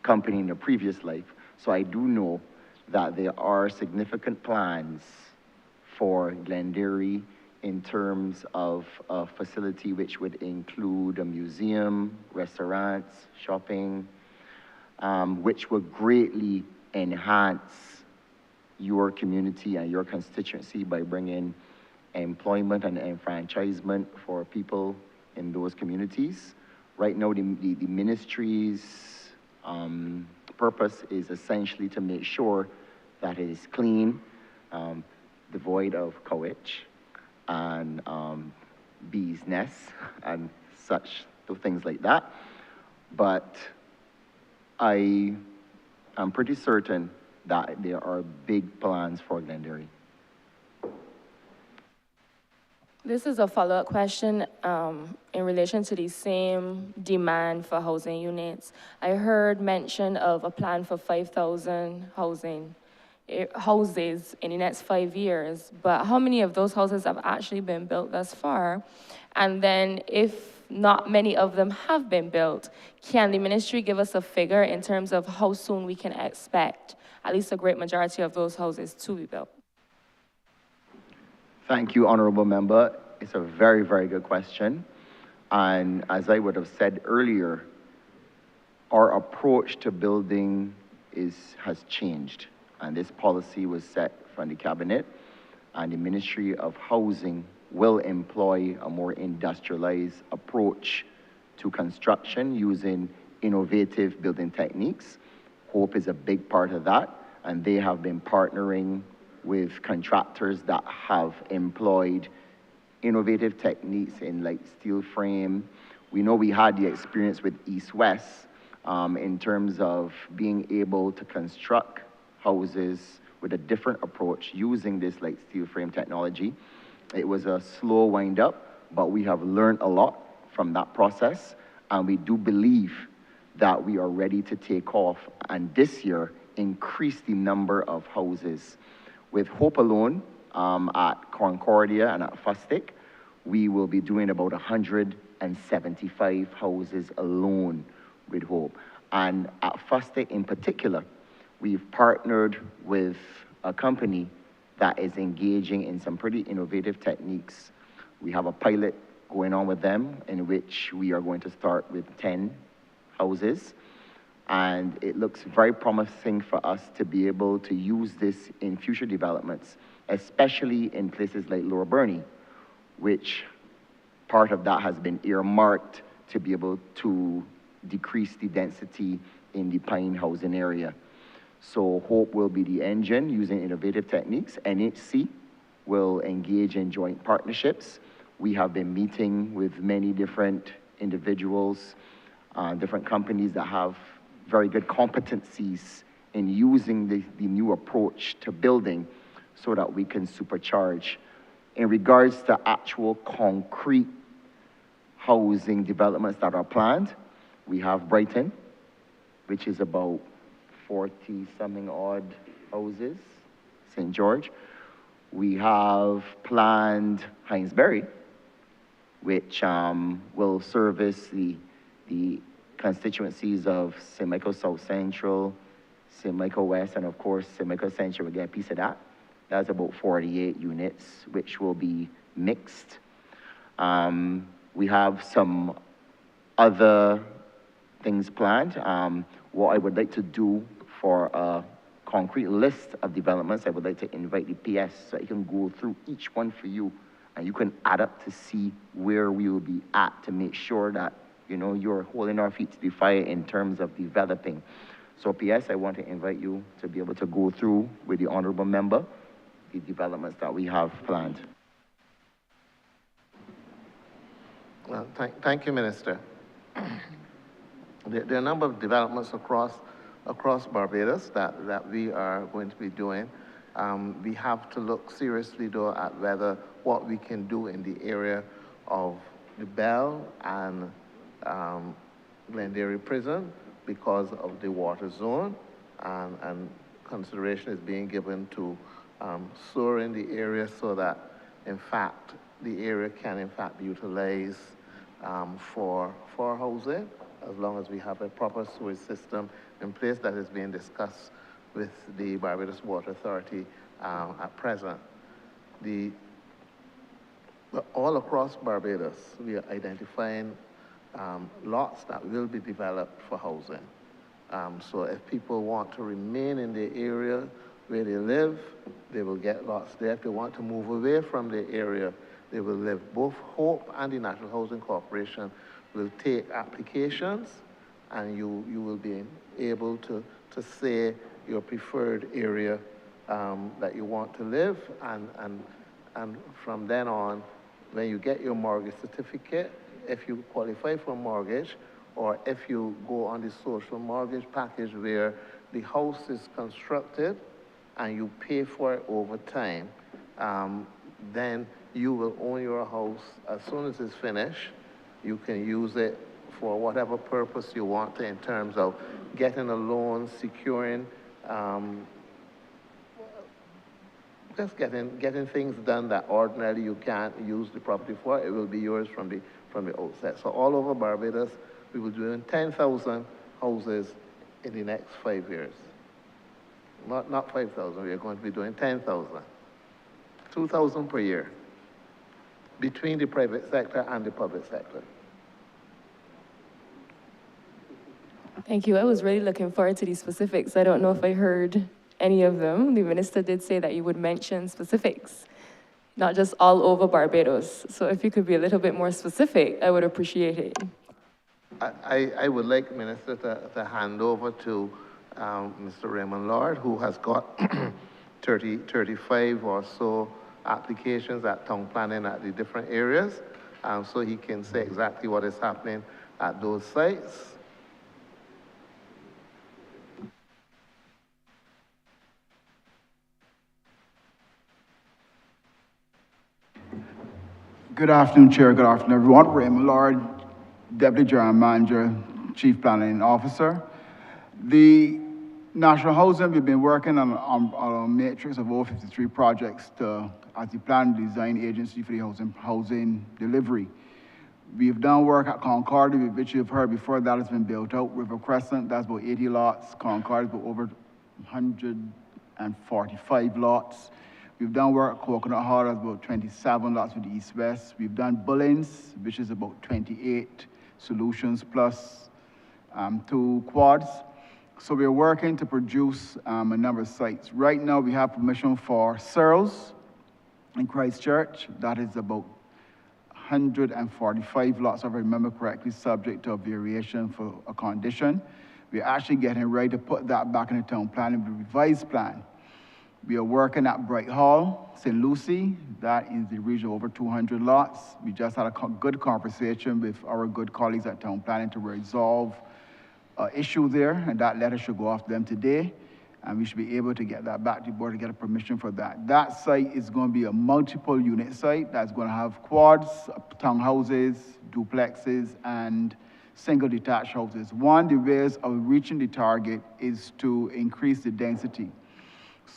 company in a previous life. So I do know that there are significant plans for Glenderry in terms of a facility which would include a museum, restaurants, shopping, which would greatly enhance your community and your constituency by bringing employment and enfranchisement for people in those communities. Right now, the ministry's purpose is essentially to make sure that it is clean, devoid of coach and bees' nests and such things like that. But I am pretty certain that there are big plans for Glenderry. This is a follow-up question in relation to the same demand for housing units. I heard mention of a plan for 5,000 houses in the next 5 years, but how many of those houses have actually been built thus far? And then if not many of them have been built, can the ministry give us a figure in terms of how soon we can expect at least a great majority of those houses to be built? Thank you, Honourable Member. It's a very, very good question. And as I would have said earlier, our approach to building has changed. And this policy was set from the Cabinet, and the Ministry of Housing will employ a more industrialized approach to construction using innovative building techniques. HOPE is a big part of that, and they have been partnering with contractors that have employed innovative techniques in like steel frame. We know we had the experience with East West in terms of being able to construct houses with a different approach using this like steel frame technology. It was a slow wind up, but we have learned a lot from that process, and we do believe that we are ready to take off, and this year increase the number of houses. With HOPE alone, at Concordia and at Fustic, we will be doing about 175 houses alone with HOPE. And at Fustic in particular, we've partnered with a company that is engaging in some pretty innovative techniques. We have a pilot going on with them in which we are going to start with 10 houses. And it looks very promising for us to be able to use this in future developments especially in places like Lower Burney, which part of that has been earmarked to be able to decrease the density in the Pine housing area. So HOPE will be the engine using innovative techniques. NHC will engage in joint partnerships. We have been meeting with many different individuals, different companies that have very good competencies in using the new approach to building so that we can supercharge. In regards to actual concrete housing developments that are planned, we have Brighton, which is about 40-something odd houses, St. George. We have planned Hinesbury, which will service the constituencies of St. Michael South Central, St. Michael West, and of course, St. Michael Central will get a piece of that. That's about 48 units, which will be mixed. We have some other things planned. What I would like to do for a concrete list of developments, I would like to invite the PS so I can go through each one for you and you can add up to see where we will be at to make sure that, you know, you're holding our feet to the fire in terms of developing. So PS, I want to invite you to be able to go through with the honorable member the developments that we have planned. Well, thank you, Minister. There are a number of developments across Barbados that we are going to be doing. We have to look seriously, though, at whether what we can do in the area of the Bell and Glenderry Prison because of the water zone, and consideration is being given to sewer the area so that, in fact, the area can, in fact, be utilized for housing, as long as we have a proper sewage system in place that is being discussed with the Barbados Water Authority at present. All across Barbados, we are identifying lots that will be developed for housing. So if people want to remain in the area where they live, they will get lots there. If they want to move away from the area, they will live. Both HOPE and the National Housing Corporation will take applications, and you will be able to say your preferred area that you want to live, and from then on, when you get your mortgage certificate, if you qualify for a mortgage, or if you go on the social mortgage package where the house is constructed and you pay for it over time, then you will own your house as soon as it's finished. You can use it for whatever purpose you want to in terms of getting a loan, securing, just getting things done that ordinarily you can't use the property for. It will be yours from the outset. So all over Barbados, we will be doing 10,000 houses in the next 5 years. Not 5,000, we are going to be doing 10,000. 2,000 per year between the private sector and the public sector. Thank you. I was really looking forward to these specifics. I don't know if I heard any of them. The minister did say that you would mention specifics, not just all over Barbados. So if you could be a little bit more specific, I would appreciate it. I would like, Minister, to hand over to Mr. Raymond Lord, who has got 35 or so applications at town planning at the different areas, so he can say exactly what is happening at those sites. Good afternoon, Chair. Good afternoon, everyone. Raymond Lord, Deputy General Manager, Chief Planning Officer. The National Housing, we've been working on a matrix of over 53 projects as the plan and design agency for the housing delivery. We've done work at Concord, which you've heard before. That has been built out. River Crescent, that's about 80 lots. Concord is about over 145 lots. We've done work at Coconut Hall, that's about 27 lots with the East-West. We've done Bullins, which is about 28 solutions plus 2 quads. So we're working to produce a number of sites. Right now we have permission for Searles, in Christchurch. That is about 145 lots, if I remember correctly, subject to a variation for a condition. We're actually getting ready to put that back in the town plan, in the revised plan. We are working at Bright Hall, St. Lucie. That is the region over 200 lots. We just had a good conversation with our good colleagues at town planning to resolve an issue there, and that letter should go off to them today. And we should be able to get that back to the board to get a permission for that. That site is going to be a multiple unit site that's going to have quads, townhouses, duplexes, and single detached houses. One of the ways of reaching the target is to increase the density.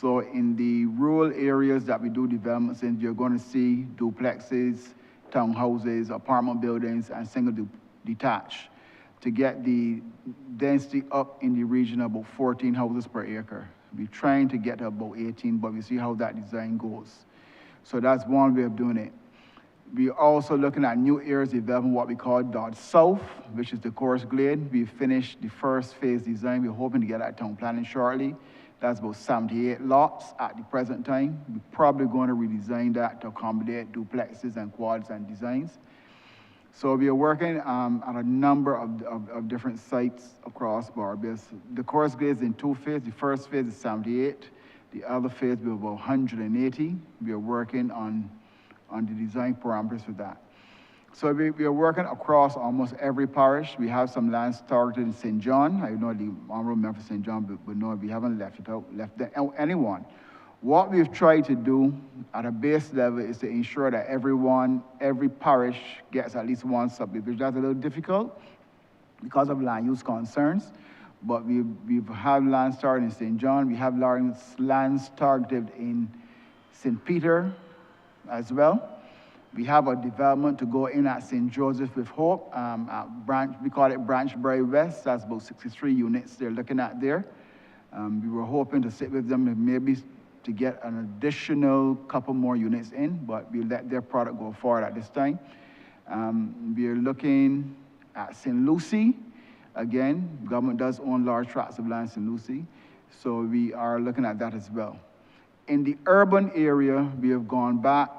So in the rural areas that we do developments in, you're going to see duplexes, townhouses, apartment buildings, and single detached, to get the density up in the region of about 14 houses per acre. We're trying to get to about 18, but we see how that design goes. So that's one way of doing it. We're also looking at new areas development, what we call Dodge South, which is the Course Glade. We finished the first phase design. We're hoping to get that town planning shortly. That's about 78 lots at the present time. We're probably going to redesign that to accommodate duplexes and quads and designs. So we are working on a number of different sites across Barbados. The Course Glade is in two phases. The first phase is 78. The other phase will be about 180. We are working on the design parameters for that. So we are working across almost every parish. We have some lands targeted in St. John. I know the Honourable Member for St. John, but no, we haven't left anyone. What we've tried to do at a base level is to ensure that every parish gets at least one subdivision. That's a little difficult because of land use concerns, but we have lands targeted in St. John. We have lands targeted in St. Peter as well. We have a development to go in at St. Joseph with Hope. We call it Branchbury West. That's about 63 units they're looking at there. We were hoping to sit with them and maybe to get an additional couple more units in, but we let their product go forward at this time. We are looking at St. Lucie. Again, government does own large tracts of land in St. Lucie, so we are looking at that as well. In the urban area, we have gone back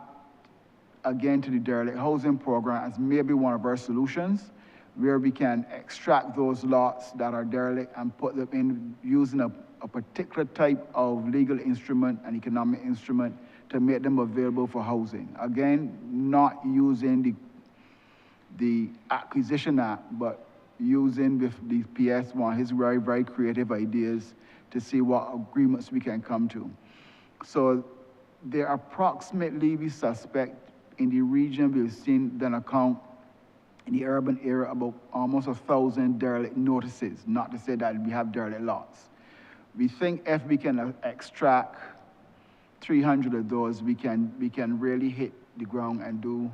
again to the derelict housing program as maybe one of our solutions, where we can extract those lots that are derelict and put them in using a particular type of legal instrument and economic instrument to make them available for housing. Again, not using the Acquisition Act, but using with the PS1, his very, very creative ideas to see what agreements we can come to. So there are approximately, we suspect, in the region we've seen an account in the urban area about almost 1,000 derelict notices, not to say that we have derelict lots. We think if we can extract 300 of those, we can really hit the ground and do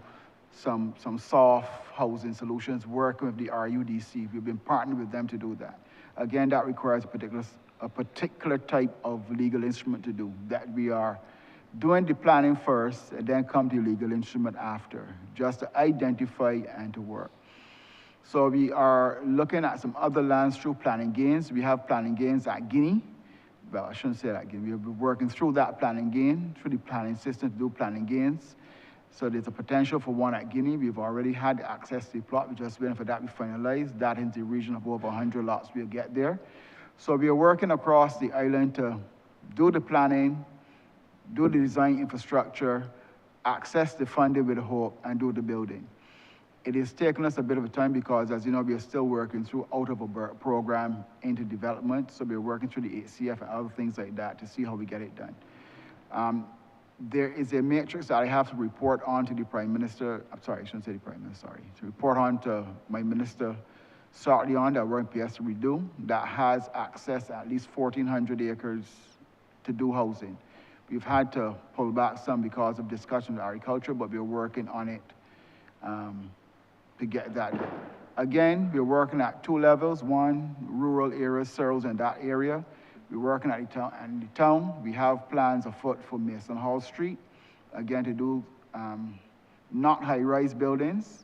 some soft housing solutions, working with the RUDC. We've been partnering with them to do that. Again, that requires a particular type of legal instrument to do, that we are doing the planning first and then come to the legal instrument after, just to identify and to work. So we are looking at some other lands through planning gains. We have planning gains at Guinea. Well, I shouldn't say that Guinea. We'll be working through that planning gain, through the planning system to do planning gains. So there's a potential for one at Guinea. We've already had access to the plot. We're just waiting for that to be finalized. That is the region of over 100 lots we'll get there. So we are working across the island to do the planning, do the design infrastructure, access the funding with Hope, and do the building. It is taking us a bit of a time because, as you know, we are still working through out of a program into development. So we're working through the HCF and other things like that to see how we get it done. There is a matrix that I have to report on to the Prime Minister. I'm sorry, I shouldn't say the Prime Minister, sorry. To report on to my Minister shortly on that we're in PS to redo, that has access to at least 1,400 acres to do housing. We've had to pull back some because of discussion with agriculture, but we're working on it to get that done. Again, we're working at two levels. One, rural areas, Searles in that area. We're working at the town, and the town, we have plans afoot for Mason Hall Street. Again, to do not high-rise buildings,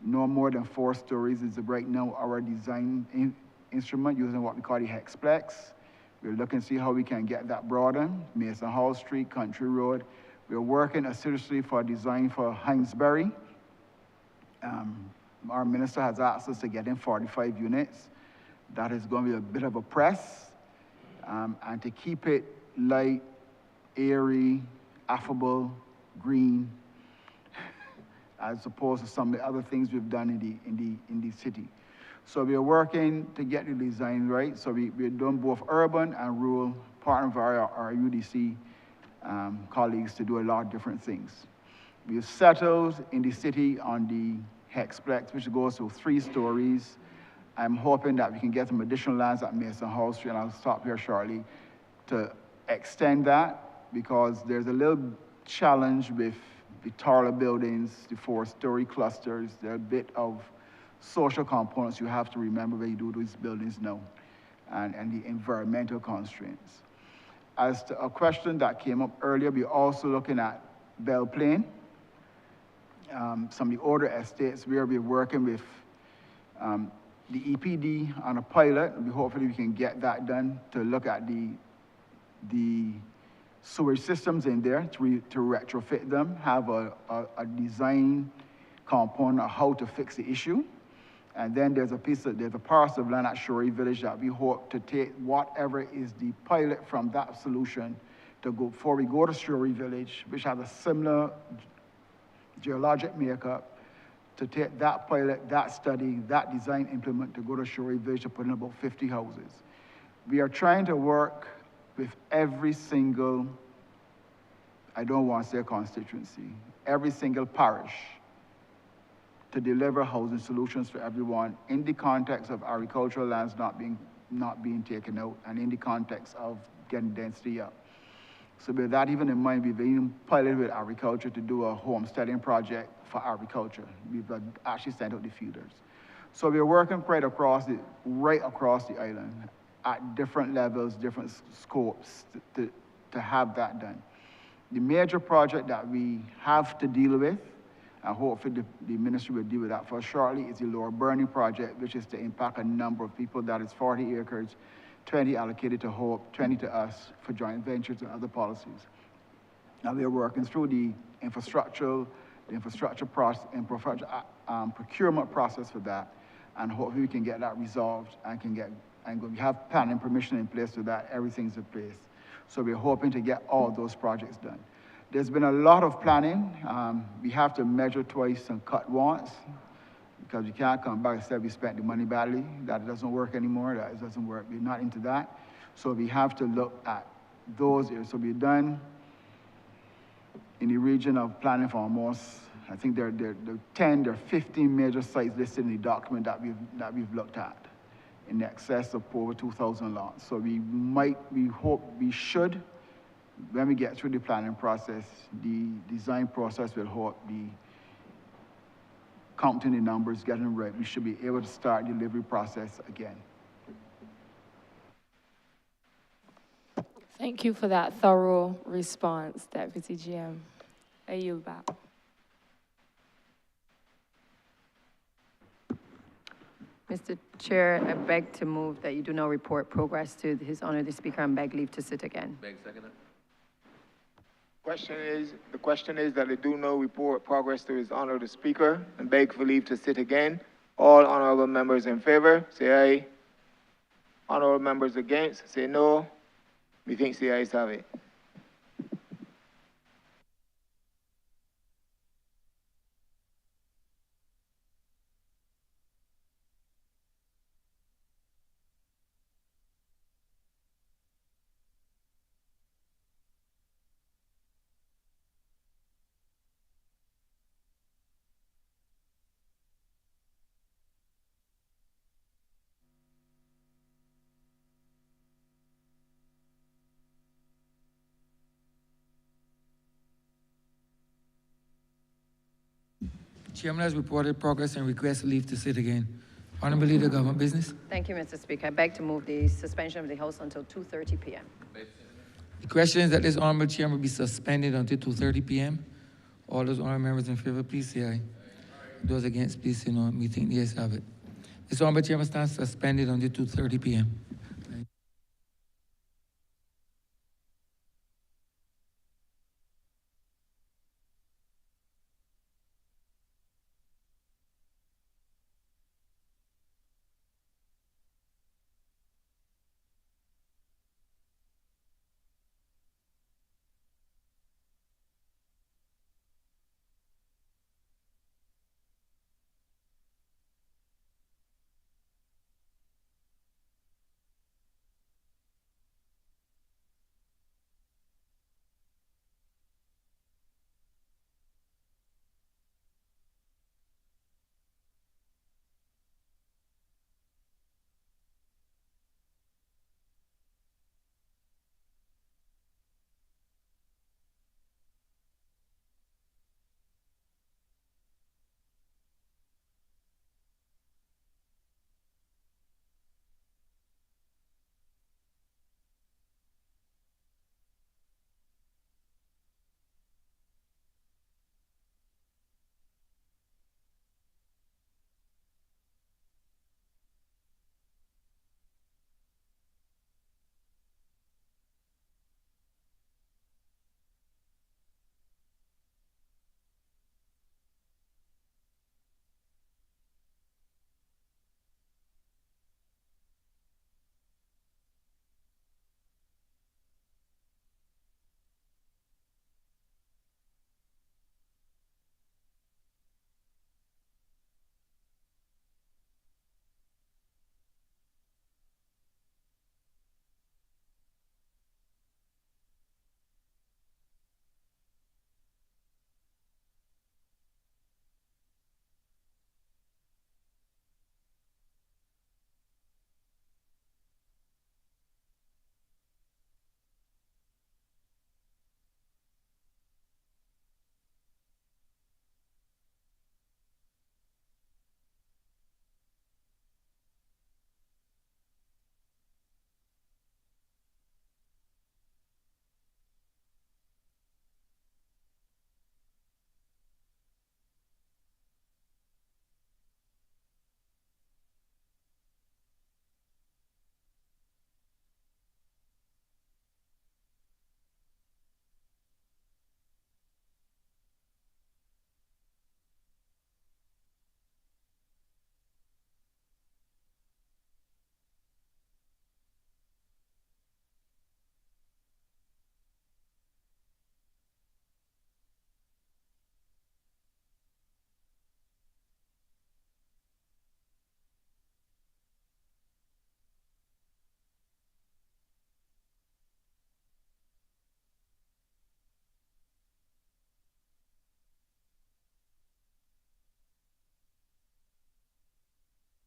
no more than 4 stories is right now our design instrument using what we call the Hexplex. We're looking to see how we can get that broadened. Mason Hall Street, Country Road. We're working assiduously for a design for Hinesbury. Our minister has asked us to get in 45 units. That is going to be a bit of a press, and to keep it light, airy, affable, green, as opposed to some of the other things we've done in the city. So we are working to get the design right. So we're doing both urban and rural, part of our UDC colleagues to do a lot of different things. We've settled in the city on the Hexplex, which goes to 3 stories. I'm hoping that we can get some additional lands at Mason Hall Street, and I'll stop here shortly, to extend that, because there's a little challenge with the taller buildings, the 4-story clusters. There are a bit of social components you have to remember when you do these buildings now, and the environmental constraints. As to a question that came up earlier, we're also looking at Belle Plaine, some of the older estates where we're working with the EPD on a pilot, and hopefully we can get that done to look at the sewage systems in there to retrofit them, have a design component of how to fix the issue. And then there's a parcel of land at Shorey Village that we hope to take whatever is the pilot from that solution to go before we go to Shorey Village, which has a similar geologic makeup, to take that pilot, that study, that design implement to go to Shorey Village to put in about 50 houses. We are trying to work with every single, I don't want to say constituency, every single parish to deliver housing solutions for everyone in the context of agricultural lands not being taken out, and in the context of getting density up. So with that even in mind, we've even piloted with agriculture to do a homesteading project for agriculture. We've actually sent out the feeders. So we're working right across the island at different levels, different scopes to have that done. The major project that we have to deal with, and hopefully the ministry will deal with that for shortly, is the Lower Burning project, which is to impact a number of people. That is 40 acres, 20 allocated to Hope, 20 to us for joint ventures and other policies. Now we're working through the procurement process for that, and hopefully we can get that resolved and we have planning permission in place so that everything's in place. So we're hoping to get all those projects done. There's been a lot of planning. We have to measure twice and cut once, because we can't come back and say we spent the money badly. That doesn't work anymore. That doesn't work. We're not into that. So we have to look at those areas. So we've done in the region of planning for almost, I think there are 15 major sites listed in the document that we've looked at, in excess of over 2,000 lots. So we hope, we should, when we get through the planning process, the design process will hope be counting the numbers, getting them right. We should be able to start the delivery process again. Thank you for that thorough response, Deputy GM. I yield back. Mr. Chair, I beg to move that you do not report progress to His Honor the Speaker and beg leave to sit again. Beg second. The question is that they do not report progress to His Honor the Speaker and beg for leave to sit again. All honorable members in favor, say aye. Honorable members against, say no. Methinks the ayes have it. Chairman has reported progress and requests leave to sit again. Honourable Leader, Government Business. Thank you, Mr. Speaker. I beg to move the suspension of the House until 2:30 p.m. The question is that this Honourable Chairman be suspended until 2:30 p.m. All those honourable members in favor, please say aye. Those against, please say no. We think the ayes have it. This Honourable Chairman stands suspended until 2:30 p.m.